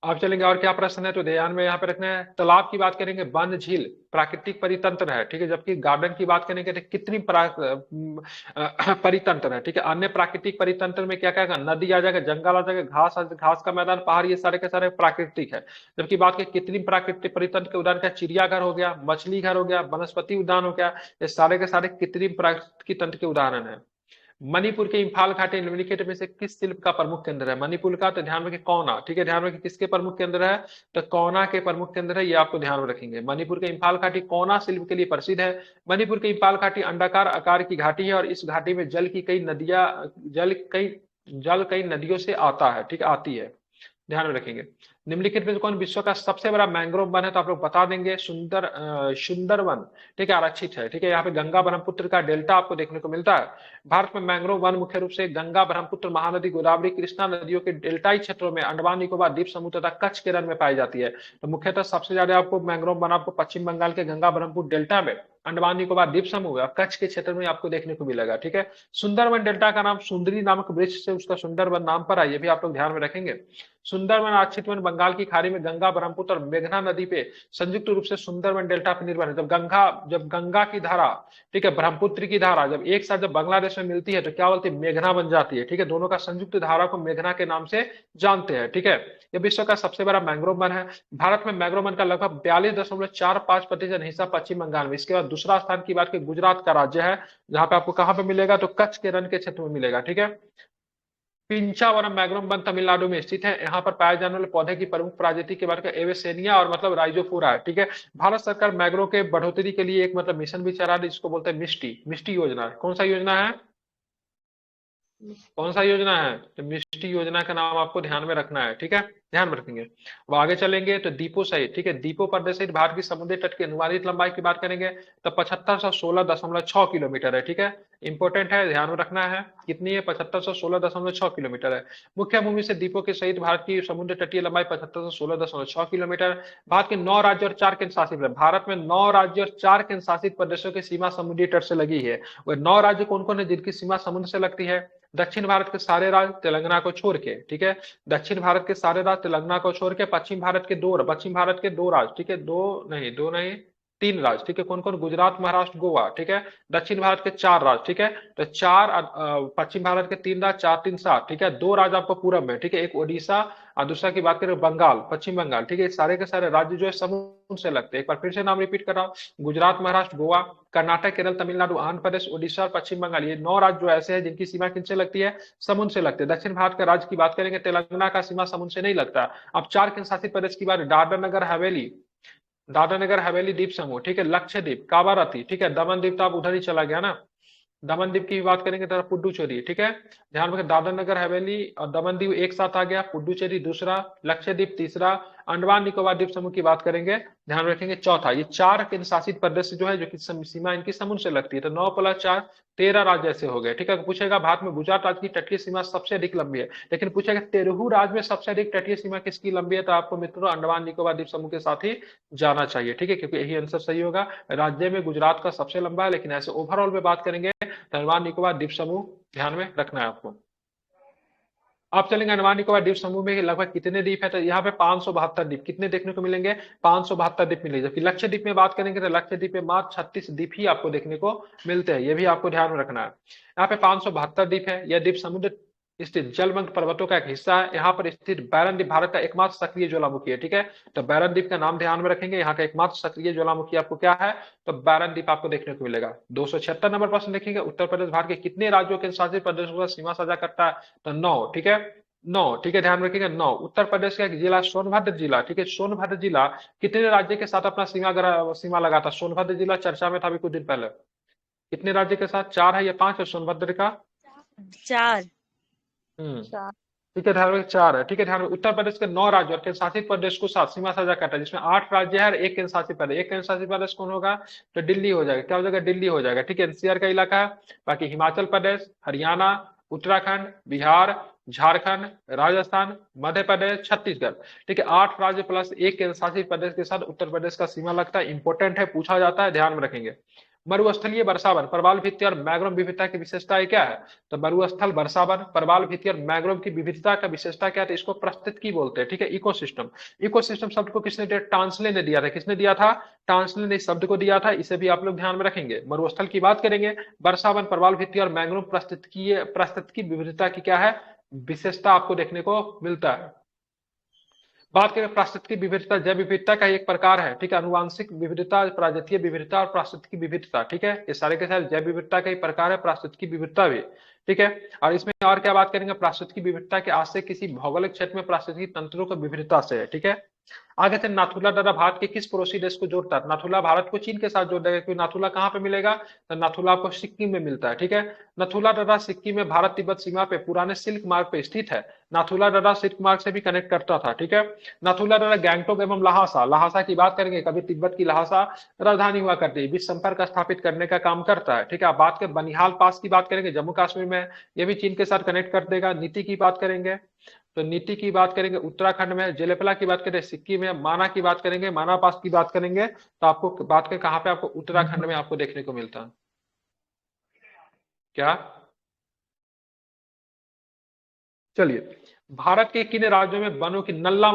अब चलेंगे और क्या प्रश्न है, तो ध्यान में यहाँ पे रखना है। तालाब की बात करेंगे, वन, झील प्राकृतिक परितंत्र है। ठीक है, जबकि गार्डन की बात करेंगे तो कृत्रिम परितंत्र है। ठीक है, अन्य प्राकृतिक परितंत्र में क्या क्या? नदी आ जाएगा, जंगल आ जाएगा, घास का मैदान, पहाड़, ये सारे के सारे प्राकृतिक है। जबकि बात करें कृत्रिम प्राकृतिक परितंत्र के उदाहरण क्या? चिड़ियाघर हो गया, मछली घर हो गया, वनस्पति उद्यान हो गया, ये सारे के सारे कृत्रिम प्राकृतिक तंत्र के उदाहरण है। मणिपुर के इम्फाल घाटी निम्नलिखित में से किस शिल्प का प्रमुख केंद्र है? मणिपुर का, तो ध्यान रखें कौना। ठीक है, ध्यान रखें किसके प्रमुख केंद्र है? तो कौना के प्रमुख केंद्र है, ये आपको ध्यान में रखेंगे। मणिपुर के इम्फाल घाटी कौना शिल्प के लिए प्रसिद्ध है। मणिपुर की इम्फाल घाटी अंडाकार आकार की घाटी है और इस घाटी में जल कई नदियों से आता है। ठीक, आती है, ध्यान में रखेंगे। निम्नलिखित में से कौन विश्व का सबसे बड़ा मैंग्रोव वन है? तो आप लोग बता देंगे सुंदरवन, ठीक है, आरक्षित है, ठीक है। यहाँ पे गंगा ब्रह्मपुत्र का डेल्टा आपको देखने को मिलता है। भारत में मैंग्रोव वन मुख्य रूप से गंगा ब्रह्मपुत्र महानदी गोदावरी कृष्णा नदियों के डेल्टाई क्षेत्रों में अंडमान निकोबार द्वीप समूह तथा कच्छ के रण में पाई जाती है। तो मुख्यतः सबसे ज्यादा आपको मैंग्रोव वन आपको पश्चिम बंगाल के गंगा ब्रह्मपुत्र डेल्टा में, अंडमान निकोबार द्वीप समूह और कच्छ के क्षेत्र में आपको देखने को मिलेगा, ठीक है। सुंदरवन डेल्टा का नाम सुंदरी नामक वृक्ष से उसका सुंदरवन नाम पर है, ये भी आप लोग ध्यान में रखेंगे। सुंदरवन आरक्षित वन बंगाल की खाड़ी में गंगा ब्रह्मपुत्र और मेघना नदी पे संयुक्त रूप से सुंदरवन डेल्टा पर निर्भर है। जब गंगा की धारा, ठीक है, ब्रह्मपुत्र की धारा जब एक साथ जब बांग्लादेश में मिलती है तो क्या बोलते हैं? मेघना बन जाती है, ठीक है। दोनों का संयुक्त धारा को मेघना के नाम से जानते हैं, ठीक है। ये विश्व का सबसे बड़ा मैंग्रोव वन है। भारत में मैंग्रोव वन का लगभग 42.45% हिस्सा पश्चिम बंगाल में। इसके बाद दूसरा स्थान की बात की गुजरात का राज्य है, जहां पे आपको कहां पे मिलेगा? तो कच्छ के रण के क्षेत्र में मिलेगा, ठीक है। पिंचावरम मैंग्रोव वन तमिलनाडु में स्थित है। यहाँ पर पाए जाने वाले पौधे की प्रमुख प्रजाति के बारे में एवेसेनिया और मतलब राइजोफोरा है, ठीक है। भारत सरकार मैंग्रोव के बढ़ोतरी के लिए एक मतलब मिशन भी चला रही है, जिसको बोलते हैं मिष्टी योजना। कौन सा योजना है? कौन सा योजना है? तो मिष्टी योजना का नाम आपको ध्यान में रखना है, ठीक है, ध्यान में रखेंगे। अब आगे चलेंगे तो दीपो सहित, ठीक है, दीपो प्रदेश सहित भारत की समुद्री तट की अनुमानित लंबाई की बात करेंगे तो 7516.6 किलोमीटर है, ठीक है। इंपॉर्टेंट है, ध्यान में रखना है। कितनी है? 7516.6 किलोमीटर है। मुख्य भूमि से दीपो के सहित भारत की समुद्र तटीय लंबाई 7516.6 किलोमीटर। भारत के 9 राज्य और 4 केंद्र शासित प्रदेश, भारत में 9 राज्य और 4 केंद्र शासित प्रदेशों की सीमा समुद्री तट से लगी है। वह 9 राज्य कौन कौन है जिनकी सीमा समुद्र से लगती है? दक्षिण भारत के सारे राज्य तेलंगाना को छोड़ के, ठीक है, दक्षिण भारत के सारे राज्य तेलंगाना को छोड़ के, पश्चिम भारत के दो राज्य, ठीक है, दो नहीं 3 राज्य, ठीक है, कौन कौन? गुजरात, महाराष्ट्र, गोवा, ठीक है। दक्षिण भारत के 4 राज्य, ठीक है, तो 4 पश्चिम भारत के 3 राज्य, 4 3 7, ठीक है। 2 राज्य आपको पूरब में, ठीक है, एक ओडिशा और दूसरा की बात करें बंगाल, पश्चिम बंगाल, ठीक है। सारे के सारे राज्य जो है समुद्र से लगते हैं। एक बार फिर से नाम रिपीट कर रहा हूँ, गुजरात, महाराष्ट्र, गोवा, कर्नाटक, केरल, तमिलनाडु, आंध्र प्रदेश, ओडिशा और पश्चिम बंगाल, ये 9 राज्य जो ऐसे हैं जिनकी सीमा किनसे लगती है? समुद्र से लगती है। दक्षिण भारत का राज्य की बात करेंगे, तेलंगाना का सीमा समुद्र से नहीं लगता। अब 4 केंद्र शासित प्रदेश की बात, दादरा नगर हवेली द्वीप समूह, ठीक है, लक्षद्वीप, कावारती, ठीक है, दमन द्वीप तो आप उधर ही चला गया ना। दमन द्वीप की बात करेंगे तो पुडुचेरी, ठीक है, ध्यान रखें, दादरा नगर हवेली और दमन द्वीप एक साथ आ गया, पुडुचेरी दूसरा, लक्षद्वीप तीसरा, अंडमान निकोबार द्वीप समूह की बात करेंगे, ध्यान रखेंगे चौथा। ये 4 केंद्र शासित प्रदेश जो है जो कि सीमा इनकी समुद्र से लगती है। तो 9 + 4 13 राज्य ऐसे हो गए, ठीक है। पूछेगा भारत में गुजरात राज्य की तटीय सीमा सबसे अधिक लंबी है, लेकिन पूछेगा 13 राज्य में सबसे अधिक तटीय सीमा किसकी लंबी है? तो आपको मित्रों अंडमान निकोबार द्वीप समूह के साथ ही जाना चाहिए, ठीक है, क्योंकि यही आंसर सही होगा। राज्य में गुजरात का सबसे लंबा है, लेकिन ऐसे ओवरऑल में बात करेंगे तो अंडमान निकोबार द्वीप समूह ध्यान में रखना है आपको। आप चलेंगे अंडमान निकोबार द्वीप समूह में लगभग कितने द्वीप है? तो यहाँ पे 572 द्वीप कितने देखने को मिलेंगे? 572 द्वीप मिलेंगे। जबकि लक्षद्वीप में बात करेंगे तो लक्षद्वीप में मात्र 36 द्वीप ही आपको देखने को मिलते हैं, ये भी आपको ध्यान में रखना है। यहाँ पे 572 द्वीप है। यह द्वीप समुद्र स्थित जलमग्न पर्वतों का एक हिस्सा है। यहाँ पर स्थित बैरन द्वीप भारत का एकमात्र सक्रिय ज्वालामुखी है, ठीक है। तो बैरन द्वीप का नाम ध्यान में रखेंगे। यहाँ का एकमात्र सक्रिय ज्वालामुखी आपको क्या है? तो बैरन द्वीप आपको देखने को मिलेगा। 276 नंबर प्रश्न देखेंगे, उत्तर प्रदेश भारत के कितने राज्यों के शासित प्रदेशों का सीमा साझा करता है? तो 9, ठीक है, 9, ठीक है, ध्यान रखिएगा 9। उत्तर प्रदेश का एक जिला सोनभद्र जिला, ठीक है, सोनभद्र जिला कितने राज्य के साथ अपना सीमा लगाता? सोनभद्र जिला चर्चा में था अभी कुछ दिन पहले। कितने राज्य के साथ? 4 है या 5 है सोनभद्र का? 4। ठीक है, ध्यान रखिए 4 है, ठीक है, ध्यान रखिए। उत्तर प्रदेश के 9 राज्य और केंद्र शासित प्रदेश को साथ सीमा साझा करता है, जिसमें 8 राज्य है और 1 केंद्र शासित प्रदेश। 1 केंद्र शासित प्रदेश कौन होगा? तो दिल्ली हो जाएगा। क्या हो जाएगा? दिल्ली हो जाएगा, ठीक है, एनसीआर का इलाका है। बाकी हिमाचल प्रदेश, हरियाणा, उत्तराखंड, बिहार, झारखंड, राजस्थान, मध्य प्रदेश, छत्तीसगढ़, ठीक है, 8 राज्य प्लस 1 केंद्र शासित प्रदेश के साथ उत्तर प्रदेश का सीमा लगता है। इंपॉर्टेंट है, पूछा जाता है, ध्यान में रखेंगे। मरुस्थलीय वर्षावन, प्रवाल भित्ति और मैंग्रोव विविधता की विशेषता क्या है? तो मरुस्थल वर्षावन, प्रवाल भित्ति और मैंग्रोव की विविधता का विशेषता क्या है? तो इसको पारिस्थितिकी बोलते हैं, ठीक है, इकोसिस्टम। इकोसिस्टम शब्द को किसने दिया? टांसले ने दिया था। किसने दिया था? टांसले ने इस शब्द को दिया था। इसे भी आप लोग ध्यान में रखेंगे। मरुस्थल की बात करेंगे, वर्षावन, प्रवाल भित्ति और मैंग्रोव पारिस्थितिकी विविधता की क्या है? विशेषता आपको देखने को मिलता है। बात करें पारिस्थितिकी विविधता, जैव विविधता का एक प्रकार है, ठीक है, आनुवांशिक विविधता, प्रजातीय विविधता और पारिस्थितिकी विविधता, ठीक है, ये सारे के सारे जैव विविधता का एक प्रकार है, पारिस्थितिकी विविधता भी, ठीक है। और इसमें और क्या बात करेंगे? पारिस्थितिकी विविधता के आशय किसी भौगोलिक क्षेत्र में पारिस्थितिकी तंत्रों की विविधता से है, ठीक है, आगे से नाथुला दर्रा भारत के किस पड़ोसी देश को जोड़ता है? नाथुला भारत को चीन के साथ जोड़ देगा, क्योंकि नाथुला कहाँ पे मिलेगा? तो नाथुला आपको सिक्किम में मिलता है, ठीक है। नाथुला दर्रा सिक्किम में भारत तिब्बत सीमा पे पुराने सिल्क मार्ग पे स्थित है। नाथुला दर्रा सिल्क मार्ग से भी कनेक्ट करता था, ठीक है। नाथुला दर्रा गैंगटोक एवं लहासा, लहासा की बात करेंगे, कभी तिब्बत की लहासा राजधानी हुआ करती है, विश्व संपर्क स्थापित करने का काम करता है, ठीक है। आप बात करें बनिहाल पास की बात करेंगे, जम्मू कश्मीर में, ये भी चीन के साथ कनेक्ट कर देगा। नीति की बात करेंगे तो नीति की बात करेंगे उत्तराखंड में, जेलेपला की बात करें सिक्किम में, माना की बात करेंगे, माना पास की बात करेंगे तो आपको बात करें कहां पे, आपको उत्तराखंड में आपको देखने को मिलता है। क्या? चलिए, भारत के किन राज्यों में वनों की नल्ला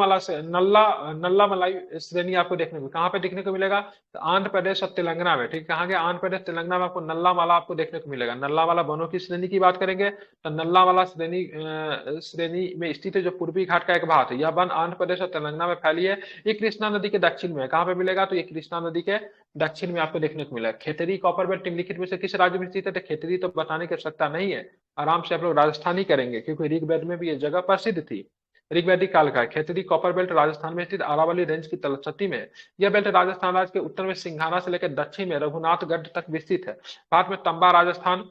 मलाई श्रेणी आपको देखने को, कहां पे देखने को मिलेगा? तो आंध्र प्रदेश और तेलंगाना में, ठीक है। कहां के? आंध्र प्रदेश तेलंगाना में आपको नल्ला माला आपको देखने को मिलेगा। नल्ला वाला वनों की श्रेणी की बात करेंगे तो नल्ला वाला श्रेणी में स्थित है, जो पूर्वी घाट का एक भाग है। यह वन आंध्र प्रदेश और तेलंगाना में फैली है। ये कृष्णा नदी के दक्षिण में है। कहां पे मिलेगा? तो ये कृष्णा नदी के दक्षिण में आपको देखने को मिलेगा। खेतरी कॉपर बेल्ट निम्नलिखित में से किस राज्य में स्थित है? तो खेतरी तो बताने की आवश्यकता नहीं है, आराम से आप लोग राजस्थान ही करेंगे, क्योंकि ऋग्वेद में भी ये जगह प्रसिद्ध थी। ऋग्वैदिक काल का है। खेतरी कॉपर बेल्ट राजस्थान में स्थित अरावली रेंज की तलछटी में है। यह बेल्ट राजस्थान राज्य के उत्तर में सिंघाना से लेकर दक्षिण में रघुनाथगढ़ तक विस्तृत है। भारत में तंबा राजस्थान,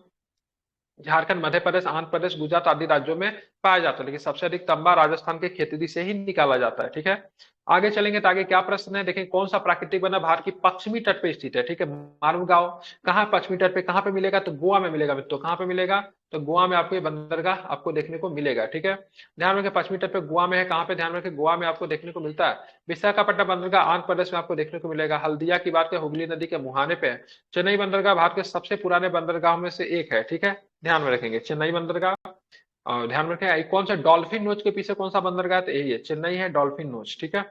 झारखंड, मध्य प्रदेश, आंध्र प्रदेश, गुजरात आदि राज्यों में पाया जाता है, लेकिन सबसे अधिक तंबा राजस्थान के खेतरी से ही निकाला जाता है, ठीक है। आगे चलेंगे तो आगे क्या प्रश्न है, देखें कौन सा प्राकृतिक बंदर भारत की पश्चिमी तट पे स्थित है, ठीक है। मार्व गांव कहाँ पश्चिमी तट पे, कहाँ पे मिलेगा? तो गोवा में मिलेगा मित्रों। कहाँ पे मिलेगा? तो गोवा में आपको ये बंदरगाह आपको देखने को मिलेगा, ठीक है। ध्यान रखें पश्चिमी तट पे गोवा में है। कहाँ पे? ध्यान रखें गोवा में आपको देखने को मिलता है। विशाखापट्टनम बंदरगाह आंध्र प्रदेश में आपको देखने को मिलेगा। हल्दिया की बात करें हुगली नदी के मुहाने पे है। चेन्नई बंदरगाह भारत के सबसे पुराने बंदरगाहों में से एक है, ठीक है। ध्यान में रखेंगे चेन्नई बंदरगाह। और ध्यान रखें कौन सा डॉल्फिन नोच के पीछे कौन सा बंदरगाह है? तो यही है, चेन्नई है डॉल्फिन नोच, ठीक है।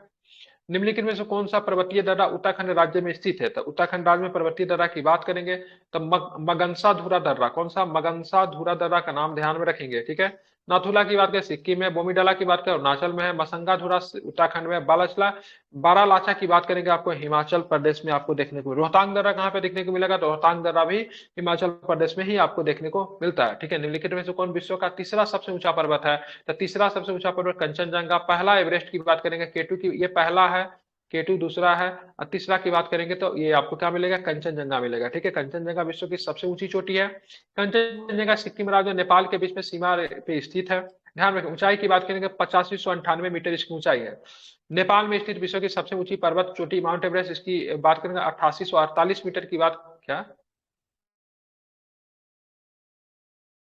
निम्नलिखित में से कौन सा पर्वतीय दर्रा उत्तराखंड राज्य में स्थित है? तो उत्तराखंड राज्य में पर्वतीय दर्रा की बात करेंगे तो मगनसा धुरा दर्रा, कौन सा? मगनसा धुरा दर्रा का नाम ध्यान में रखेंगे, ठीक है। नाथुला की बात करें सिक्किम में, बोमीडाला की बात करें अरुणाचल में है, मसंगा धुरा उत्तराखंड में, बारालाचा की बात करेंगे आपको हिमाचल प्रदेश में आपको देखने को। रोहतांग दर्रा कहाँ पे देखने को मिलेगा? तो रोहतांग दर्रा भी हिमाचल प्रदेश में ही आपको देखने को मिलता है, ठीक है। निम्नलिखित में से कौन विश्व का तीसरा सबसे ऊंचा पर्वत है? तो तीसरा सबसे ऊंचा पर्वत कंचनजंगा। पहला एवरेस्ट की बात करेंगे केटू की, ये पहला है, केटू दूसरा है, और तीसरा की बात करेंगे तो ये आपको क्या मिलेगा? कंचनजंगा मिलेगा, ठीक है। कंचनजंगा विश्व की सबसे ऊंची चोटी है। कंचनजंगा सिक्किम राज्य और नेपाल के बीच में सीमा पे स्थित है। ध्यान रखें ऊंचाई की बात करेंगे 8598 मीटर इसकी ऊंचाई है। नेपाल में स्थित विश्व की सबसे ऊंची पर्वत चोटी माउंट एवरेस्ट, इसकी बात करेंगे 8848 मीटर की बात, क्या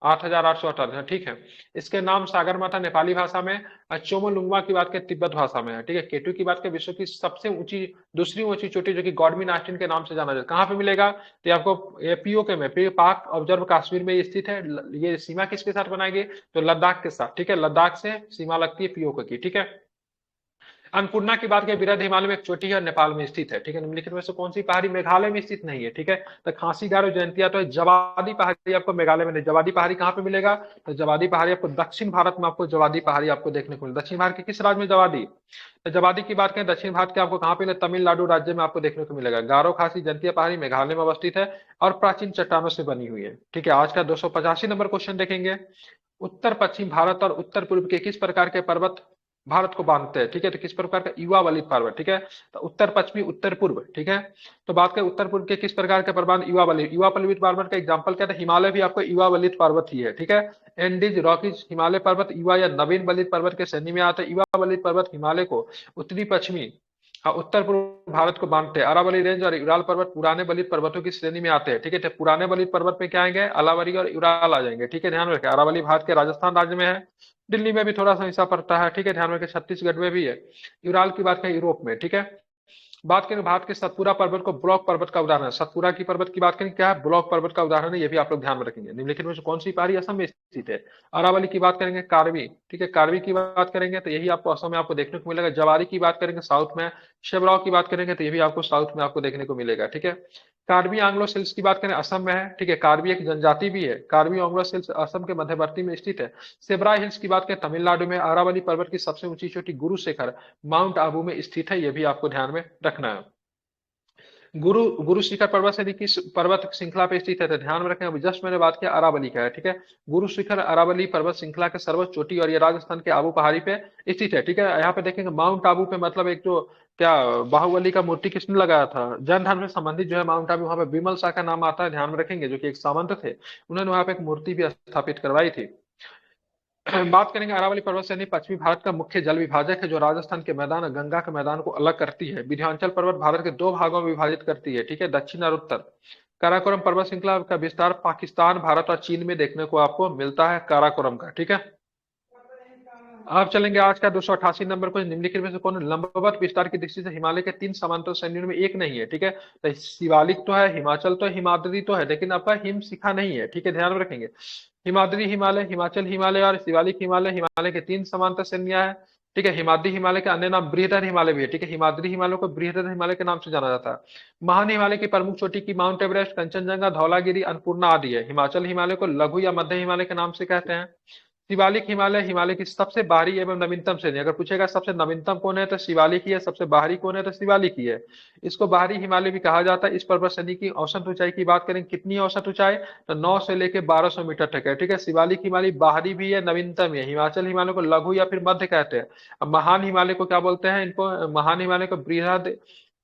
8848, ठीक है। इसके नाम सागरमाथा नेपाली भाषा में, चोमोलुंगमा की बात करें तिब्बत भाषा में है, ठीक है। केटू की बात करें विश्व की सबसे ऊंची दूसरी ऊंची चोटी जो कि गॉडविन आस्टिन के नाम से जाना जाता है। कहाँ पे मिलेगा? तो आपको ये पीओके में, पाक ऑब्जर्व कश्मीर में स्थित है। ये सीमा किसके साथ बनाएगी? तो लद्दाख के साथ, ठीक है। लद्दाख से सीमा लगती है पीओके की, ठीक है। अन्नपूर्णा की बात करें बृहद हिमालय में एक चोटी है, नेपाल में स्थित है, ठीक है। निम्नलिखित में से कौन सी पहाड़ी मेघालय में स्थित नहीं है? ठीक है, तो खासी गारो जयंतिया तो जवादी पहाड़ी आपको मेघालय में नहीं। जवादी पहाड़ी कहाँ पे मिलेगा? तो जवादी पहाड़ी आपको दक्षिण भारत में आपको जवादी पहाड़ी आपको देखने को मिलेगा। दक्षिण भारत के किस राज्य में जवादी? तो जवादी की बात करें दक्षिण भारत के आपको कहाँ पे? तमिलनाडु राज्य में आपको देखने को मिलेगा। गारो खासी जयंतिया पहाड़ी मेघालय में अवस्थित है और प्राचीन चट्टानों से बनी हुई है, ठीक है। आज का 285 नंबर क्वेश्चन देखेंगे। उत्तर पश्चिम भारत और उत्तर पूर्व के किस प्रकार के पर्वत भारत को बांधते हैं? ठीक है, तो किस प्रकार का? युवा वलित पर्वत, ठीक है। तो उत्तर पश्चिमी उत्तर पूर्व, ठीक है। तो बात करें उत्तर पूर्व के किस प्रकार के पर्वत? युवा वलित पर्वत का एग्जांपल क्या था? हिमालय भी आपको युवा वलित पर्वत ही है, ठीक है। एंडीज, रॉकीज, हिमालय पर्वत युवा या नवीन वलित पर्वत के श्रेणी में आते हैं। युवा वलित पर्वत हिमालय को उत्तरी पश्चिमी उत्तर पूर्व भारत को बांधते हैं। अरावली रेंज और यूराल पर्वत पुराने वलित पर्वतों की श्रेणी में आते हैं, ठीक है। तो पुराने वलित पर्वत में क्या आएंगे? अरावली और यूराल आ जाएंगे, ठीक है। ध्यान रखें अरावली भारत के राजस्थान राज्य में है, दिल्ली में भी थोड़ा सा हिस्सा पड़ता है, ठीक है। ध्यान रखें छत्तीसगढ़ में भी है। यूराल की बात करें यूरोप में, ठीक है। बात करें भारत के सतपुरा पर्वत को ब्लॉक पर्वत का उदाहरण है। सतपुरा की पर्वत की बात करें क्या है? ब्लॉक पर्वत का उदाहरण है, ये भी आप लोग ध्यान में रखेंगे। निम्नलिखित में से कौन सी पहाड़ी असम में स्थित है? अरावली की बात करेंगे कार्बी, ठीक है। कार्बी की बात करेंगे तो यही आपको असम में आपको देखने को मिलेगा। जवारी की बात करेंगे साउथ में, शेबराव की बात करेंगे तो ये भी आपको साउथ में आपको देखने को मिलेगा, ठीक है। कार्बी आंग्लो सिल्स की बात करें असम में है, ठीक है। कार्बी एक जनजाति भी है। कार्बी आंग्लो सिल्स असम के मध्यवर्ती में स्थित है। सेब्रा हिल्स की बात करें तमिलनाडु में। अरावली पर्वत की सबसे ऊंची चोटी गुरु शिखर माउंट आबू में स्थित है, ये भी आपको ध्यान में रखना है। गुरु गुरु शिखर पर्वत से किस पर्वत श्रृंखला पे स्थित है? तो ध्यान में रखें, अभी जस्ट मैंने बात किया अरावली का है, ठीक है। गुरु शिखर अरावली पर्वत श्रृंखला के सर्वोच्च चोटी और ये राजस्थान के आबू पहाड़ी पे स्थित है, ठीक है। यहाँ पे देखेंगे माउंट आबू पे मतलब एक जो क्या बाहुबली का मूर्ति किसने लगाया था? जैन धर्म से संबंधित जो है माउंट आबू, वहां पे विमल शाह का नाम आता है, ध्यान में रखेंगे, जो कि एक सामंत थे, उन्होंने वहां पे एक मूर्ति भी स्थापित करवाई थी। बात करेंगे अरावली पर्वत श्रेणी पश्चिमी भारत का मुख्य जल विभाजक है, जो राजस्थान के मैदान गंगा के मैदान को अलग करती है। विंध्याचल पर्वत भारत के दो भागों में विभाजित करती है, ठीक है, दक्षिण और उत्तर। काराकोरम पर्वत श्रृंखला का विस्तार पाकिस्तान, भारत और चीन में देखने को आपको मिलता है, काराकोरम का, ठीक है। आप चलेंगे आज का 288 नंबर को, निम्नलिखित में से कौन लंबवत विस्तार की दृष्टि से हिमालय के 3 समांतर श्रेणियों में एक नहीं है, ठीक है। तो शिवालिक तो है, हिमाचल तो है, हिमाद्री तो है, लेकिन आपका हिम शिखा नहीं है, ठीक है, ध्यान में रखेंगे। हिमाद्री हिमालय, हिमाचल हिमालय और शिवालिक हिमालय, हिमालय के 3 समांतर श्रेणियां है, ठीक है। हिमाद्री हिमालय का अन्य नाम बृहदर हिमालय भी है, ठीक है। हिमाद्री हिमालय को बृहदर हिमालय के नाम से जाना जाता है। महान हिमालय की प्रमुख चोटी की माउंट एवरेस्ट, कंचनजंगा, धौलागिरी, अन्नपूर्णा आदि है। हिमाचल हिमालय को लघु या मध्य हिमालय के नाम से कहते हैं। शिवालिक हिमालय, हिमालय की सबसे बाहरी एवं नवीनतम श्रेणी। अगर पूछेगा सबसे नवीनतम कौन है तो शिवालिक ही है, सबसे बाहरी कौन है तो शिवालिक ही है। इसको बाहरी हिमालय भी कहा जाता है। इस पर्वत श्रेणी की औसत ऊंचाई की बात करें, कितनी औसत ऊंचाई? तो 9 से लेकर 1200 मीटर तक है, ठीक है। शिवालिक हिमालय बाहरी भी है, नवीनतम है। हिमाचल हिमालय को लघु या फिर मध्य कहते हैं। अब महान हिमालय को क्या बोलते हैं? इनको महान हिमालय को बृहद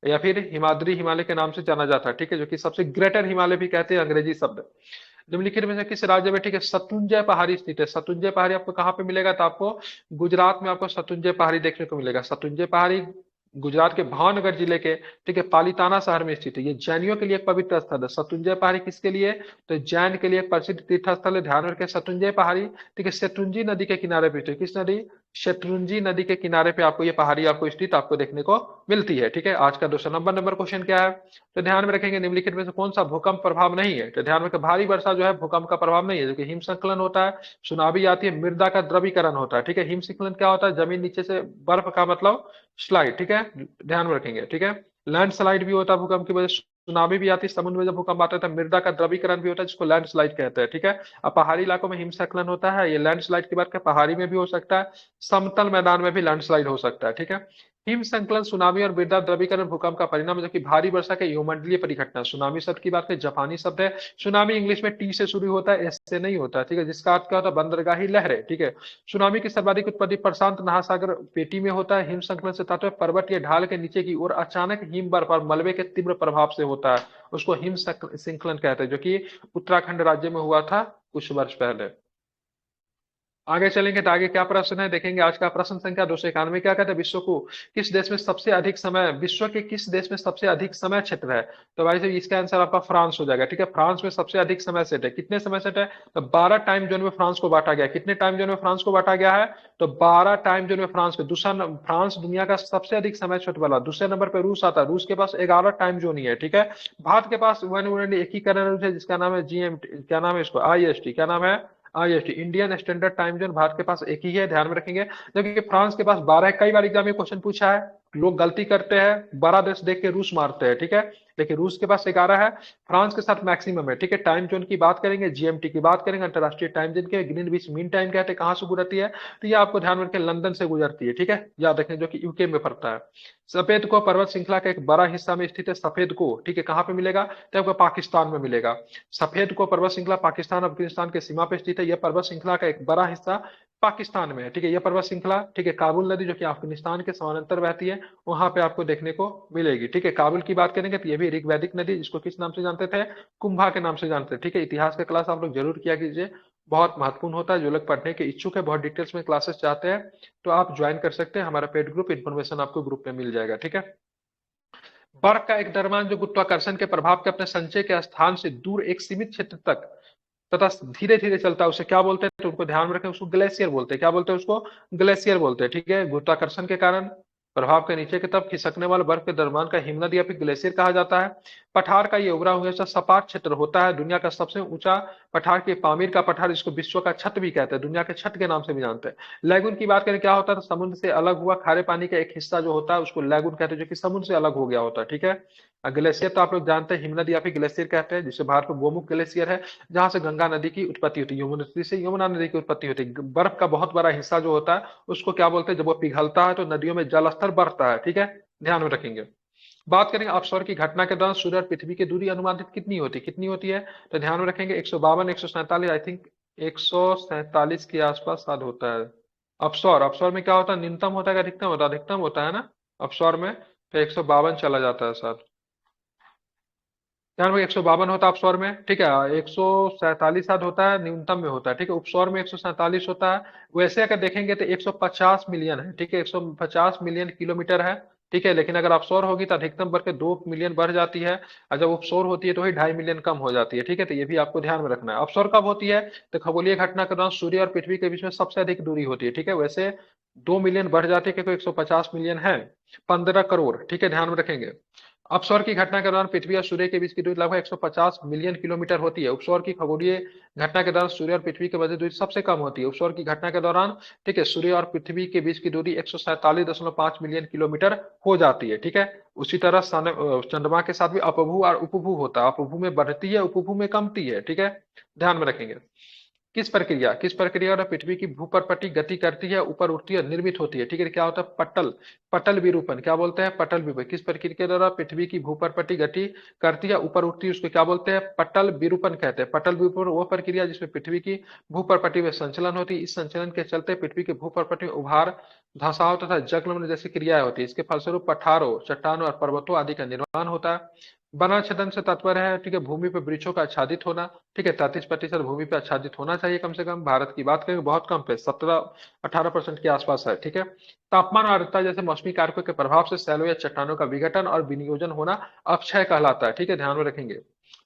या फिर हिमाद्री हिमालय के नाम से जाना जाता है, ठीक है, जो कि सबसे ग्रेटर हिमालय भी कहते हैं, अंग्रेजी शब्द। निम्नलिखित में से किस राज्य में, ठीक है, शत्रुंजय पहाड़ी स्थित है? शत्रुंजय पहाड़ी आपको कहाँ पे मिलेगा? तो आपको गुजरात में आपको शत्रुंजय पहाड़ी देखने को मिलेगा। शत्रुंजय पहाड़ी गुजरात के भावनगर जिले के, ठीक है, पालीताना शहर में स्थित है। ये जैनियों के लिए एक पवित्र स्थल है। शत्रुंजय पहाड़ी किसके लिए? तो जैन के लिए एक प्रसिद्ध तीर्थ स्थल है, ध्यान रखें। शत्रुंजय पहाड़ी, ठीक है, शत्रुंजी नदी के किनारे पे, किस नदी? शत्रुंजी नदी के किनारे पे आपको ये पहाड़ी आपको स्थित आपको देखने को मिलती है, ठीक है। आज का 290 नंबर क्वेश्चन क्या है? तो ध्यान में रखेंगे, निम्नलिखित में से कौन सा भूकंप प्रभाव नहीं है? तो ध्यान रखें, भारी वर्षा जो है भूकंप का प्रभाव नहीं है, जो कि हिमस्खलन होता है, सुनामी आती है, मृदा का द्रवीकरण होता है, ठीक है। हिमस्खलन क्या होता है? जमीन नीचे से बर्फ का मतलब स्लाइड, ठीक है, ध्यान में रखेंगे, ठीक है। लैंडस्लाइड भी होता है भूकंप की वजह से, सुनामी भी आती है, समुद्र में जब भूकंप आता है तो मृदा का द्रवीकरण भी होता है, जिसको लैंडस्लाइड कहते हैं, ठीक है। अब पहाड़ी इलाकों में हिमस्खलन होता है, ये लैंडस्लाइड की बात करें, पहाड़ी में भी हो सकता है, समतल मैदान में भी लैंडस्लाइड हो सकता है, ठीक है। हिमस्खलन, सुनामी और मृदा द्रवीकरण भूकंप का परिणाम है, जो कि भारी वर्षा के युगमंडलीय परिघटना। सुनामी शब्द की बात करें, जापानी शब्द है। सुनामी इंग्लिश में टी से शुरू होता है, एस से नहीं होता, ठीक है, जिसका अर्थ क्या होता है? बंदरगाही लहरें, ठीक है। सुनामी की सर्वाधिक उत्पत्ति प्रशांत महासागर पेटी में होता है। हिमस्खलन से तात्पर्य पर्वत या ढाल के नीचे की ओर अचानक हिम बर्फ और मलबे के तीव्र प्रभाव से होता है, उसको हिमस्खलन कहते हैं, जो कि उत्तराखंड राज्य में हुआ था कुछ वर्ष पहले। आगे चलेंगे तो आगे क्या प्रश्न है देखेंगे। आज का प्रश्न संख्या 291 क्या कहता है? विश्व को किस देश में सबसे अधिक समय, विश्व के किस देश में सबसे अधिक समय क्षेत्र है? तो भाई साहब इसका आंसर आपका फ्रांस हो जाएगा, ठीक है। फ्रांस में सबसे अधिक समय सेट है। कितने समय सेट है? तो 12 टाइम जोन में फ्रांस को बांटा गया। कितने टाइम जोन में फ्रांस को बांटा गया है? तो 12 टाइम जोन में फ्रांस को। दूसरा, फ्रांस दुनिया का सबसे अधिक समय क्षेत्र वाला। दूसरे नंबर पर रूस आता है, रूस के पास 11 टाइम जोन ही है, ठीक है। भारत के पास वन एकीकरण है, जिसका नाम है GMT, क्या नाम है इसको? IST, क्या नाम है? IST, Indian standard time zone. Bharat के पास एक ही है, ध्यान में रखेंगे। जबकि फ्रांस के पास 12 है। कई बार एग्जाम में क्वेश्चन पूछा है, लोग गलती करते हैं, बड़ा देश देख के रूस मारते हैं, ठीक है, लेकिन रूस के पास 11 है, फ्रांस के साथ मैक्सिमम है, ठीक है। टाइम जोन की बात करेंगे, GMT की बात करेंगे, अंतरराष्ट्रीय टाइम जोन के ग्रीनविच मीन टाइम कहते हैं, कहां से गुजरती है? तो ये आपको ध्यान में रखें, लंदन से गुजरती है, ठीक है, याद रखें, जो कि यूके में पड़ता है। सफेद को पर्वत श्रृंखला का एक बड़ा हिस्सा में स्थित है। सफेद को, ठीक है, कहां पे मिलेगा? तो आपको पाकिस्तान में मिलेगा। सफेद को पर्वत श्रृंखला पाकिस्तान अफगानिस्तान के सीमा पे स्थित है। यह पर्वत श्रृंखला का एक बड़ा हिस्सा पाकिस्तान में है, ठीक है। यह पर्वत श्रृंखला, ठीक है, काबुल नदी जो कि अफगानिस्तान के समानांतर बहती है, वहां पे आपको देखने को मिलेगी, ठीक है। काबुल की बात करेंगे तो ये भी ऋग्वैदिक नदी, जिसको किस नाम से जानते थे? कुंभा के नाम से जानते थे, ठीक है। इतिहास का क्लास आप लोग जरूर किया कीजिए, बहुत महत्वपूर्ण होता है। जो लोग पढ़ने के इच्छुक है, बहुत डिटेल्स में क्लासेस चाहते हैं, तो आप ज्वाइन कर सकते हैं हमारा पेड ग्रुप, इन्फॉर्मेशन आपको ग्रुप में मिल जाएगा, ठीक है। बर्फ का एक द्रव्यमान जो गुरुत्वाकर्षण के प्रभाव के अपने संचय के स्थान से दूर एक सीमित क्षेत्र तक तथा धीरे धीरे चलता है, उसे क्या बोलते हैं? तो उनको ध्यान में रखें, उसको ग्लेशियर बोलते हैं। क्या बोलते हैं उसको? ग्लेशियर बोलते हैं, ठीक है। गुरुत्वाकर्षण के कारण प्रभाव के नीचे की तरफ खिसकने वाले बर्फ के द्रव्यमान का हिमनद या फिर ग्लेशियर कहा जाता है। पठार का ये उभरा हुआ सपाट क्षेत्र होता है। दुनिया का सबसे ऊंचा पठार के पामीर का पठार, जिसको विश्व का छत भी कहते हैं, दुनिया के छत के नाम से भी जानते हैं। लैगून की बात करें, क्या होता है? तो समुद्र से अलग हुआ खारे पानी का एक हिस्सा जो होता है, उसको लैगून कहते हैं, जो कि समुद्र से अलग हो गया होता है, ठीक है। ग्लेशियर तो आप लोग जानते हैं, हिमनद या फिर ग्लेशियर कहते हैं, जिसे भारत में गोमुख ग्लेशियर है, जहां से गंगा नदी की उत्पत्ति होती है, यमुना नदी से यमुना नदी की उत्पत्ति होती है। बर्फ का बहुत बड़ा हिस्सा जो होता है, उसको क्या बोलते हैं? जब वो पिघलता है तो नदियों में जल स्तर बढ़ता है, ठीक है, ध्यान में रखेंगे। बात करेंगे ऑफशोर की घटना के दौरान सूर्य और पृथ्वी की दूरी अनुमानित कितनी होती है, तो ध्यान में रखेंगे 152, 147, आई थिंक 147 के आसपास शायद होता है। ऑफशोर में क्या होता है, न्यूनतम होता है कि अधिकतम होता है, अधिकतम होता है ना ऑफशोर में, तो 152 चला जाता है शायद। ध्यान में 152 होता है ऑफशोर में, ठीक है। 147 शायद होता है, न्यूनतम में होता है, ठीक है। उपशोर में 147 होता है। वैसे अगर देखेंगे तो 150 मिलियन है, ठीक है, 150 मिलियन किलोमीटर है, ठीक है। लेकिन अगर ऑफशोर होगी तो अधिकतम बढ़ के 2 मिलियन बढ़ जाती है, और जब उपशोर होती है तो वही 2.5 मिलियन कम हो जाती है, ठीक है। तो ये भी आपको ध्यान में रखना है। ऑफशोर कब होती है, तो खगोलीय घटना के दौरान सूर्य और पृथ्वी के बीच में सबसे अधिक दूरी होती है, ठीक है। वैसे 2 मिलियन बढ़ जाती है क्योंकि 150 मिलियन है, 15 करोड़, ठीक है, ध्यान में रखेंगे। अपसौर की घटना के दौरान पृथ्वी और सूर्य के बीच की दूरी लगभग 150 मिलियन किलोमीटर होती है। उपसौर की खगोलीय घटना के दौरान सूर्य और पृथ्वी के मध्य दूरी सबसे कम होती है। उपसौर की घटना के दौरान, ठीक है, सूर्य और पृथ्वी के बीच की दूरी 147.5 मिलियन किलोमीटर हो जाती है, ठीक है। उसी तरह चंद्रमा के साथ भी अपभू और उपभू होता है, अपभू में बढ़ती है, उपभू में कमती है, ठीक है, ध्यान में रखेंगे। किस प्रक्रिया और पृथ्वी की भूपर्पटी गति करती है, ऊपर उठती है, निर्मित होती है, ठीक है। क्या होता है, पटल विरूपण, क्या बोलते हैं, पटल विरूपण। किस प्रक्रिया के द्वारा पृथ्वी की भूपर्पटी गति करती है, ऊपर उठती है, उसको क्या बोलते हैं, पटल विरूपण कहते हैं। पटल विरूपण वो प्रक्रिया जिसमें पृथ्वी की भूपर्पटी में संचलन होती है। इस संचलन के चलते पृथ्वी के भूपर्पटी में उभार, धंसाव तथा जलग्रहण जैसी क्रियाएं होती है। इसके फलस्वरूप पठारों, चट्टानों और पर्वतों आदि का निर्माण होता है। वनाच्छेदन से तात्पर्य है, ठीक है, भूमि पर वृक्षों का आच्छादित होना, ठीक है। 33% भूमि पर आच्छादित होना चाहिए कम से कम। भारत की बात करें बहुत कम पे, 17-18% के आसपास है, ठीक है। तापमान और आर्द्रता जैसे मौसमी कारकों के प्रभाव से सैलों या चट्टानों का विघटन और विनियोजन होना अपक्षय कहलाता है, ठीक है, ध्यान में रखेंगे।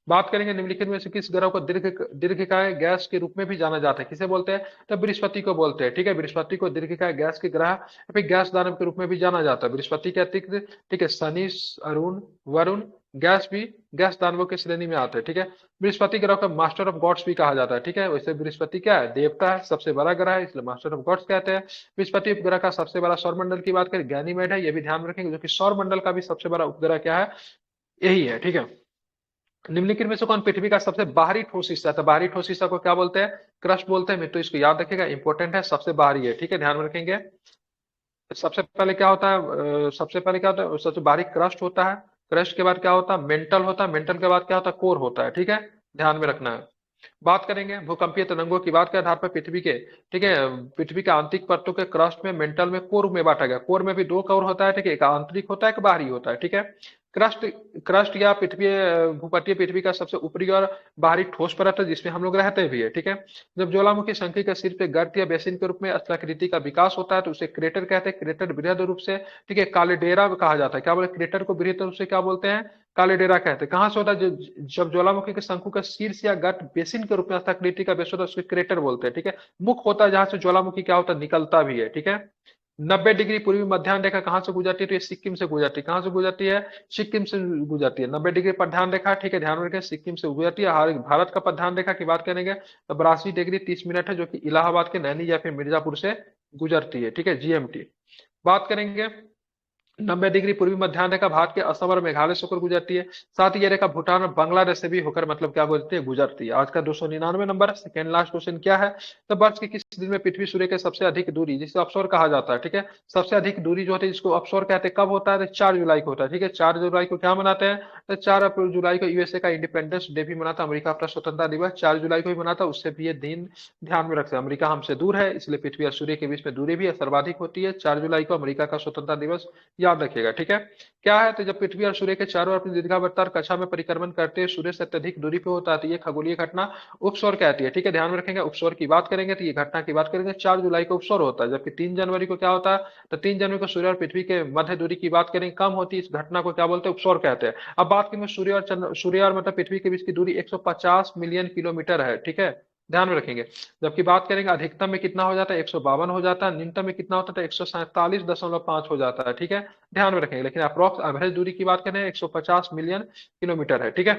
बात करेंगे निम्नलिखित में से किस ग्रह को दीर्घकाय गैस के रूप में भी जाना जाता है, किसे बोलते हैं, तो बृहस्पति को बोलते हैं, ठीक है। बृहस्पति को दीर्घकाय गैस के ग्रह या फिर गैस दानव के रूप में भी जाना जाता है। बृहस्पति के अतिरिक्त, ठीक है, शनि, अरुण, वरुण गैस भी गैस दानवों की श्रेणी में आते हैं, ठीक है। बृहस्पति ग्रह को मास्टर ऑफ गॉड्स भी कहा जाता है, ठीक है। वैसे बृहस्पति क्या है, देवता है, सबसे बड़ा ग्रह है, इसलिए मास्टर ऑफ गॉड्स कहते हैं। बृहस्पति उपग्रह का सबसे बड़ा सौरमंडल की बात करें गैनीमेड है, ये भी ध्यान रखेंगे, जो कि सौरमंडल का भी सबसे बड़ा उपग्रह क्या है, यही है, ठीक है। निम्नलिखित में से कौन पृथ्वी का सबसे बाहरी ठोस हिस्सा था, बाहरी ठोस हिस्सा को क्या बोलते हैं, क्रस्ट बोलते हैं। तो इसको याद रखिएगा, इंपॉर्टेंट है, सबसे बाहरी है, ठीक है, ध्यान में रखेंगे। सबसे पहले क्या होता है, सबसे बाहरी क्रस्ट होता है। क्रस्ट के बाद क्या होता है, मेंटल होता है। मेंटल के बाद क्या होता है, कोर होता है, ठीक है, ध्यान में रखना है। बात करेंगे भूकंपीय तरंगों की बात के आधार पर पृथ्वी के, ठीक है, पृथ्वी के आंतरिक परतों के क्रस्ट में, मेंटल में, कोर में बांटा गया। कोर में भी 2 कोर होता है, ठीक है, एक आंतरिक होता है, एक बाहरी होता है, ठीक है। क्रस्ट क्रस्ट या पृथ्वी भूपटलीय पृथ्वी का सबसे ऊपरी और बाहरी ठोस परत है, जिसमें हम लोग रहते भी है, ठीक है। जब ज्वालामुखी शंखी के सिर पे गर्त या बेसिन के रूप में स्थलाकृति का विकास होता है तो उसे क्रेटर कहते हैं। क्रेटर बृहद रूप से, ठीक है, कालेडेरा कहा जाता है। क्या बोले, क्रेटर को बृहद रूप से क्या बोलते हैं, कालेडेरा कहते हैं। कहां से होता है, जब ज्वालामुखी के शंकु का शीर्ष या गर्त बेसिन के रूप में स्थलाकृति का बेस होता है, उसको क्रेटर बोलते हैं, ठीक है। मुख होता है जहां से ज्वालामुखी क्या होता है, निकलता भी है, ठीक है। 90 डिग्री पूर्वी मध्याह्न रेखा कहां से गुजरती है, तो ये सिक्किम से गुजरती है। कहां से गुजरती है, सिक्किम से गुजरती है। 90 डिग्री प्रधान रेखा, ठीक है, ध्यान में रखें, सिक्किम से गुजरती है। भारत का प्रधान रेखा की बात करेंगे तो 82 डिग्री 30 मिनट है, जो कि इलाहाबाद के नैनी या फिर मिर्जापुर से गुजरती है, ठीक है, GMT। बात करेंगे 90 डिग्री पूर्वी मध्याह्न रेखा भारत के असम और मेघालय से होकर गुजरती है। साथ ही यह रेखा भूटान और बांग्लादेश से भी होकर मतलब क्या गुजरती है, गुजरती है। आज का 299 नंबर, सेकेंड लास्ट क्वेश्चन क्या है, तो वर्ष के किस दिन में पृथ्वी सूर्य के सबसे अधिक दूरी, जिसे अपसौर कहा जाता है, ठीक है, सबसे अधिक दूरी जो होती है जिसको अपसौर कहते हैं, कब होता है, तो 4 जुलाई को होता है, ठीक है। 4 जुलाई को क्या मनाते हैं, तो 4 जुलाई को यूएसए का इंडिपेंडेंस डे भी मनाता है। अमेरिका अपना स्वतंत्रता दिवस 4 जुलाई को ही मनाता है, उससे भी ये दिन ध्यान में रखते हैं। अमेरिका हमसे दूर है, इसलिए पृथ्वी और सूर्य के बीच में दूरी भी सर्वाधिक होती है। 4 जुलाई को अमेरिका का स्वतंत्रता दिवस याद रखिएगा, ठीक है। क्या है, तो जब पृथ्वी और सूर्य के चारों ओर अपनी दीर्घावर्तार कक्षा में परिक्रमण करते हैं, सूर्य से अत्यधिक दूरी पे होता है, तो ये खगोलीय घटना उपसौर कहती है, ठीक है, ध्यान में रखेंगे। उपसौर की बात करेंगे तो ये घटना की बात करेंगे 4 जुलाई को उपसौर होता है। जबकि 3 जनवरी को क्या होता है, तो 3 जनवरी को सूर्य और पृथ्वी के मध्य दूरी की बात करेंगे, कम होती है, इस घटना को क्या बोलते हैं, उपसौर कहते हैं। अब बात करेंगे सूर्य और मतलब पृथ्वी के बीच की दूरी 150 मिलियन किलोमीटर है, ठीक है, ध्यान में रखेंगे। जबकि बात करेंगे अधिकतम में कितना हो जाता है, 152 हो जाता है। न्यूनतम में कितना होता है, 147.5 हो जाता है, ठीक है, ध्यान में रखेंगे। लेकिन अप्रोक्स एवरेज दूरी की बात करें 150 मिलियन किलोमीटर है, ठीक है।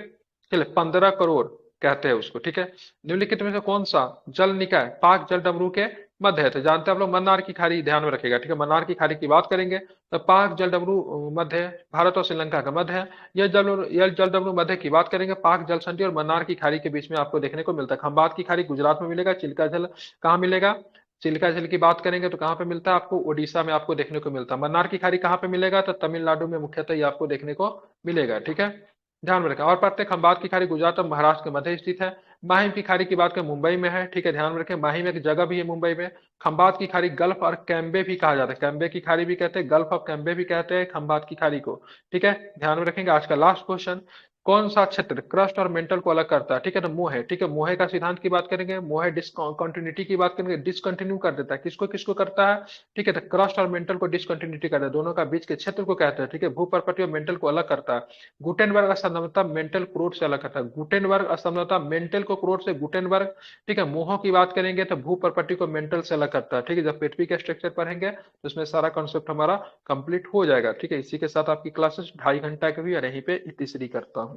चलिए 15 करोड़ कहते हैं उसको, ठीक है। निम्नलिखित में से कौन सा जल निकाय पाक जल डमरू के मध्य है, तो जानते हैं आप लोग मन्नार की खाड़ी, ध्यान में रखेगा, ठीक है। मन्नार की खाड़ी की बात करेंगे तो पाक जल डमरू मध्य है, भारत और श्रीलंका का मध्य है। यह जल डमरू मध्य की बात करेंगे पाक जल संधि और मन्नार की खाड़ी के बीच में आपको देखने को मिलता है। खंबात की खाड़ी गुजरात में मिलेगा। चिल्का जल कहाँ मिलेगा, चिल्का झील की बात करेंगे तो कहाँ पे मिलता है आपको, ओडिशा में आपको देखने को मिलता है। मन्नार की खाड़ी कहाँ पे मिलेगा, तो तमिलनाडु में मुख्यतः ये आपको देखने को मिलेगा, ठीक है, ध्यान में रखें। और पढ़ते हैं खंबात की खाड़ी गुजरात और महाराष्ट्र के मध्य स्थित है। माहिम की खाड़ी की बात करें मुंबई में है, ठीक है, ध्यान में रखें। माहिम एक जगह भी है मुंबई में। खंबात की खाड़ी गल्फ और कैम्बे भी कहा जाता है, कैम्बे की खाड़ी भी कहते हैं, गल्फ ऑफ कैम्बे भी कहते हैं खंबात की खाड़ी को, ठीक है, ध्यान में रखेंगे। आज का लास्ट क्वेश्चन, कौन सा क्षेत्र क्रस्ट और मेंटल को अलग करता है, ठीक है, तो मोहे, ठीक है, मोहे का सिद्धांत की बात करेंगे, मोहे डिसकंटिन्यूटी की बात करेंगे, डिसकंटिन्यू कर देता है, किसको किसको करता है, ठीक है, तो क्रस्ट और मेंटल को डिसकंटिन्यूटी करता है, दोनों का बीच के क्षेत्र को कहते हैं, ठीक है, भूपर्पटी और मेंटल को अलग करता है। गुटेनबर्ग असंबद्धता मेंटल क्रोड से अलग करता है, गुटेनबर्ग असंबद्धता मेंटल को क्रोड से, गुटेनबर्ग, ठीक है। मोहो की बात करेंगे तो भूपर्पटी को मेंटल से अलग करता है, ठीक है, जब पृथ्वी के स्ट्रक्चर पढ़ेंगे तो उसमें सारा कॉन्सेप्ट हमारा कंप्लीट हो जाएगा, ठीक है। इसी के साथ आपकी क्लासेस 2.5 घंटा की भी यहीं पे इतिश्री करता हूँ।